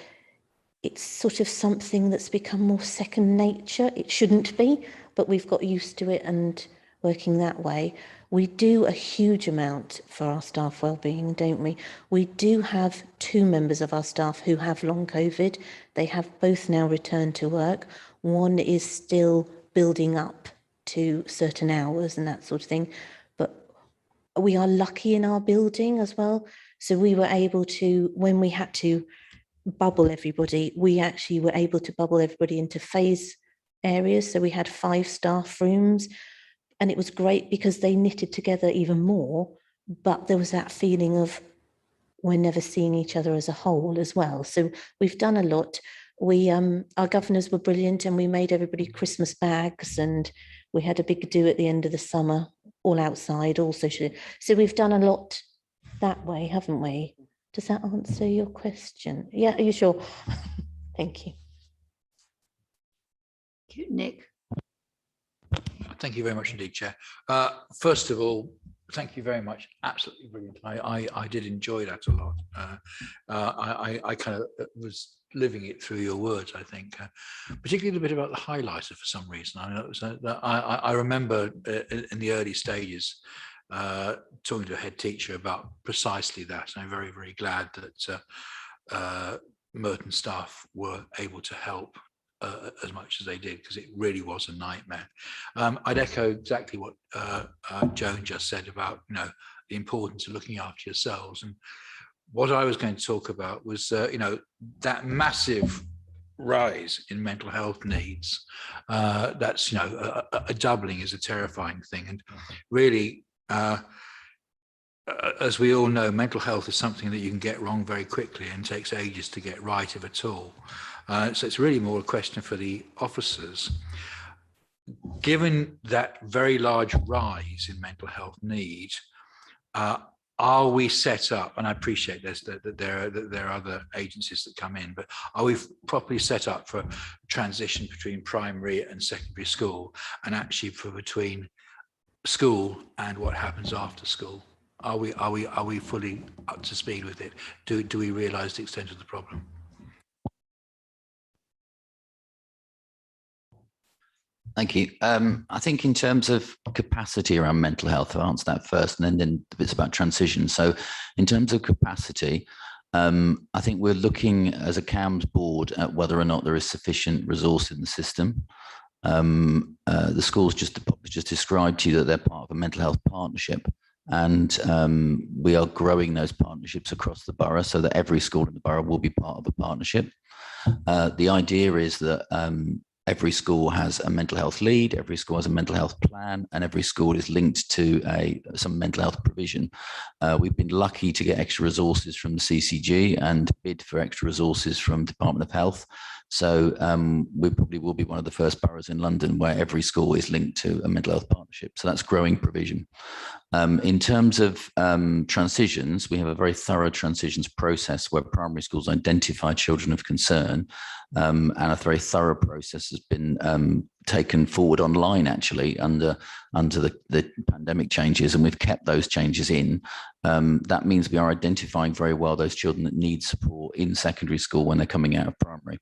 it's sort of something that's become more second nature. It shouldn't be, but we've got used to it and working that way. We do a huge amount for our staff wellbeing, don't we? We do have 2 members of our staff who have long COVID. They have both now returned to work. One is still building up to certain hours and that sort of thing. But we are lucky in our building as well. So we were able to, when we had to bubble everybody, we actually were able to bubble everybody into phase areas. So we had 5 staff rooms. And it was great because they knitted together even more, but there was that feeling of we're never seeing each other as a whole as well. So we've done a lot. Our governors were brilliant and we made everybody Christmas bags and we had a big do at the end of the summer, all outside, all social. So we've done a lot that way, haven't we? Does that answer your question? Yeah, are you sure? Thank you. Nick. Thank you very much indeed, Chair. First of all, thank you very much. Absolutely brilliant. I did enjoy that a lot. I kind of was living it through your words, I think, particularly the bit about the highlighter for some reason. I remember in the early stages talking to a head teacher about precisely that. And I'm very, very glad that Merton staff were able to help as much as they did, because it really was a nightmare. I'd echo exactly what Joan just said about the importance of looking after yourselves. And what I was going to talk about was that massive rise in mental health needs. That's a doubling is a terrifying thing, and really as we all know, mental health is something that you can get wrong very quickly and takes ages to get right, if at all. So it's really more a question for the officers. Given that very large rise in mental health needs, are we set up, and I appreciate that there are other agencies that come in, but are we properly set up for transition between primary and secondary school, and actually for between school and what happens after school? Are we fully up to speed with it? Do we realise the extent of the problem? Thank you. I think in terms of capacity around mental health, I'll answer that first, and then the bits about transition. So in terms of capacity, I think we're looking as a CAMS board at whether or not there is sufficient resource in the system. The schools just described to you that they're part of a mental health partnership, and we are growing those partnerships across the borough so that every school in the borough will be part of a partnership. The idea is that every school has a mental health lead, every school has a mental health plan, and every school is linked to some mental health provision. We've been lucky to get extra resources from the CCG and bid for extra resources from Department of Health. So we probably will be one of the first boroughs in London where every school is linked to a mental health partnership. So that's growing provision. In terms of transitions, we have a very thorough transitions process where primary schools identify children of concern, and a very thorough process has been taken forward online, actually, under the pandemic changes, and we've kept those changes in. That means we are identifying very well those children that need support in secondary school when they're coming out of primary.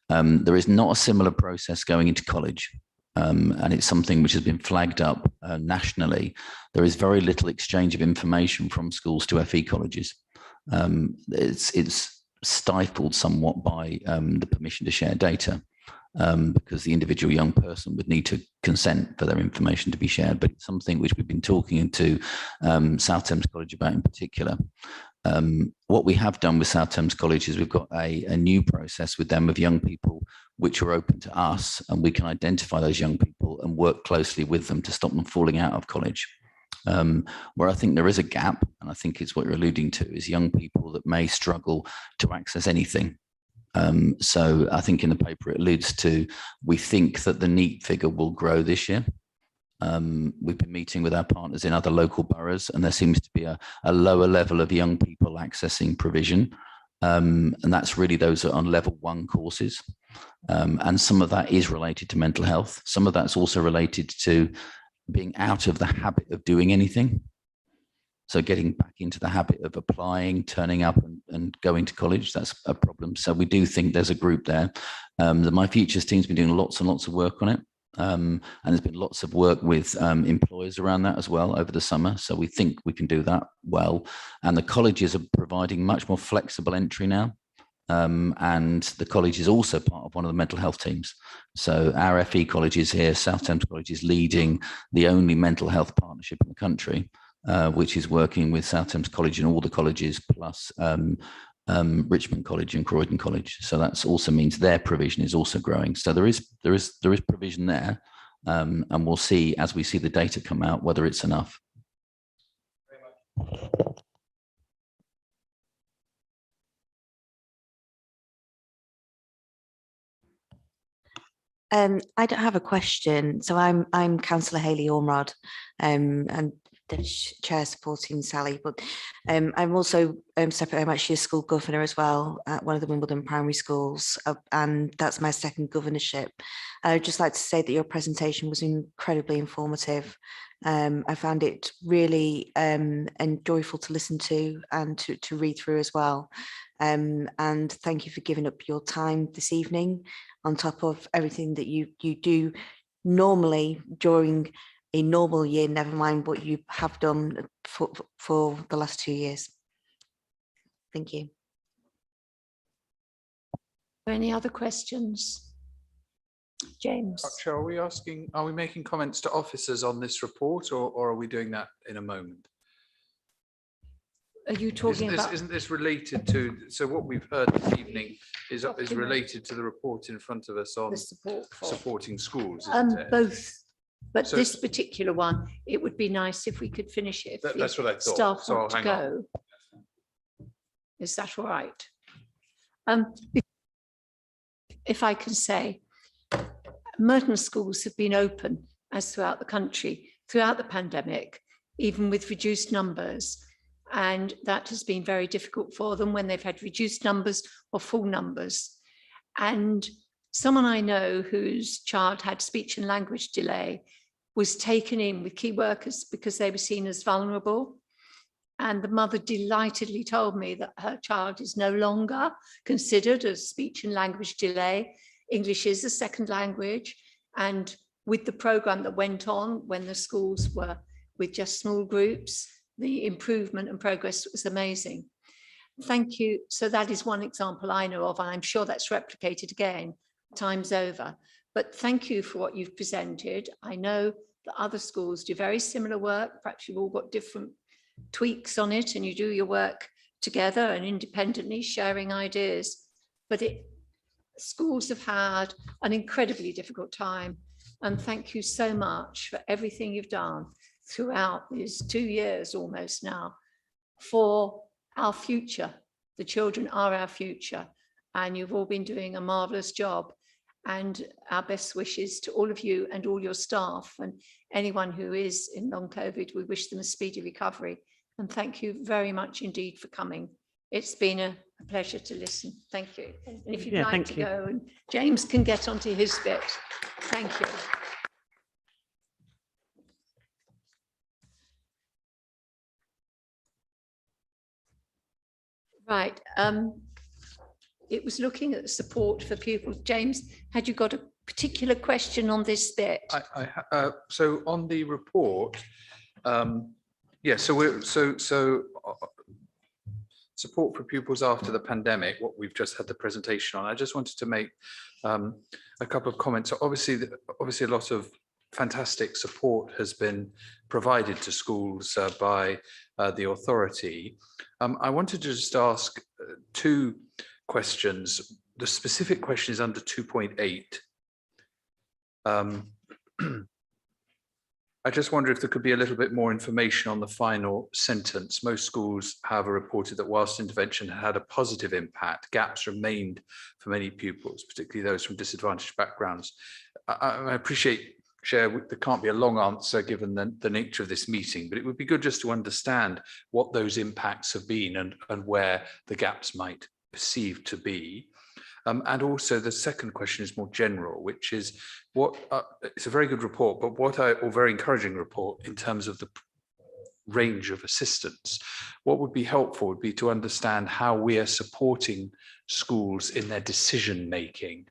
There is not a similar process going into college. And it's something which has been flagged up nationally. There is very little exchange of information from schools to FE colleges. It's stifled somewhat by the permission to share data, because the individual young person would need to consent for their information to be shared. But it's something which we've been talking to South Thames College about in particular. What we have done with South Thames College is we've got a new process with them of young people which are open to us, and we can identify those young people and work closely with them to stop them falling out of college. Where I think there is a gap, and I think it's what you're alluding to, is young people that may struggle to access anything. So I think in the paper it alludes to, we think that the NEET figure will grow this year. We've been meeting with our partners in other local boroughs, and there seems to be a lower level of young people accessing provision. And that's really those that are on level 1 courses. And some of that is related to mental health. Some of that's also related to being out of the habit of doing anything. So getting back into the habit of applying, turning up and going to college, that's a problem. So we do think there's a group there. The My Futures team's been doing lots and lots of work on it. And there's been lots of work with employers around that as well over the summer. So we think we can do that well. And the colleges are providing much more flexible entry now. And the college is also part of one of the mental health teams. So our FE college is here, South Thames College is leading the only mental health partnership in the country, which is working with South Thames College and all the colleges, plus Richmond College and Croydon College. So that also means their provision is also growing. So there is provision there, and we'll see as we see the data come out whether it's enough. I don't have a question. So I'm Councillor Hayley Ormrod, and the chair supporting Sally, but I'm also separate. I'm actually a school governor as well at one of the Wimbledon primary schools, and that's my second governorship. I'd just like to say that your presentation was incredibly informative. I found it really joyful to listen to and to read through as well. And thank you for giving up your time this evening on top of everything that you do normally during a normal year, never mind what you have done for the last 2 years. Thank you. Any other questions? James. Chair, are we making comments to officers on this report, or are we doing that in a moment? Are you talking about? Isn't this related to, so what we've heard this evening is related to the report in front of us on the support for supporting schools, isn't it? Both But So- this particular one, it would be nice if we could finish it. If That's the what I thought. Staff So want to hang on. go. Is that all right? If I can say, Merton schools have been open as throughout the country, throughout the pandemic, even with reduced numbers. And that has been very difficult for them when they've had reduced numbers or full numbers. And someone I know whose child had speech and language delay was taken in with key workers because they were seen as vulnerable. And the mother delightedly told me that her child is no longer considered as speech and language delay. English is a second language. And with the program that went on when the schools were with just small groups, the improvement and progress was amazing. Thank you. So that is one example I know of, and I'm sure that's replicated again, times over. But thank you for what you've presented. I know that other schools do very similar work. Perhaps you've all got different tweaks on it and you do your work together and independently sharing ideas. But schools have had an incredibly difficult time. And thank you so much for everything you've done throughout these 2 years almost now for our future. The children are our future, and you've all been doing a marvelous job. And our best wishes to all of you and all your staff and anyone who is in long COVID. We wish them a speedy recovery. And thank you very much indeed for coming. It's been a pleasure to listen. Thank you. And if you'd like to go, and James can get onto his bit. Thank you. Right. It was looking at support for pupils. James, had you got a particular question on this bit? So on the report, yeah, so support for pupils after the pandemic, what we've just had the presentation on. I just wanted to make a couple of comments. So obviously a lot of fantastic support has been provided to schools by the authority. I wanted to just ask two questions. The specific question is under 2.8. I just wonder if there could be a little bit more information on the final sentence. Most schools, however, reported that whilst intervention had a positive impact, gaps remained for many pupils, particularly those from disadvantaged backgrounds. I appreciate, Chair, there can't be a long answer given the nature of this meeting, but it would be good just to understand what those impacts have been and where the gaps might perceive to be. And also the second question is more general, which is what it's a very good report, but or very encouraging report in terms of the range of assistance. What would be helpful would be to understand how we are supporting schools in their decision-making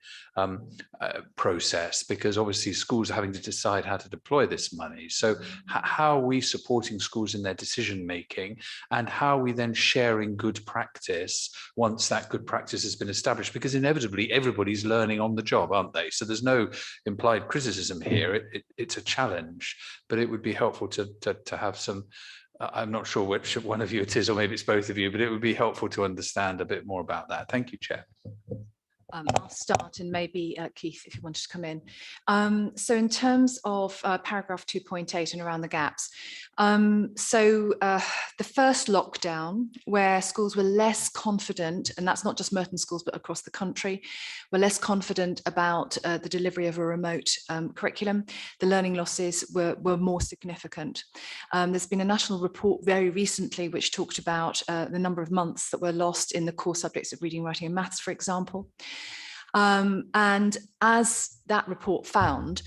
process, because obviously schools are having to decide how to deploy this money. So how are we supporting schools in their decision-making, and how are we then sharing good practice once that good practice has been established? Because inevitably everybody's learning on the job, aren't they? So there's no implied criticism here. It's a challenge, but it would be helpful to have some, I'm not sure which one of you it is, or maybe it's both of you, but it would be helpful to understand a bit more about that. Thank you, Chair. I'll start, and maybe Keith, if you wanted to come in. So in terms of paragraph 2.8 and around the gaps, the first lockdown where schools were less confident, and that's not just Merton schools, but across the country, were less confident about the delivery of a remote curriculum, the learning losses were more significant. There's been a national report very recently which talked about the number of months that were lost in the core subjects of reading, writing and maths, for example. And as that report found,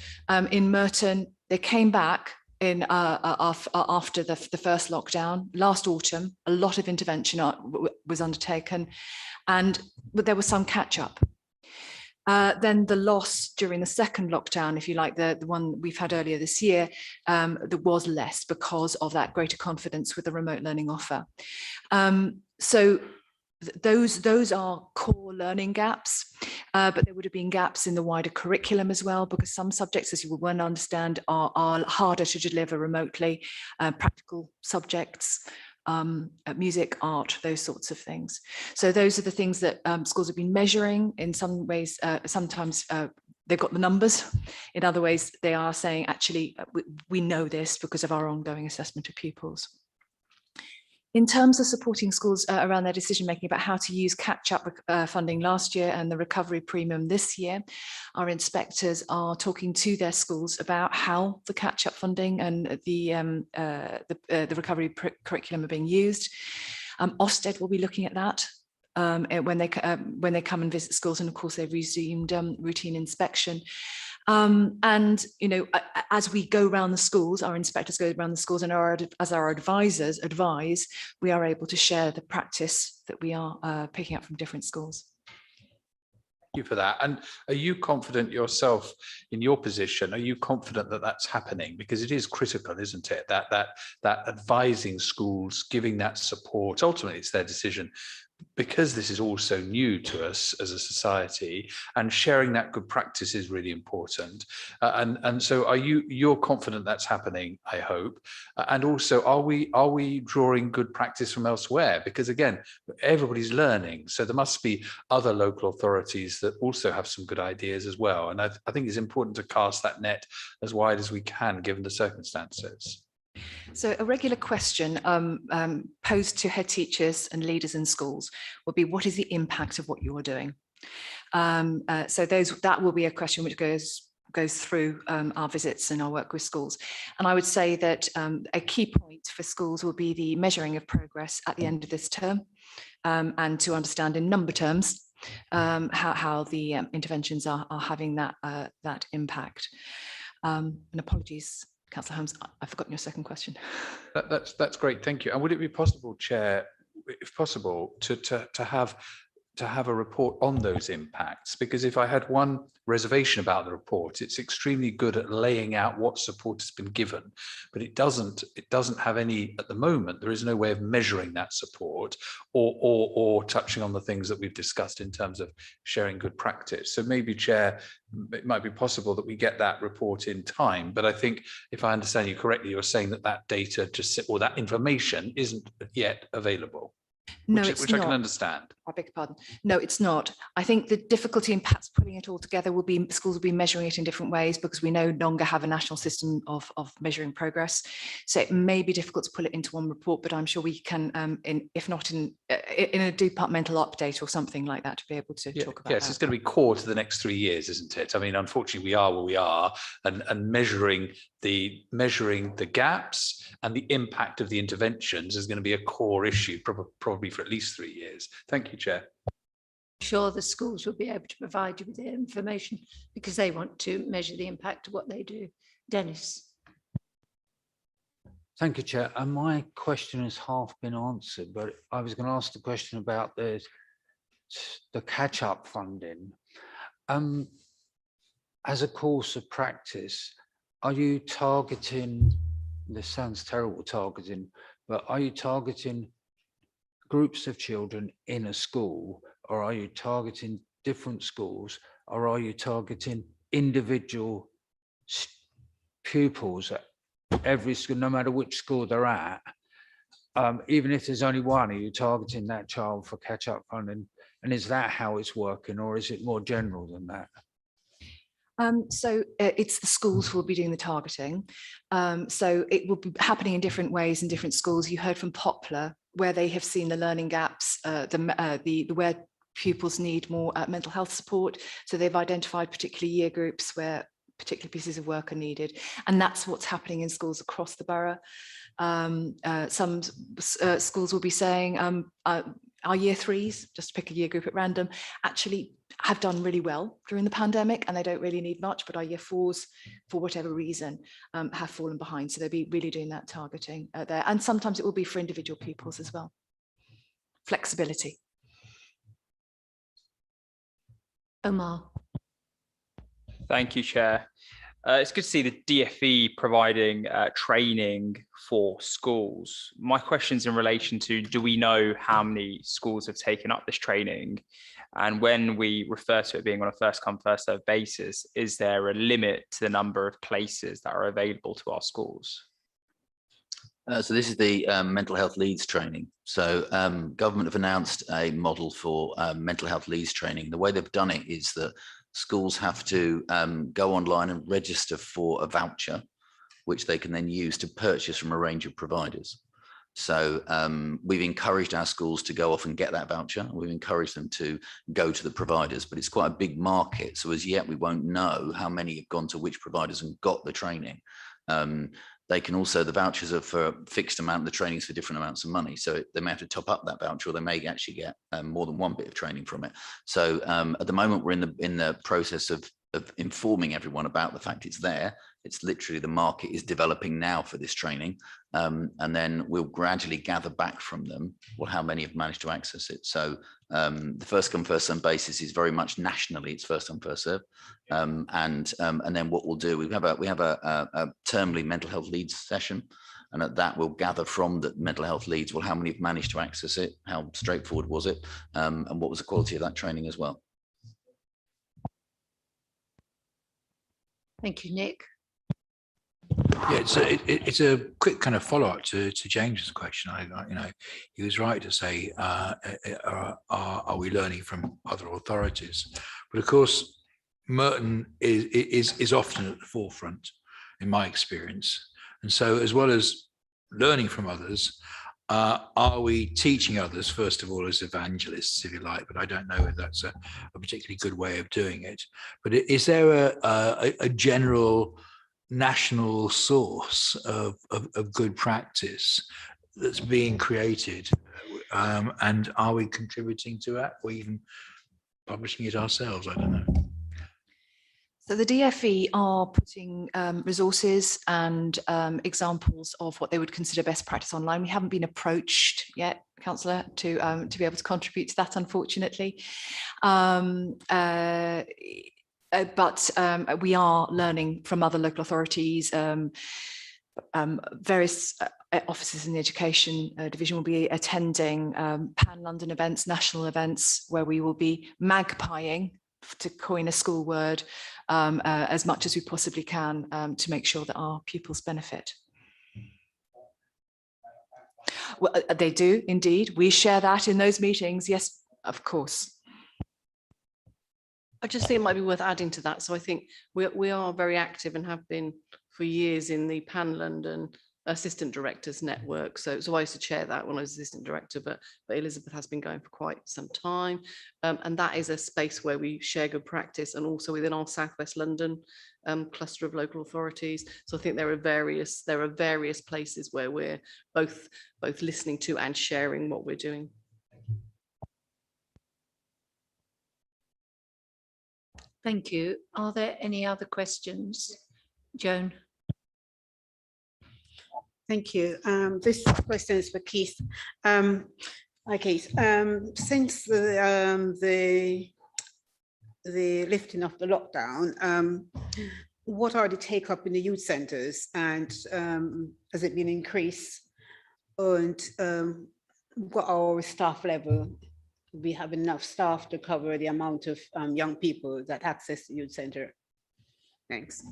in Merton, they came back in after the first lockdown last autumn. A lot of intervention was undertaken, but there was some catch up. Then the loss during the second lockdown, if you like, the one we've had earlier this year, there was less because of that greater confidence with the remote learning offer. So those are core learning gaps, but there would have been gaps in the wider curriculum as well, because some subjects, as you will well understand, are harder to deliver remotely, practical subjects, music, art, those sorts of things. So those are the things that schools have been measuring in some ways, sometimes they've got the numbers. In other ways, they are saying, actually, we know this because of our ongoing assessment of pupils. In terms of supporting schools around their decision making about how to use catch-up funding last year and the recovery premium this year, our inspectors are talking to their schools about how the catch-up funding and the recovery curriculum are being used. Ofsted will be looking at that when they come and visit schools, and of course they've resumed routine inspection. And, you know, as we go around the schools, our inspectors go around the schools, and as our advisors advise, we are able to share the practice that we are picking up from different schools. Thank you for that. And are you confident yourself in your position? Are you confident that that's happening? Because it is critical, isn't it? That advising schools, giving that support, ultimately it's their decision. Because this is all so new to us as a society, and sharing that good practice is really important. And so you're confident that's happening, I hope. And also, are we drawing good practice from elsewhere? Because again, everybody's learning. So there must be other local authorities that also have some good ideas as well. And I think it's important to cast that net as wide as we can, given the circumstances. So a regular question posed to head teachers and leaders in schools would be, what is the impact of what you're doing? So that will be a question which goes through our visits and our work with schools. And I would say that a key point for schools will be the measuring of progress at the end of this term, and to understand in number terms how the interventions are having that impact. And apologies, Councillor Holmes, I've forgotten your second question. That's great, thank you. And would it be possible, Chair, if possible, to have a report on those impacts? Because if I had one reservation about the report, it's extremely good at laying out what support has been given, but it doesn't have any at the moment. There is no way of measuring that support or touching on the things that we've discussed in terms of sharing good practice. So maybe, Chair, it might be possible that we get that report in time, but I think if I understand you correctly, you're saying that data or that information isn't yet available. No, which I can understand. I beg your pardon. No, it's not. I think the difficulty in perhaps putting it all together will be schools will be measuring it in different ways, because we no longer have a national system of measuring progress. So it may be difficult to pull it into one report, but I'm sure we can, if not in a departmental update or something like that, to be able to talk about Yes, it's going to be core to the next 3 years, isn't it? I mean, unfortunately, we are where we are, and measuring the gaps and the impact of the interventions is going to be a core issue, probably for at least 3 years. Thank you, Chair. I'm sure the schools will be able to provide you with the information because they want to measure the impact of what they do. Dennis. Thank you, Chair. And my question has half been answered, but I was going to ask the question about the catch-up funding. As a course of practice, are you targeting, this sounds terrible targeting, but are you targeting groups of children in a school, or are you targeting different schools, or are you targeting individual pupils at every school, no matter which school they're at? Even if there's only one, are you targeting that child for catch-up funding? And is that how it's working, or is it more general than that? So it's the schools who will be doing the targeting. So it will be happening in different ways in different schools. You heard from Poplar, where they have seen the learning gaps, where pupils need more mental health support. So they've identified particular year groups where particular pieces of work are needed. And that's what's happening in schools across the borough. Some schools will be saying, our year threes, just to pick a year group at random, actually have done really well during the pandemic and they don't really need much, but our year fours, for whatever reason, have fallen behind. So they'll be really doing that targeting there. And sometimes it will be for individual pupils as well. Flexibility. Omar. Thank you, Chair. It's good to see the DFE providing training for schools. My question's in relation to, do we know how many schools have taken up this training? And when we refer to it being on a first come, first served basis, is there a limit to the number of places that are available to our schools? So this is the mental health leads training. So government have announced a model for mental health leads training. The way they've done it is that schools have to go online and register for a voucher, which they can then use to purchase from a range of providers. So we've encouraged our schools to go off and get that voucher. We've encouraged them to go to the providers, but it's quite a big market. So as yet, we won't know how many have gone to which providers and got the training. They can also, the vouchers are for a fixed amount, the training's for different amounts of money. So they may have to top up that voucher, or they may actually get more than one bit of training from it. So at the moment, we're in the process of informing everyone about the fact it's there. It's literally the market is developing now for this training. And then we'll gradually gather back from them, well, how many have managed to access it. So the first come, first served basis is very much nationally, it's first come, first served. And then what we'll do, we have a termly mental health leads session. And at that, we'll gather from the mental health leads, well, how many have managed to access it? How straightforward was it? And what was the quality of that training as well? Thank you, Nick. Yeah, it's a quick kind of follow-up to James's question. You know, he was right to say, are we learning from other authorities? But of course, Merton is often at the forefront, in my experience. And so, as well as learning from others, are we teaching others, first of all, as evangelists, if you like? But I don't know if that's a particularly good way of doing it. But is there a general national source of good practice that's being created, and are we contributing to that, or even publishing it ourselves? I don't know. So the DfE are putting resources and examples of what they would consider best practice online. We haven't been approached yet, Councillor, to be able to contribute to that, unfortunately. But we are learning from other local authorities. Various officers in the education division will be attending pan-London events, national events, where we will be magpieing, to coin a school word, as much as we possibly can to make sure that our pupils benefit. Well, they do indeed. We share that in those meetings. Yes, of course. I just think it might be worth adding to that. So I think we are very active and have been for years in the Pan-London Assistant Directors Network. So I used to chair that when I was Assistant Director, but Elizabeth has been going for quite some time. And that is a space where we share good practice, and also within our South West London cluster of local authorities. So I think there are various places where we're both listening to and sharing what we're doing. Thank you. Are there any other questions? Joan. Thank you. This question is for Keith. Hi, Keith. Since the lifting of the lockdown, what are the take up in the youth centres, and has it been increased? And what are our staff level? We have enough staff to cover the amount of young people that access the youth centre? Thanks.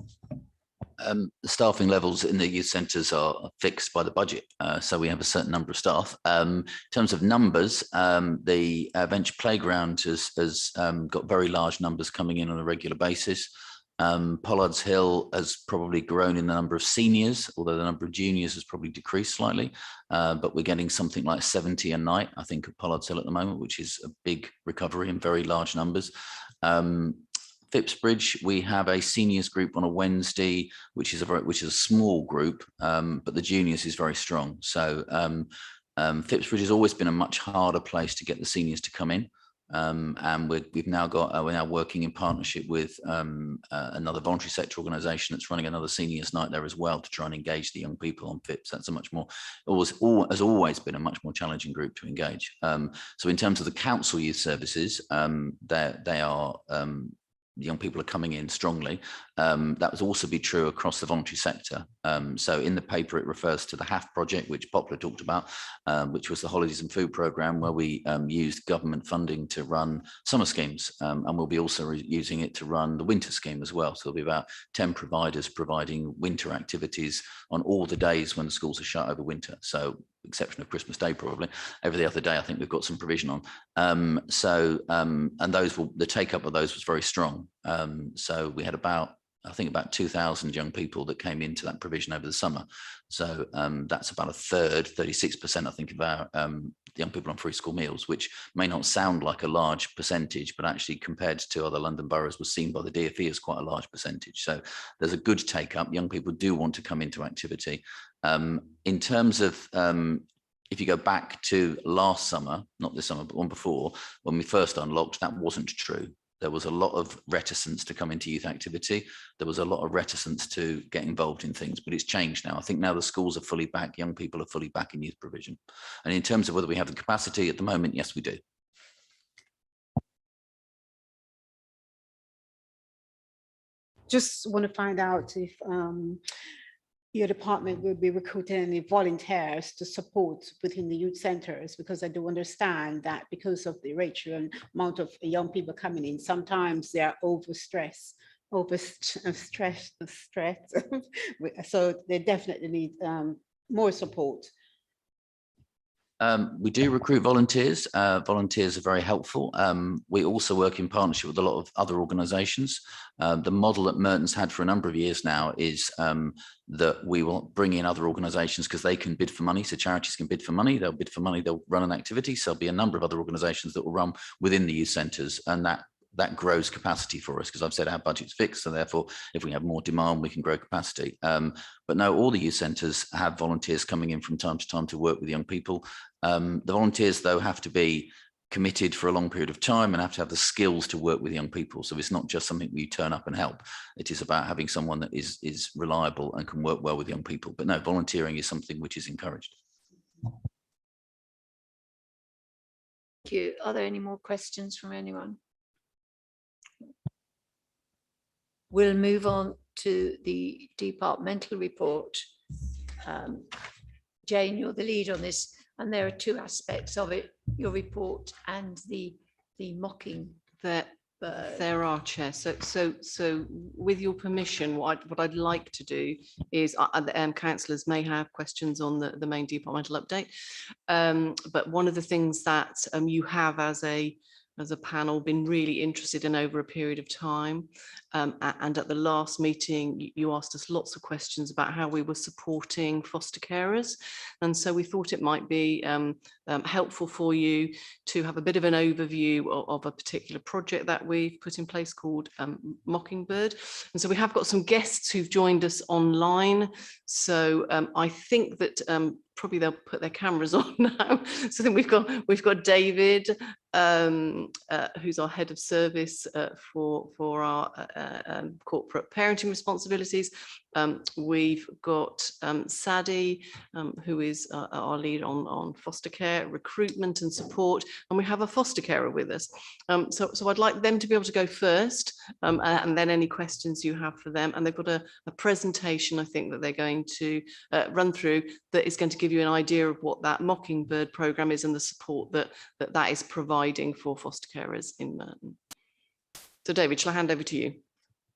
The staffing levels in the youth centres are fixed by the budget, so we have a certain number of staff. In terms of numbers, the Venture Playground has got very large numbers coming in on a regular basis. Pollard's Hill has probably grown in the number of seniors, although the number of juniors has probably decreased slightly, but we're getting something like 70 a night, I think, at Pollard's Hill at the moment, which is a big recovery in very large numbers. Phipsbridge, we have a seniors group on a Wednesday, which is a small group, but the juniors is very strong. So Phipsbridge has always been a much harder place to get the seniors to come in. And we're now working in partnership with another voluntary sector organisation that's running another seniors night there as well, to try and engage the young people on FIPS. That's a much more, has always been a much more challenging group to engage. So in terms of the council youth services, they are, young people are coming in strongly. That would also be true across the voluntary sector. So in the paper, it refers to the HAF project, which Poplar talked about, which was the Holidays and Food Programme, where we used government funding to run summer schemes. And we'll be also using it to run the winter scheme as well. So there'll be about 10 providers providing winter activities on all the days when the schools are shut over winter. So exception of Christmas Day, probably. Every other day, I think we've got some provision on. And the take up of those was very strong. So we had about 2,000 young people that came into that provision over the summer. So that's about a third, 36%, I think, of our young people on free school meals, which may not sound like a large percentage, but actually compared to other London boroughs was seen by the DfE as quite a large percentage. So there's a good take up. Young people do want to come into activity. In terms of, if you go back to last summer, not this summer, but one before, when we first unlocked, that wasn't true. There was a lot of reticence to come into youth activity. There was a lot of reticence to get involved in things, but it's changed now. I think now the schools are fully back, young people are fully back in youth provision. And in terms of whether we have the capacity at the moment, yes, we do. Just want to find out if your department will be recruiting any volunteers to support within the youth centers, because I do understand that because of the ratio and amount of young people coming in, sometimes they are overstressed. So they definitely need more support. We do recruit volunteers. Volunteers are very helpful. We also work in partnership with a lot of other organisations. The model that Merton's had for a number of years now is that we will bring in other organisations because they can bid for money. So charities can bid for money. They'll bid for money. They'll run an activity. So there'll be a number of other organisations that will run within the youth centres, and that grows capacity for us, because I've said our budget's fixed, so therefore if we have more demand we can grow capacity. But no, all the youth centres have volunteers coming in from time to time to work with young people. The volunteers though have to be committed for a long period of time and have to have the skills to work with young people. So it's not just something where you turn up and help. It is about having someone that is reliable and can work well with young people. But no, volunteering is something which is encouraged. Thank you. Are there any more questions from anyone? We'll move on to the departmental report. Jane, you're the lead on this, and there are two aspects of it, your report and the Mockingbird. There are, Chair. So with your permission, what I'd like to do is, councillors may have questions on the main departmental update, but one of the things that you have as a panel been really interested in over a period of time, and at the last meeting you asked us lots of questions about how we were supporting foster carers, and so we thought it might be helpful for you to have a bit of an overview of a particular project that we've put in place called Mockingbird. And so we have got some guests who've joined us online, so I think that probably they'll put their cameras on now. So then we've got David, who's our head of service for our corporate parenting responsibilities. We've got Sadie, who is our lead on foster care, recruitment and support, and we have a foster carer with us. So I'd like them to be able to go first, and then any questions you have for them. And they've got a presentation, I think, that they're going to run through that is going to give you an idea of what that Mockingbird programme is and the support that is providing for foster carers in Merton. So David, shall I hand over to you?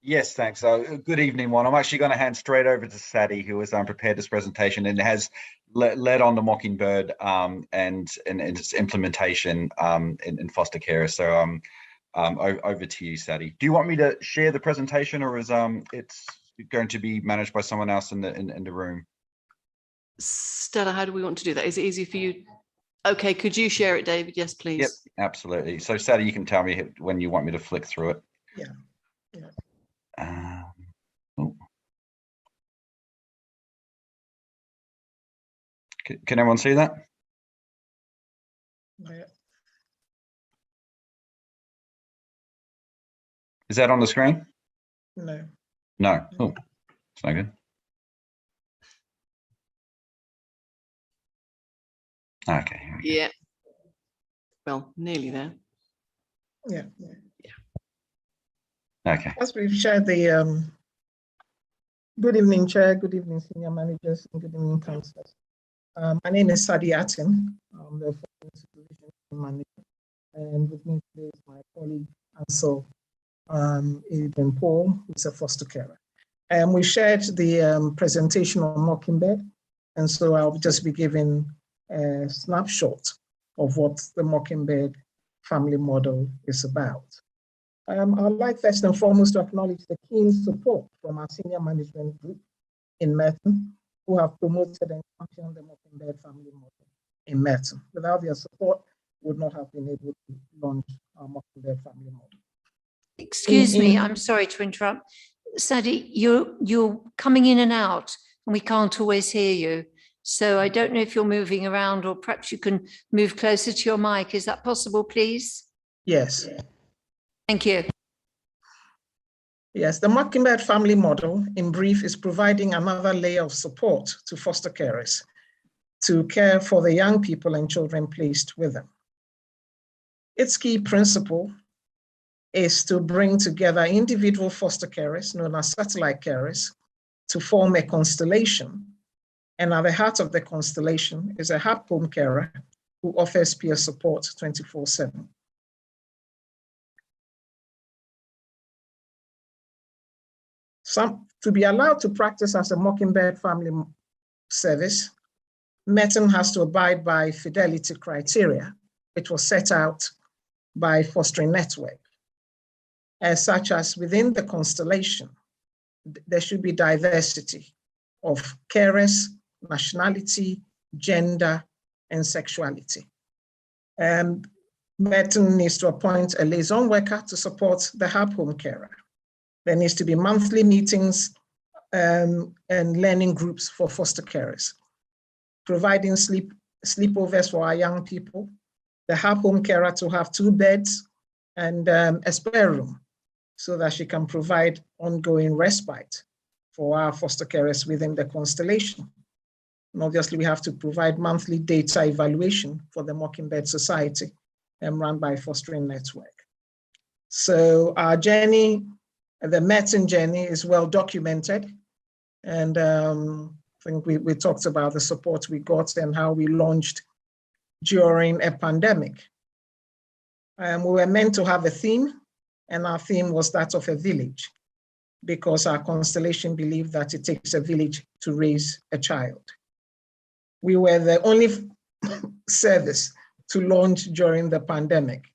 Yes, thanks. So good evening, one. I'm actually going to hand straight over to Sadie, who has prepared this presentation and has led on the Mockingbird and its implementation in foster care. So over to you, Sadie. Do you want me to share the presentation, or is it's going to be managed by someone else in the room? Stella, how do we want to do that? Is it easy for you? Okay, could you share it, David? Yes, please. Yep, absolutely. So Sadie, you can tell me when you want me to flick through it. Yeah. Can everyone see that? Yeah. Is that on the screen? No. No. Oh, it's no good. Okay. Yeah. Well, nearly there. Yeah. Okay. As we've shared the good evening, Chair, good evening, senior managers, and good evening, councillors. My name is Sadie Atin. I'm the supervision manager, and with me today is my colleague Ansel Adrian Paul, who's a foster carer. And we shared the presentation on Mockingbird, and so I'll just be giving a snapshot of what the Mockingbird family model is about. I'd like first and foremost to acknowledge the keen support from our senior management group in Merton, who have promoted and championed the Mockingbird family model in Merton. Without their support, we would not have been able to launch our Mockingbird family model. Excuse me, I'm sorry to interrupt. Sadie, you're coming in and out, and we can't always hear you. So I don't know if you're moving around, or perhaps you can move closer to your mic. Is that possible, please? Yes. Thank you. Yes, the Mockingbird family model, in brief, is providing another layer of support to foster carers to care for the young people and children placed with them. Its key principle is to bring together individual foster carers, known as satellite carers, to form a constellation. And at the heart of the constellation is a hub home carer who offers peer support 24/7. To be allowed to practice as a Mockingbird family service, Merton has to abide by fidelity criteria, which was set out by Fostering Network, such as within the constellation, there should be diversity of carers, nationality, gender, and sexuality. Merton needs to appoint a liaison worker to support the hub home carer. There needs to be monthly meetings and learning groups for foster carers, providing sleepovers for our young people, the hub home carer to have 2 beds and a spare room so that she can provide ongoing respite for our foster carers within the constellation. And obviously we have to provide monthly data evaluation for the Mockingbird Society run by Fostering Network. So our journey, the Merton journey, is well documented. And I think we talked about the support we got and how we launched during a pandemic. We were meant to have a theme, and our theme was that of a village, because our constellation believed that it takes a village to raise a child. We were the only service to launch during the pandemic,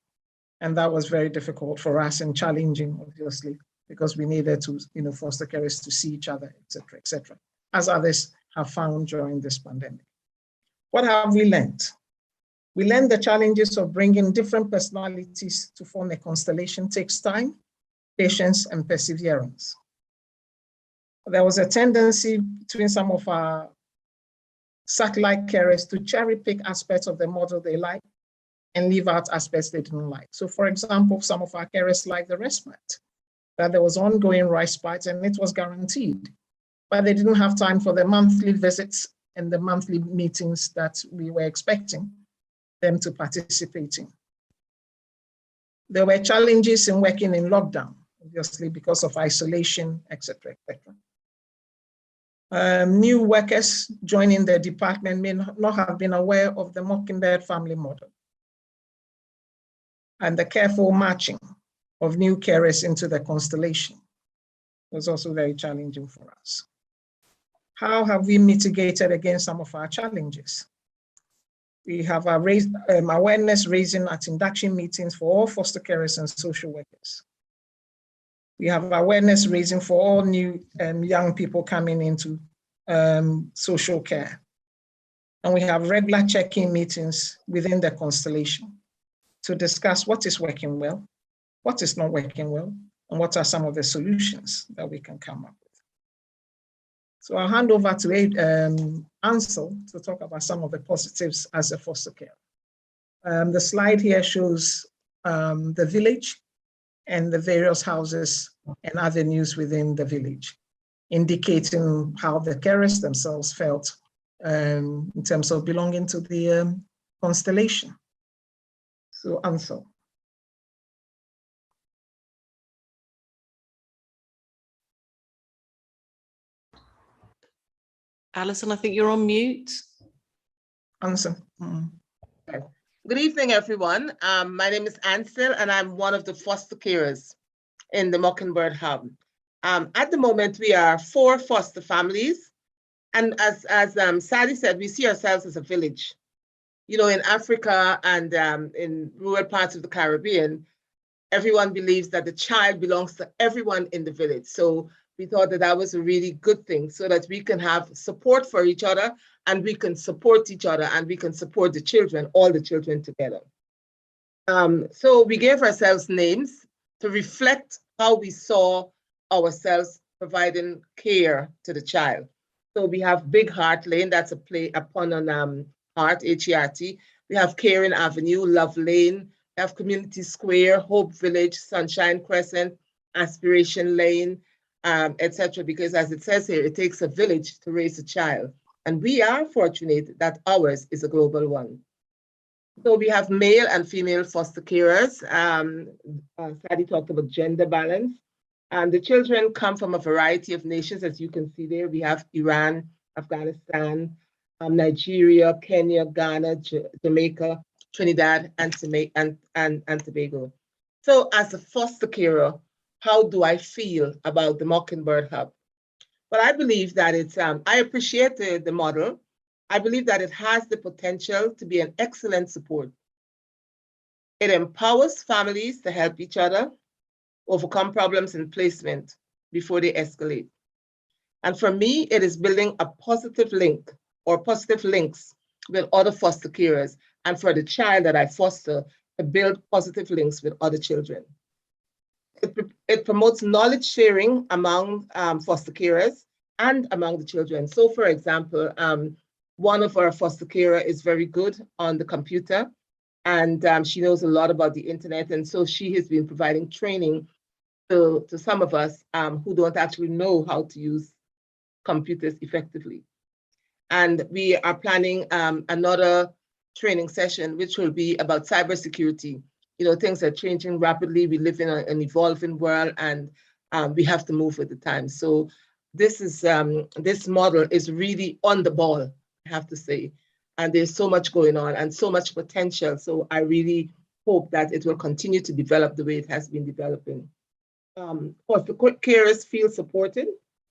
and that was very difficult for us and challenging, obviously, because we needed to, foster carers to see each other, et cetera, as others have found during this pandemic. What have we learned? We learned the challenges of bringing different personalities to form a constellation takes time, patience, and perseverance. There was a tendency between some of our satellite carers to cherry pick aspects of the model they like and leave out aspects they didn't like. So for example, some of our carers liked the respite, that there was ongoing respite and it was guaranteed, but they didn't have time for the monthly visits and the monthly meetings that we were expecting them to participate in. There were challenges in working in lockdown, obviously because of isolation, et cetera, et cetera. New workers joining the department may not have been aware of the Mockingbird family model. And the careful matching of new carers into the constellation was also very challenging for us. How have we mitigated against some of our challenges? We have awareness raising at induction meetings for all foster carers and social workers. We have awareness raising for all new young people coming into social care. And we have regular check-in meetings within the constellation to discuss what is working well, what is not working well, and what are some of the solutions that we can come up with. So I'll hand over to Ansel to talk about some of the positives as a foster care. The slide here shows the village and the various houses and avenues within the village, indicating how the carers themselves felt in terms of belonging to the constellation. So Ansel. Alison, I think you're on mute. Ansel. Good evening, everyone. My name is Ansel, and I'm one of the foster carers in the Mockingbird Hub. At the moment, we are 4 foster families. And as Sally said, we see ourselves as a village. You know, in Africa and in rural parts of the Caribbean, everyone believes that the child belongs to everyone in the village. So we thought that that was a really good thing so that we can have support for each other and we can support each other and we can support the children, all the children together. So we gave ourselves names to reflect how we saw ourselves providing care to the child. So we have Big Heart Lane, that's a pun on heart, H-E-R-T. We have Caring Avenue, Love Lane. We have Community Square, Hope Village, Sunshine Crescent, Aspiration Lane, etc. Because as it says here, it takes a village to raise a child. And we are fortunate that ours is a global one. So we have male and female foster carers. Sadie talked about gender balance. The children come from a variety of nations, as you can see there. We have Iran, Afghanistan, Nigeria, Kenya, Ghana, Jamaica, Trinidad, and Tobago. So as a foster carer, how do I feel about the Mockingbird Hub? Well, I believe that it's, I appreciate the model. I believe that it has the potential to be an excellent support. It empowers families to help each other overcome problems in placement before they escalate. And for me, it is building a positive link or positive links with other foster carers, and for the child that I foster to build positive links with other children. It promotes knowledge sharing among foster carers and among the children. So for example, one of our foster carer is very good on the computer, and she knows a lot about the internet. And so she has been providing training to some of us who don't actually know how to use computers effectively. And we are planning another training session, which will be about cybersecurity. You know, things are changing rapidly. We live in an evolving world, and we have to move with the times. So this is this model is really on the ball, I have to say. And there's so much going on and so much potential. So I really hope that it will continue to develop the way it has been developing. Foster carers feel supported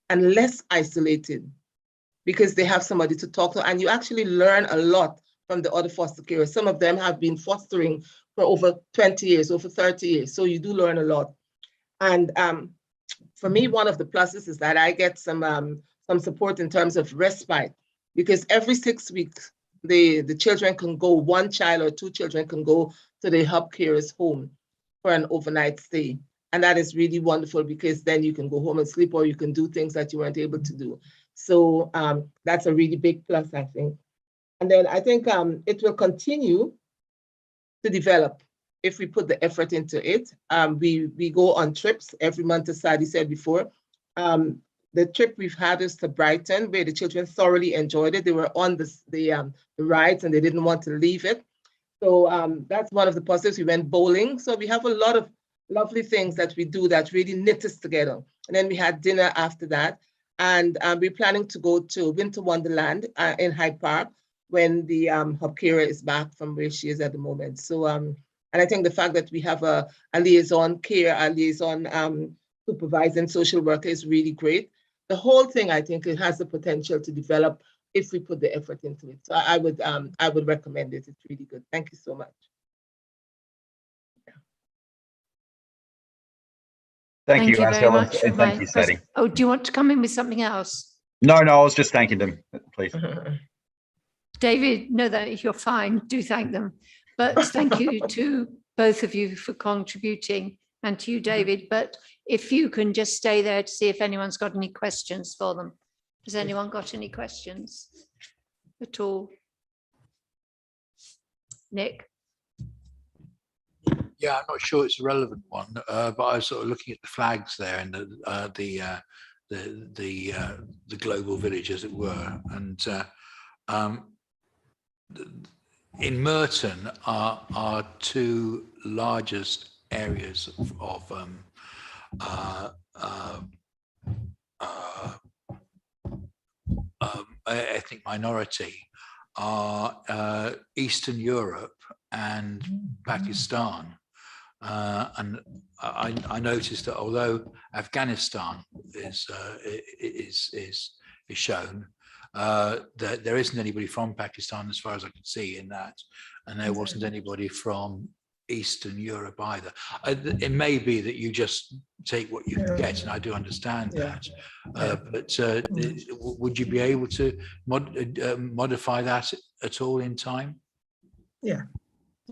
and less isolated because they have somebody to talk to, and you actually learn a lot from the other foster carers. Some of them have been fostering for over 20 years, over 30 years, so you do learn a lot. And for me, one of the pluses is that I get some support in terms of respite, because every 6 weeks, the children can go, one child or two children can go to the hub carers home for an overnight stay. And that is really wonderful because then you can go home and sleep, or you can do things that you weren't able to do. So that's a really big plus, I think. And then I think it will continue to develop if we put the effort into it. We go on trips every month, as Sadie said before. The trip we've had is to Brighton, where the children thoroughly enjoyed it. They were on the rides and they didn't want to leave it. So that's one of the positives. We went bowling. So we have a lot of lovely things that we do that really knit us together. And then we had dinner after that. And we're planning to go to Winter Wonderland in Hyde Park when the hub carer is back from where she is at the moment. So, and I think the fact that we have a liaison care, a liaison supervisor and social worker is really great. The whole thing, I think, it has the potential to develop if we put the effort into it. So I would recommend it. It's really good. Thank you so much. Thank you, very Ansel, much. and thank you, Sadie. Oh, do you want to come in with something else? No, I was just thanking them, please. David, no, that you're fine. Do thank them. But thank you to both of you for contributing, and to you, David. But if you can just stay there to see if anyone's got any questions for them. Has anyone got any questions at all? Nick? Yeah, I'm not sure it's a relevant one, but I was sort of looking at the flags there and the global village, as it were. And in Merton, our two largest areas of ethnic minority are Eastern Europe and Pakistan. And I noticed that although Afghanistan is shown, there isn't anybody from Pakistan as far as I can see in that, and there wasn't anybody from Eastern Europe either. It may be that you just take what you can get, and I do understand that. But would you be able to modify that at all in time? Yeah.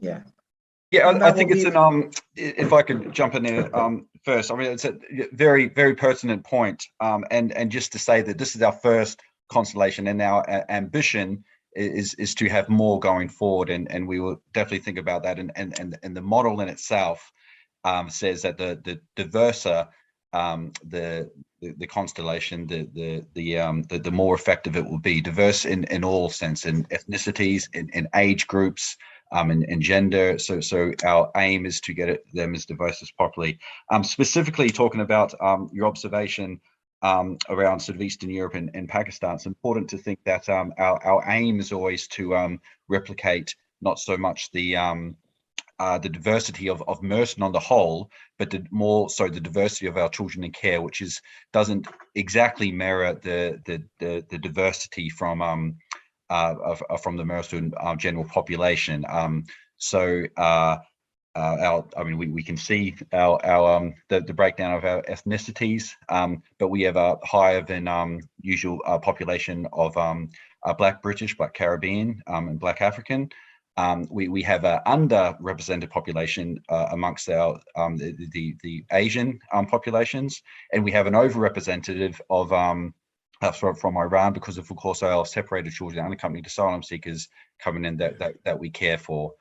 I think it's an if I could jump in there first. I mean, it's a very, very pertinent point. And just to say that this is our first constellation, and our ambition is to have more going forward, and we will definitely think about that. And the model in itself says that the diverser the constellation, the more effective it will be. Diverse in all sense, in ethnicities, in age groups, in gender. So our aim is to get them as diverse as possibly. Specifically talking about your observation around sort of Eastern Europe and Pakistan, it's important to think that our aim is always to replicate not so much the diversity of Merton on the whole, but more so the diversity of our children in care, which doesn't exactly mirror the diversity from the Merton general population. We can see the breakdown of our ethnicities, but we have a higher than usual population of Black British, Black Caribbean, and Black African. We have an underrepresented population amongst our the Asian populations, and we have an overrepresentative of from Iran because of course our separated children, unaccompanied asylum seekers coming in that we care for.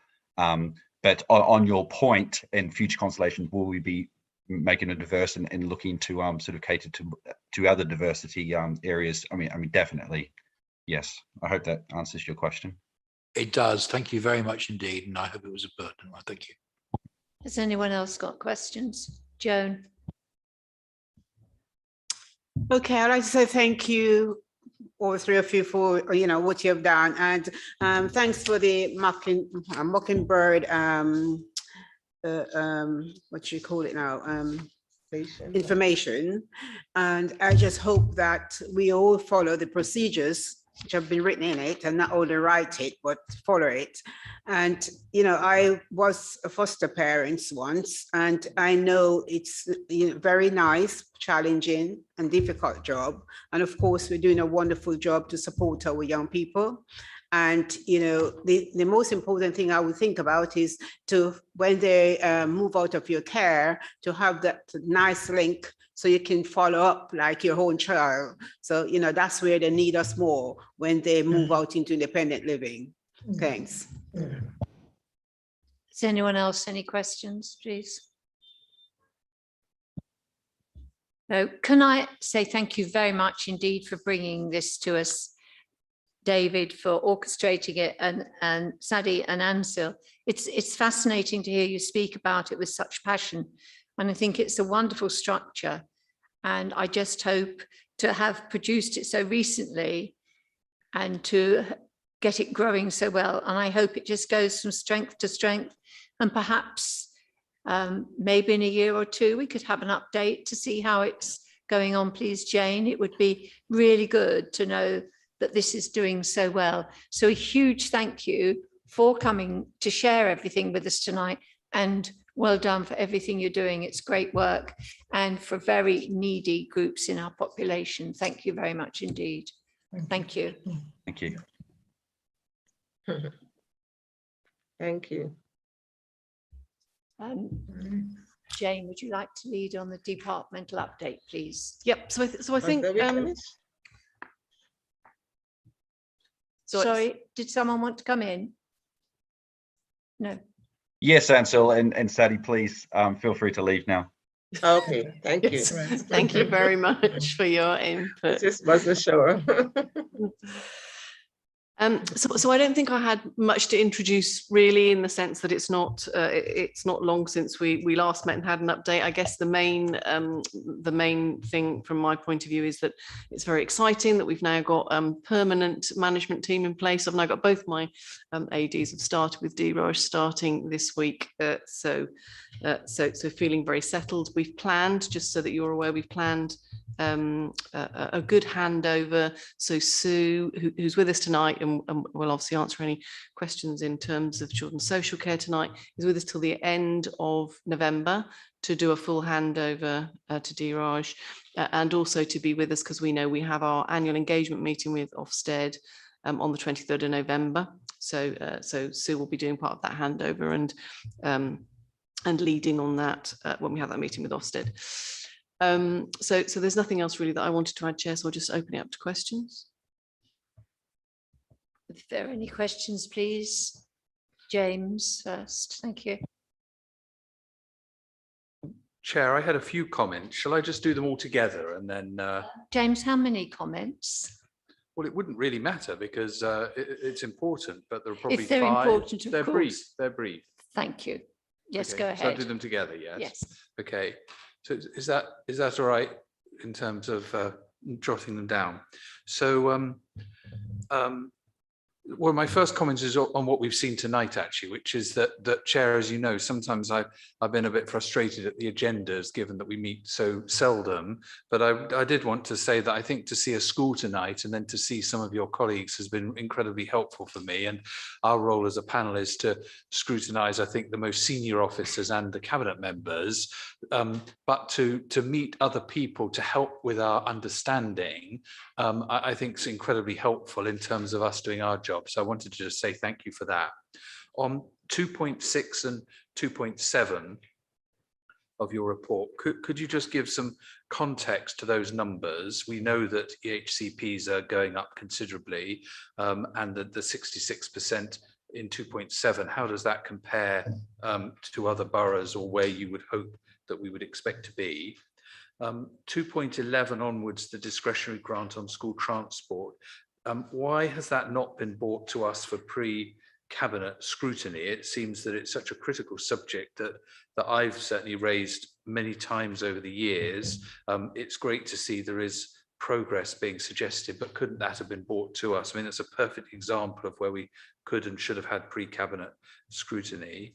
But on your point, in future constellations, will we be making it diverse and looking to sort of cater to other diversity areas? I mean, definitely, yes. I hope that answers your question. It does. Thank you very much indeed, and I hope it was a pertinent one. Thank you. Has anyone else got questions? Joan. Okay, I'd like to say thank you, all three of you, for what you have done, and thanks for the Mockingbird what do you call it now, information. And I just hope that we all follow the procedures which have been written in it, and not only write it but follow it. And I was a foster parent once, and I know it's very nice, challenging and difficult job. And of course we're doing a wonderful job to support our young people. And the most important thing I would think about is to, when they move out of your care, to have that nice link so you can follow up like your own child. So that's where they need us more, when they move out into independent living. Thanks. Does anyone else any questions, please? No. Can I say thank you very much indeed for bringing this to us, David, for orchestrating it, and Sadie and Ansil. It's fascinating to hear you speak about it with such passion, and I think it's a wonderful structure. And I just hope to have produced it so recently and to get it growing so well. And I hope it just goes from strength to strength, and perhaps maybe in a year or two we could have an update to see how it's going on. Please, Jane, it would be really good to know that this is doing so well. So a huge thank you for coming to share everything with us tonight, and well done for everything you're doing. It's great work, and for very needy groups in our population. Thank you very much indeed. Thank you. Thank you. Thank you. Jane, would you like to lead on the departmental update, please? Yep. So I think. Sorry, did someone want to come in? No. Yes, Ansel and Sadie, please feel free to leave now. Okay, thank you. Yes. Thank you very much for your input. Just wasn't sure. So I don't think I had much to introduce really, in the sense that it's not long since we last met and had an update. I guess the main thing from my point of view is that it's very exciting that we've now got permanent management team in place. I've now got both my ADs have started, with D-Raj starting this week. So feeling very settled. We've planned, just so that you're aware, we've planned a good handover. So Sue, who's with us tonight and will obviously answer any questions in terms of children's social care tonight, is with us till the end of November to do a full handover to Diraj, and also to be with us because we know we have our annual engagement meeting with Ofsted on the 23rd of November. So Sue will be doing part of that handover and leading on that when we have that meeting with Ofsted. So there's nothing else really that I wanted to add, Chair, so I'll just open it up to questions. If there are any questions, please. James first, thank you. Chair, I had a few comments. Shall I just do them all together and then? James, how many comments? Well, it wouldn't really matter because it's important, but there are probably If they're five. important, of they're course. brief. They're brief. Thank you. Yes, Okay, go ahead. So I'll do them together, yes? Yes. Okay. So is that all right in terms of jotting them down? So well, my first comment is on what we've seen tonight, actually, which is that Chair, as you know, sometimes I've been a bit frustrated at the agendas, given that we meet so seldom. But I did want to say that I think to see a school tonight and then to see some of your colleagues has been incredibly helpful for me. And our role as a panel is to scrutinise, I think, the most senior officers and the cabinet members, but to meet other people to help with our understanding, I think is incredibly helpful in terms of us doing our job. So I wanted to just say thank you for that. On 2.6 and 2.7 of your report, could you just give some context to those numbers? We know that EHCPs are going up considerably, and that the 66% in 2.7, how does that compare to other boroughs or where you would hope that we would expect to be? 2.11 onwards, the discretionary grant on school transport. Why has that not been brought to us for pre-cabinet scrutiny? It seems that it's such a critical subject that I've certainly raised many times over the years. It's great to see there is progress being suggested, but couldn't that have been brought to us? I mean, it's a perfect example of where we could and should have had pre-cabinet scrutiny.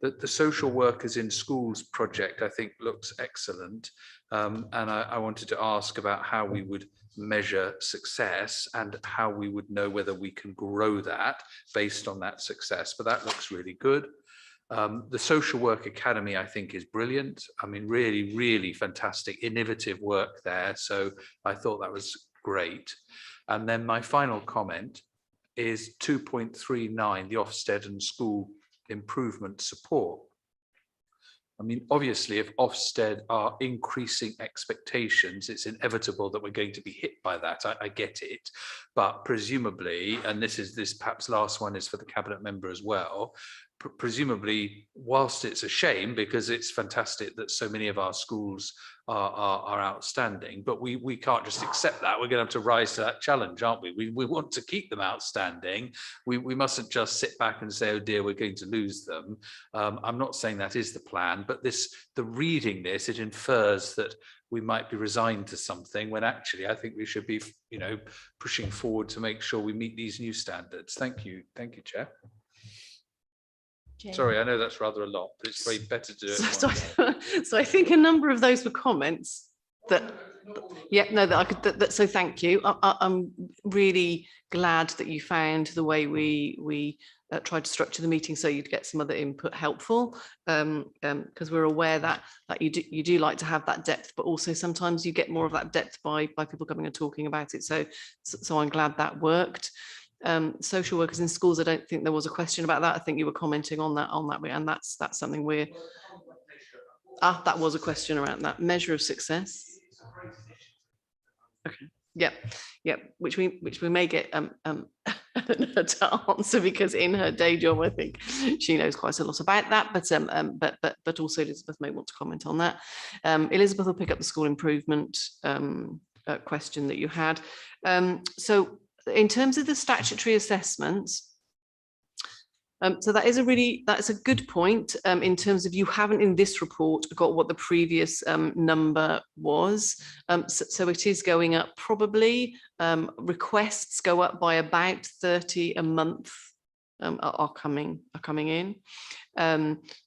The social workers in schools project, I think, looks excellent. And I wanted to ask about how we would measure success and how we would know whether we can grow that based on that success. But that looks really good. The Social Work Academy, I think, is brilliant. I mean, really, really fantastic, innovative work there. So I thought that was great. And then my final comment is 2.39, the Ofsted and school improvement support. I mean, obviously, if Ofsted are increasing expectations, it's inevitable that we're going to be hit by that. I get it, but presumably, and this perhaps last one is for the cabinet member as well, presumably, whilst it's a shame because it's fantastic that so many of our schools are outstanding, but we can't just accept that. We're going to have to rise to that challenge, aren't we? We want to keep them outstanding. We mustn't just sit back and say, oh dear, we're going to lose them. I'm not saying that is the plan, but the reading this, it infers that we might be resigned to something when actually I think we should be, pushing forward to make sure we meet these new standards. Thank you, Chair. Jane. Sorry, I know that's rather a lot, but it's very better to do it. So I think a number of those were comments that, yeah, no, that I could, so thank you. I'm really glad that you found the way we tried to structure the meeting so you'd get some other input helpful, because we're aware that you do like to have that depth, but also sometimes you get more of that depth by people coming and talking about it. So I'm glad that worked. Social workers in schools, I don't think there was a question about that. I think you were commenting on that, and that's something we're, that was a question around that measure of success. Okay, yeah, which we may get to answer, because in her day job, I think she knows quite a lot about that, but also Elizabeth may want to comment on that. Elizabeth will pick up the school improvement question that you had. So in terms of the statutory assessments, so that's a good point in terms of you haven't in this report got what the previous number was. So it is going up probably. Requests go up by about 30 a month are coming in.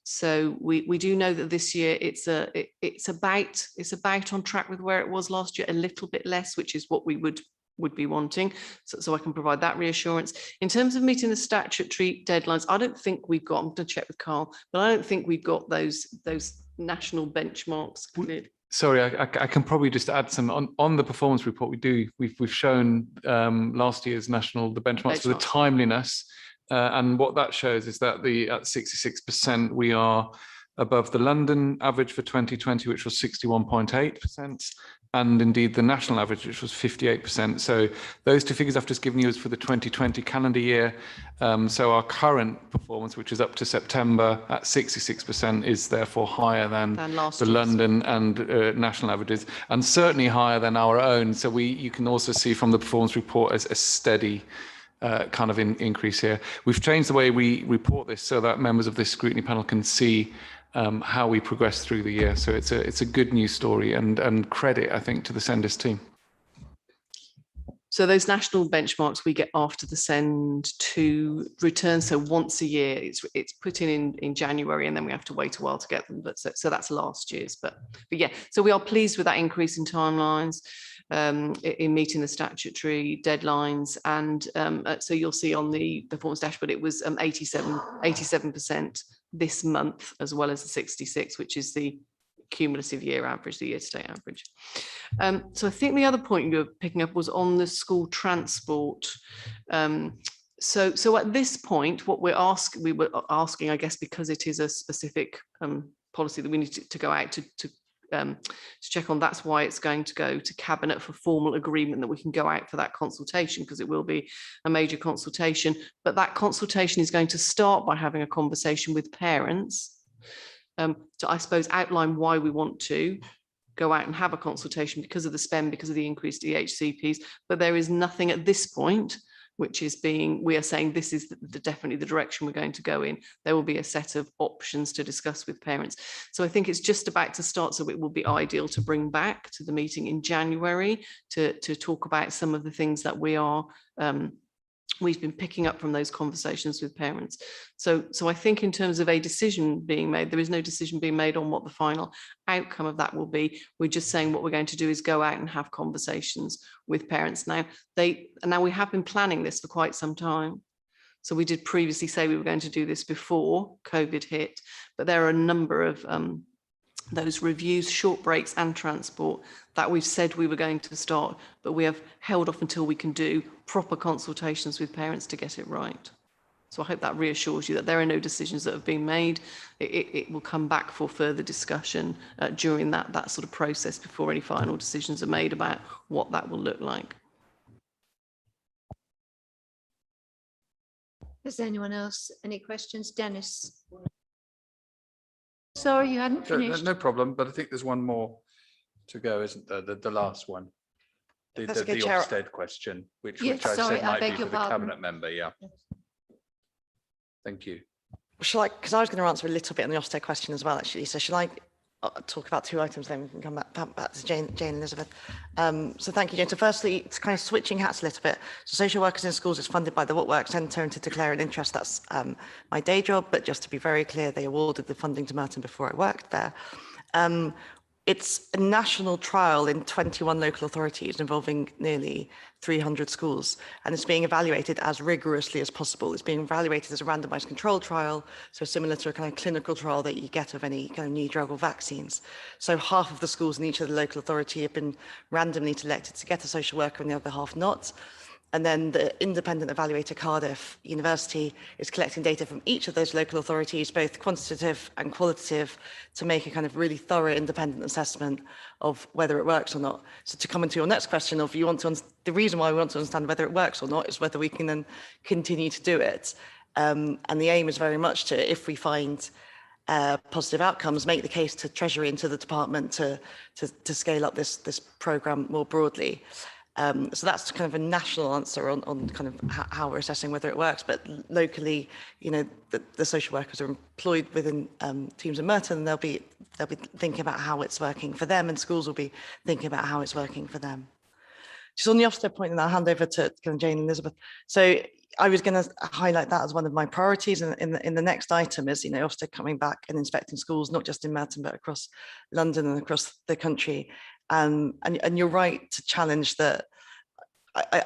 So we do know that this year it's about on track with where it was last year, a little bit less, which is what we would be wanting. So I can provide that reassurance. In terms of meeting the statutory deadlines, I don't think we've got, I'm going to check with Carl, but I don't think we've got those national benchmarks cleared. Sorry, I can probably just add some on the performance report. We've shown last year's the benchmarks for the timeliness, and what that shows is that at 66% we are above the London average for 2020, which was 61.8%, and indeed the national average, which was 58%. So those two figures I've just given you is for the 2020 calendar year. So our current performance, which is up to September at 66%, is therefore higher than the London and national averages, and certainly higher than our own. So you can also see from the performance report as a steady kind of increase here. We've changed the way we report this so that members of this scrutiny panel can see how we progress through the year. So it's a good news story, and credit, I think, to the SENDIS team. So those national benchmarks we get after the send to return. So once a year, it's put in January, and then we have to wait a while to get them. But so that's last year's. But yeah, so we are pleased with that increase in timelines, in meeting the statutory deadlines, and so you'll see on the performance dashboard it was 87% this month, as well as the 66, which is the cumulative year average, the year-to-date average. So I think the other point you were picking up was on the school transport. So at this point, what we were asking, I guess, because it is a specific policy that we need to go out to check on. That's why it's going to go to Cabinet for formal agreement that we can go out for that consultation, because it will be a major consultation. But that consultation is going to start by having a conversation with parents to, I suppose, outline why we want to go out and have a consultation because of the spend, because of the increased EHCPs. But there is nothing at this point which is we are saying this is definitely the direction we're going to go in. There will be a set of options to discuss with parents. So I think it's just about to start. So it will be ideal to bring back to the meeting in January to talk about some of the things that we've been picking up from those conversations with parents. So I think in terms of a decision being made, there is no decision being made on what the final outcome of that will be. We're just saying what we're going to do is go out and have conversations with parents. Now we have been planning this for quite some time. So we did previously say we were going to do this before COVID hit, but there are a number of those reviews, short breaks and transport that we've said we were going to start, but we have held off until we can do proper consultations with parents to get it right. So I hope that reassures you that there are no decisions that have been made. It will come back for further discussion during that sort of process before any final decisions are made about what that will look like. Does anyone else, any questions? Dennis? Sorry, you hadn't finished. No problem, but I think there's one more to go, isn't there? The last one. The Ofsted question, which I said might be for the Cabinet member, yeah. Thank you. Shall I, because I was going to answer a little bit on the Ofsted question as well, actually. So shall I talk about two items, then we can come back to Jane and Elizabeth. So thank you, Jane. So firstly, it's kind of switching hats a little bit. So social workers in schools is funded by the What Works Centre, and to declare an interest, that's my day job. But just to be very clear, they awarded the funding to Merton before I worked there. It's a national trial in 21 local authorities involving nearly 300 schools, and it's being evaluated as rigorously as possible. It's being evaluated as a randomized control trial, so similar to a kind of clinical trial that you get of any kind of new drug or vaccines. So half of the schools in each of the local authority have been randomly selected to get a social worker and the other half not. And then the independent evaluator, Cardiff University, is collecting data from each of those local authorities, both quantitative and qualitative, to make a kind of really thorough independent assessment of whether it works or not. So to come into your next question of the reason why we want to understand whether it works or not is whether we can then continue to do it. And the aim is very much to, if we find positive outcomes, make the case to Treasury and to the department to scale up this programme more broadly. So that's kind of a national answer on kind of how we're assessing whether it works. But locally, you know, the social workers are employed within teams in Merton, and they'll be thinking about how it's working for them, and schools will be thinking about how it's working for them. Just on the Ofsted point, and I'll hand over to Jane and Elizabeth. So I was going to highlight that as one of my priorities in the next item is, Ofsted coming back and inspecting schools, not just in Merton, but across London and across the country. And you're right to challenge that.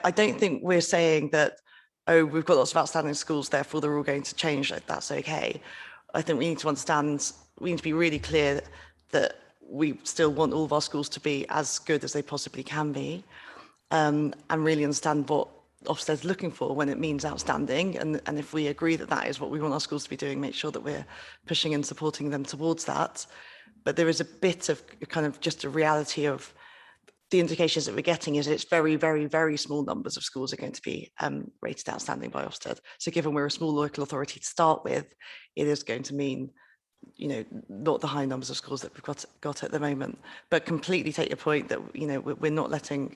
I don't think we're saying that, oh, we've got lots of outstanding schools, therefore they're all going to change, like that's okay. I think we need to understand, we need to be really clear that we still want all of our schools to be as good as they possibly can be, and really understand what Ofsted's looking for when it means outstanding. And if we agree that that is what we want our schools to be doing, make sure that we're pushing and supporting them towards that. But there is a bit of kind of just a reality of the indications that we're getting is it's very, very, very small numbers of schools are going to be rated outstanding by Ofsted. So given we're a small local authority to start with, it is going to mean, not the high numbers of schools that we've got at the moment. But completely take your point that, we're not letting,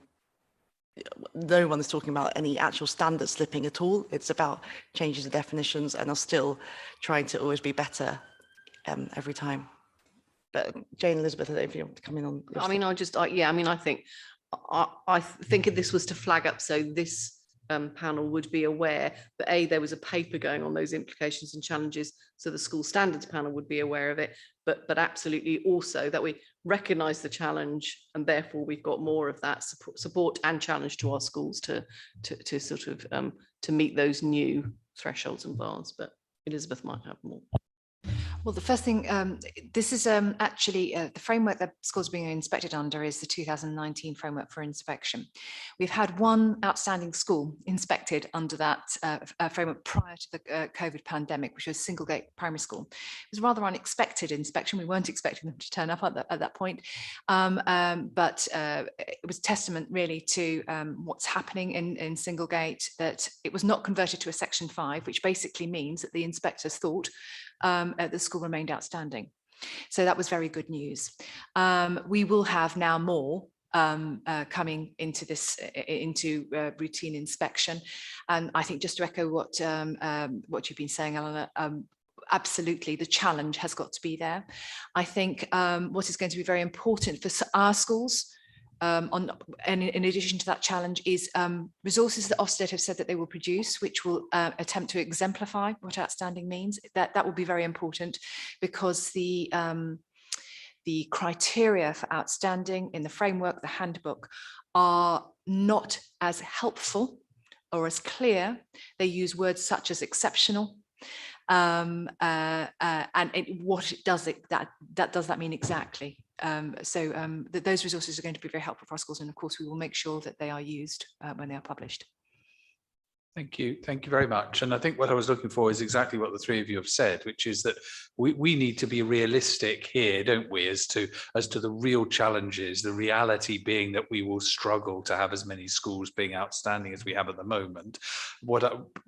no one is talking about any actual standard slipping at all. It's about changes in definitions and are still trying to always be better every time. But Jane, Elizabeth, I don't know if you want to come in on. I mean, I think if this was to flag up, so this panel would be aware that there was a paper going on those implications and challenges, so the school standards panel would be aware of it, but absolutely also that we recognise the challenge, and therefore we've got more of that support and challenge to our schools to sort of to meet those new thresholds and bars. But Elizabeth might have more. Well, the first thing, this is actually the framework that schools are being inspected under is the 2019 framework for inspection. We've had one outstanding school inspected under that framework prior to the COVID pandemic, which was Singlegate Primary School. It was a rather unexpected inspection. We weren't expecting them to turn up at that point, but it was testament really to what's happening in Singlegate, that it was not converted to a Section 5, which basically means that the inspectors thought the school remained outstanding. So that was very good news. We will have now more coming into this routine inspection, and I think just to echo what you've been saying, Eleanor, absolutely the challenge has got to be there. I think what is going to be very important for our schools, and in addition to that challenge, is resources that Ofsted have said that they will produce, which will attempt to exemplify what outstanding means. That will be very important, because the criteria for outstanding in the framework, the handbook, are not as helpful or as clear. They use words such as exceptional, and what does that mean exactly? Those resources are going to be very helpful for our schools, and of course we will make sure that they are used when they are published. Thank you very much. And I think what I was looking for is exactly what the three of you have said, which is that we need to be realistic here, don't we, as to the real challenges, the reality being that we will struggle to have as many schools being outstanding as we have at the moment.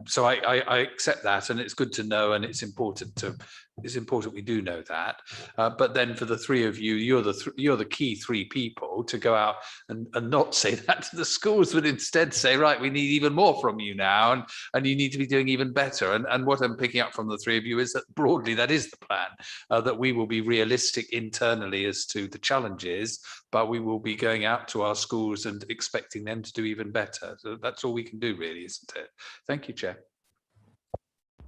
So I accept that, and it's good to know, and it's important we do know that. But then for the three of you, you're the key three people to go out and not say that to the schools, but instead say, right, we need even more from you now, and you need to be doing even better. And what I'm picking up from the three of you is that broadly that is the plan, that we will be realistic internally as to the challenges, but we will be going out to our schools and expecting them to do even better. So that's all we can do, really, isn't it? Thank you, Chair.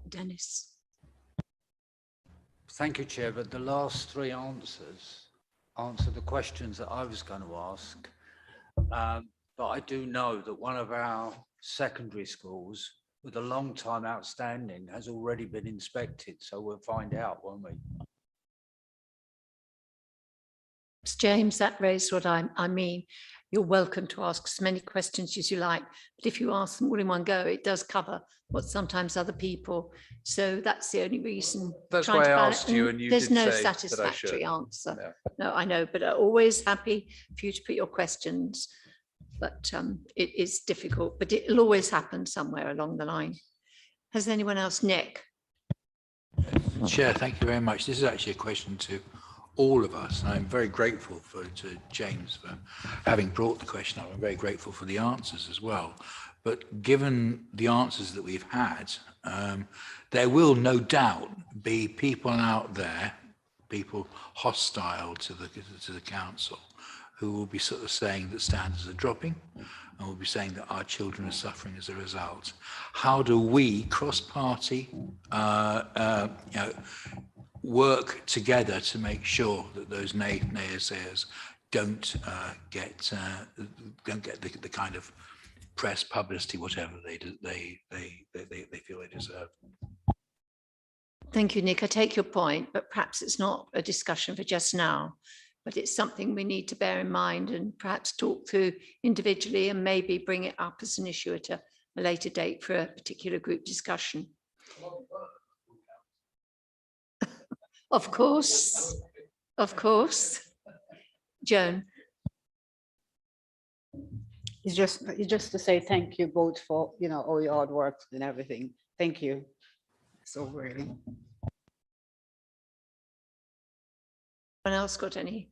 Dennis. Thank you, Chair, but the last three answers answer the questions that I was going to ask. But I do know that one of our secondary schools with a long time outstanding has already been inspected, so we'll find out, won't we? James, that raised what I mean. You're welcome to ask as many questions as you like, but if you ask them all in one go, it does cover what sometimes other people. So that's the only reason. That's why I asked you, and you there's did no say satisfactory that I should. answer. No, I know, but I'm always happy for you to put your questions. But it is difficult, but it'll always happen somewhere along the line. Has anyone else? Nick? Chair, thank you very much. This is actually a question to all of us. And I'm very grateful to James for having brought the question up. I'm very grateful for the answers as well. But given the answers that we've had, there will no doubt be people out there, people hostile to the council, who will be sort of saying that standards are dropping, and we'll be saying that our children are suffering as a result. How do we cross-party work together to make sure that those naysayers don't get the kind of press, publicity, whatever they feel they deserve? Thank you, Nick. I take your point, but perhaps it's not a discussion for just now, but it's something we need to bear in mind and perhaps talk through individually and maybe bring it up as an issue at a later date for a particular group discussion. Of course, of course. Joan. It's just to say thank you both for, all your hard work and everything. Thank you. So really. Anyone else got any?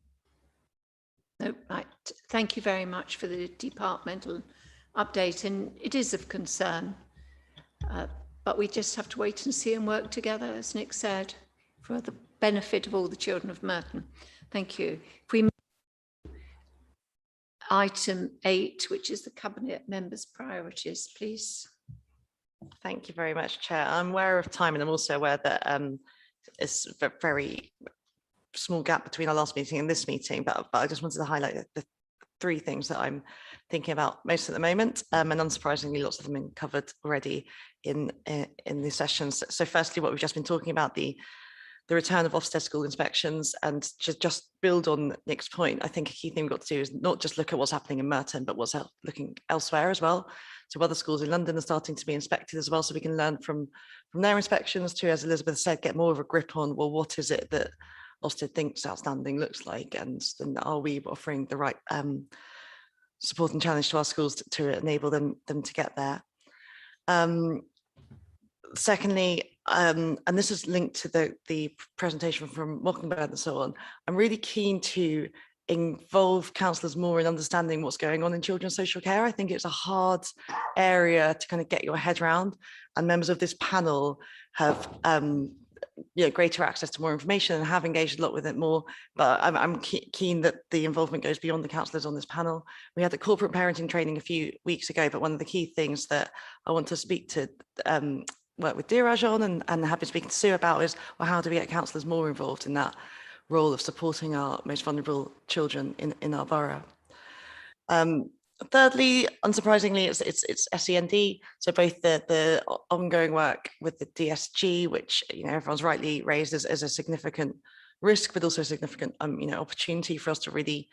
No, right. Thank you very much for the departmental update, and it is of concern, but we just have to wait and see and work together, as Nick said, for the benefit of all the children of Merton. Thank you. If we move to item 8, which is the cabinet members' priorities, please. Thank you very much, Chair. I'm aware of time, and I'm also aware that it's a very small gap between our last meeting and this meeting, but I just wanted to highlight the 3 things that I'm thinking about most at the moment, and unsurprisingly, lots of them have been covered already in the sessions. So firstly, what we've just been talking about, the return of Ofsted school inspections, and to just build on Nick's point, I think a key thing we've got to do is not just look at what's happening in Merton, but what's looking elsewhere as well. So other schools in London are starting to be inspected as well, so we can learn from their inspections to, as Elizabeth said, get more of a grip on, well, what is it that Ofsted thinks outstanding looks like, and are we offering the right support and challenge to our schools to enable them to get there. Secondly, and this is linked to the presentation from Mockingbird and so on, I'm really keen to involve councillors more in understanding what's going on in children's social care. I think it's a hard area to kind of get your head around, and members of this panel have greater access to more information and have engaged a lot with it more, but I'm keen that the involvement goes beyond the councillors on this panel. We had the corporate parenting training a few weeks ago, but one of the key things that I want to speak to work with Diraj on and have been speaking to Sue about is, well, how do we get councillors more involved in that role of supporting our most vulnerable children in our borough? Thirdly, unsurprisingly, it's SEND. So both the ongoing work with the DSG, which everyone's rightly raised as a significant risk, but also a significant opportunity for us to really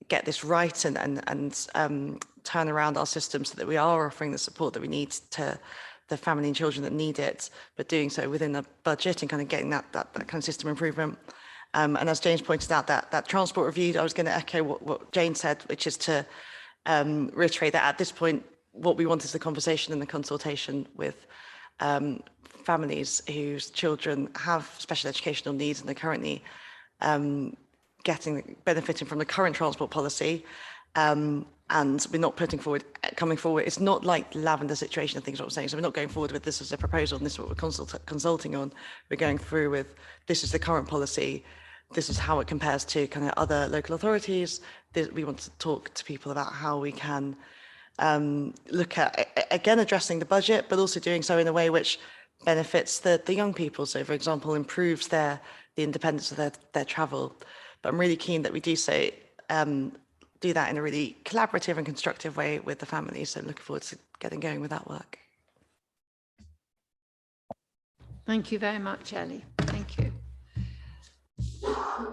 get this right and turn around our system so that we are offering the support that we need to the family and children that need it, but doing so within a budget and kind of getting that kind of system improvement. And as James pointed out, that transport review, I was going to echo what Jane said, which is to reiterate that at this point, what we want is the conversation and the consultation with families whose children have special educational needs and they're currently benefiting from the current transport policy. And we're not coming forward. It's not like the lavender situation, I think is what I'm saying. So we're not going forward with this as a proposal and this is what we're consulting on. We're going through with, this is the current policy. This is how it compares to kind of other local authorities. We want to talk to people about how we can look at, again, addressing the budget, but also doing so in a way which benefits the young people. So for example, improves the independence of their travel. But I'm really keen that we do so, do that in a really collaborative and constructive way with the families. So I'm looking forward to getting going with that work. Thank you very much, Ellie. Thank you.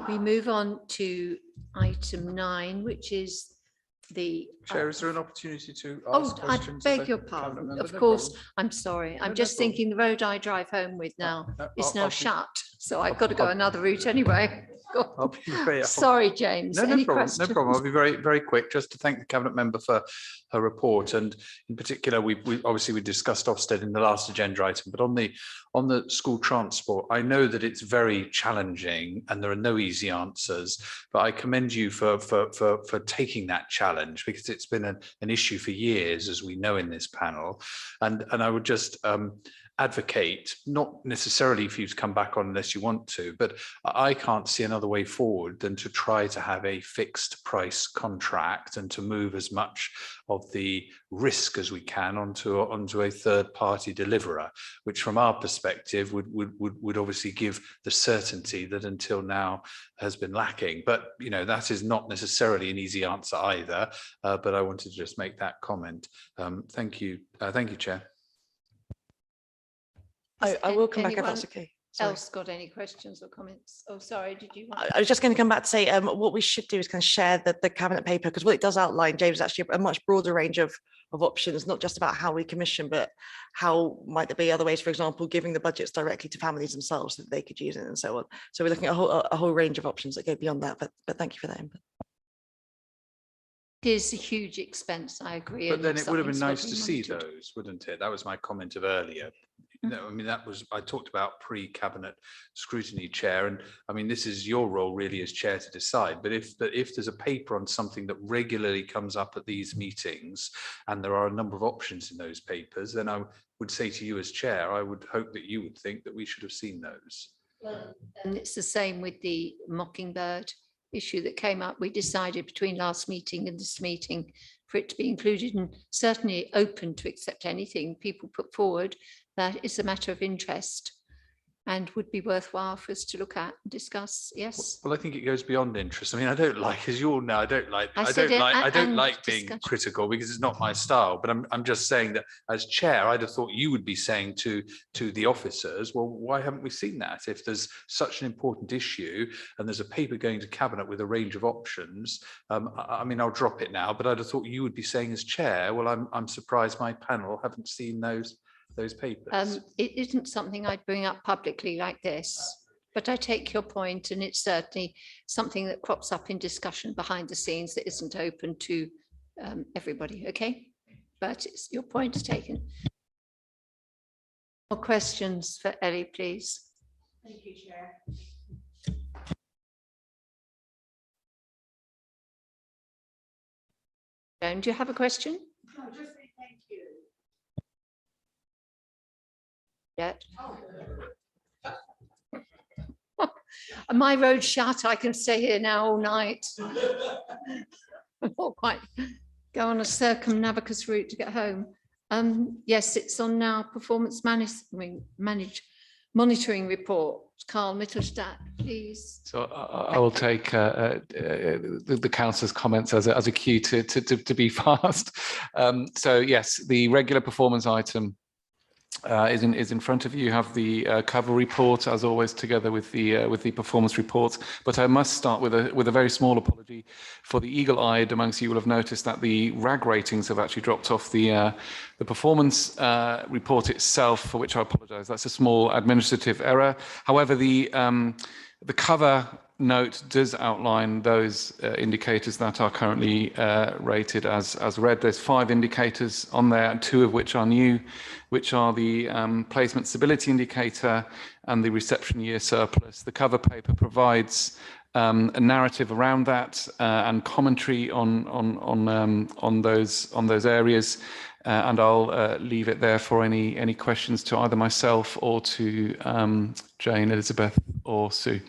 We move on to item 9, which is the... Chair, is there an opportunity to ask questions? I beg your pardon. Of course, I'm sorry. I'm just thinking the road I drive home with now is now shut. So I've got to go another route anyway. I'll be very sorry, James. No problem. No problem. I'll be very, very quick. Just to thank the cabinet member for her report, and in particular, we obviously discussed Ofsted in the last agenda item, but on the school transport, I know that it's very challenging and there are no easy answers. But I commend you for taking that challenge, because it's been an issue for years, as we know in this panel. And I would just advocate, not necessarily for you to come back on unless you want to, but I can't see another way forward than to try to have a fixed price contract and to move as much of the risk as we can onto a third party deliverer, which from our perspective would obviously give the certainty that until now has been lacking. But you know, that is not necessarily an easy answer either, but I wanted to just make that comment. Thank you, Chair. I will come back if that's okay. Sorry. Else got any questions or comments? Oh, sorry, did you want? I was just going to come back to say what we should do is kind of share the cabinet paper, because what it does outline, James, is actually a much broader range of options, not just about how we commission, but how might there be other ways, for example, giving the budgets directly to families themselves so that they could use it and so on. So we're looking at a whole range of options that go beyond that, but thank you for that input. It is a huge expense, I agree. But then it would have been nice to see those, wouldn't it? That was my comment of earlier. No, I mean, that was, I talked about pre-cabinet scrutiny, Chair, and I mean, this is your role really as Chair to decide, but if there's a paper on something that regularly comes up at these meetings and there are a number of options in those papers, then I would say to you as Chair, I would hope that you would think that we should have seen those. Well, and it's the same with the Mockingbird issue that came up. We decided between last meeting and this meeting for it to be included, and certainly open to accept anything people put forward that is a matter of interest and would be worthwhile for us to look at and discuss. Yes. Well, I think it goes beyond interest. I mean, I don't like, as you all know, I don't like being critical because it's not my style. But I'm just saying that as Chair, I'd have thought you would be saying to the officers, well, why haven't we seen that? If there's such an important issue and there's a paper going to Cabinet with a range of options, I mean, I'll drop it now. But I'd have thought you would be saying as Chair, well, I'm surprised my panel haven't seen those papers. It isn't something I'd bring up publicly like this, but I take your point, and it's certainly something that crops up in discussion behind the scenes that isn't open to everybody. Okay, but your point is taken. More questions for Ellie, please. Thank you, Chair. Joan, do you have a question? No, just say thank you. Yet. My road's shut. I can stay here now all night. Not quite go on a circumnavigous route to get home. Yes, it's on now. Performance monitoring report. Carl Mittelstadt, please. So I will take the councillor's comments as a cue to be fast. So yes, the regular performance item is in front of you. You have the cover report, as always, together with the performance reports. But I must start with a very small apology for the eagle-eyed amongst you. Will have noticed that the RAG ratings have actually dropped off the performance report itself, for which I apologise. That's a small administrative error. However, the cover note does outline those indicators that are currently rated as red. There's 5 indicators on there, 2 of which are new, which are the placement stability indicator and the reception year surplus. The cover paper provides a narrative around that and commentary on those areas. And I'll leave it there for any questions to either myself or to Jane, Elizabeth, or Sue.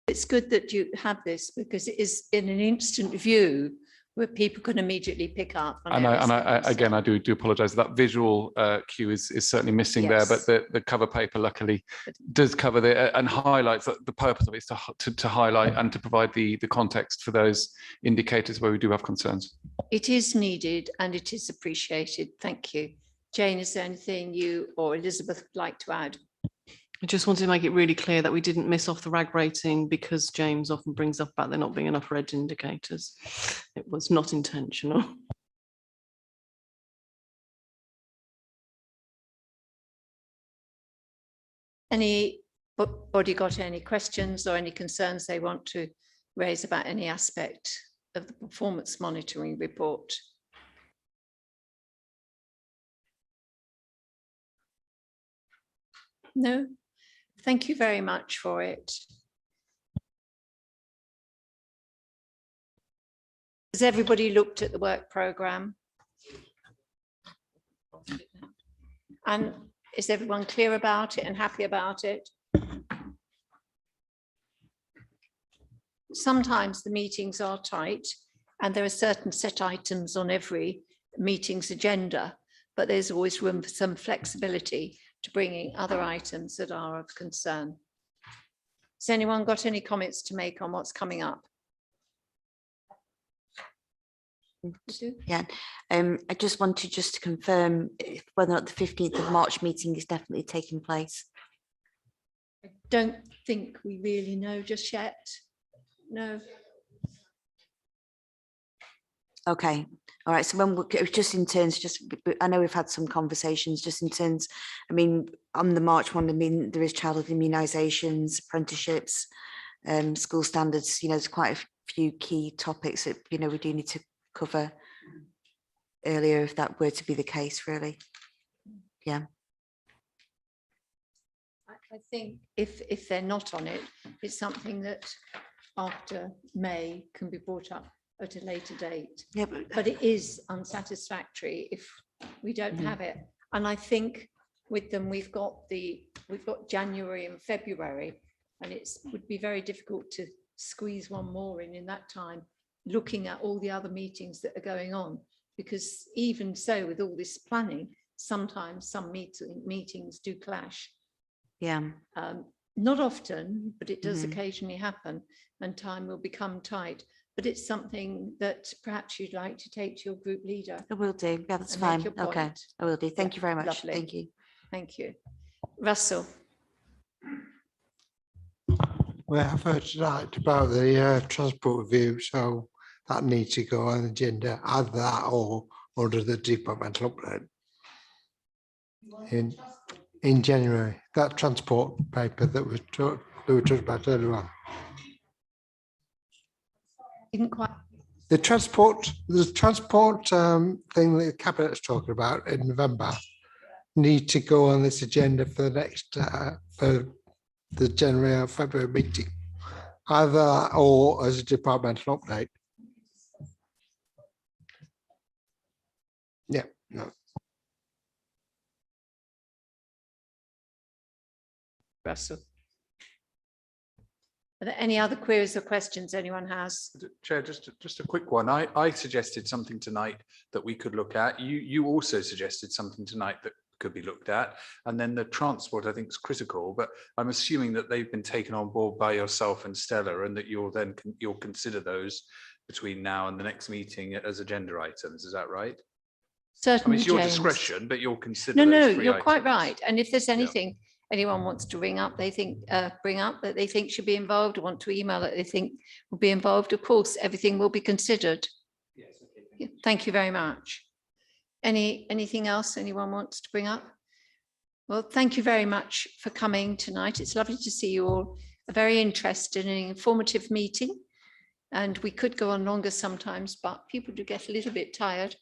It's good that you have this because it is in an instant view where people can immediately pick up. And I do apologise. That visual cue is certainly missing there, but the cover paper luckily does cover and highlights that the purpose of it is to highlight and to provide the context for those indicators where we do have concerns. It is needed and it is appreciated. Thank you. Jane, is there anything you or Elizabeth would like to add? I just wanted to make it really clear that we didn't miss off the RAG rating because James often brings up about there not being enough red indicators. It was not intentional. Anybody got any questions or any concerns they want to raise about any aspect of the performance monitoring report? No? Thank you very much for it. Has everybody looked at the work programme? And is everyone clear about it and happy about it? Sometimes the meetings are tight and there are certain set items on every meeting's agenda, but there's always room for some flexibility to bringing other items that are of concern. Has anyone got any comments to make on what's coming up? Yeah, I just wanted to confirm whether or not the 15th of March meeting is definitely taking place. I don't think we really know just yet. No. Okay, all right, so when just in terms, I know we've had some conversations just in terms, I mean, on the March one, I mean, there is childhood immunisations, apprenticeships, school standards, you know, there's quite a few key topics that, you know, we do need to cover earlier if that were to be the case, really. Yeah. I think if they're not on it, it's something that after May can be brought up at a later date. Yeah, but it is unsatisfactory if we don't have it. And I think with them we've got January and February, and it would be very difficult to squeeze one more in that time, looking at all the other meetings that are going on, because even so, with all this planning, sometimes some meetings do clash. Yeah. Not often, but it does occasionally happen, and time will become tight. But it's something that perhaps you'd like to take to your group leader. I will do. Yeah, that's fine. Okay, I will do. Thank you very much. Lovely. Thank you. Thank you. Russell. We have heard tonight about the transport review, so that needs to go on the agenda, either that or under the departmental update in January. That transport paper that we were talking about earlier on. Didn't quite. The transport thing that the cabinet's talking about in November need to go on this agenda for the next for the January or February meeting, either that or as a departmental update. Yeah, no. Russell. Are there any other queries or questions anyone has? Chair, just a quick one. I suggested something tonight that we could look at. You also suggested something tonight that could be looked at, and then the transport I think is critical, but I'm assuming that they've been taken on board by yourself and Stella, and that you'll consider those between now and the next meeting as agenda items. Is that right? Certainly, I mean, it's your James. discretion, but you'll consider. No, those you're items. quite right. And if there's anything anyone wants to bring up, bring up that they think should be involved, or want to email that they think will be involved, of course, everything will be considered. Yes, okay, thank you very much. Anything else anyone wants to bring up? Well, thank you very much for coming tonight. It's lovely to see you all. A very interesting and informative meeting. And we could go on longer sometimes, but people do get a little bit tired.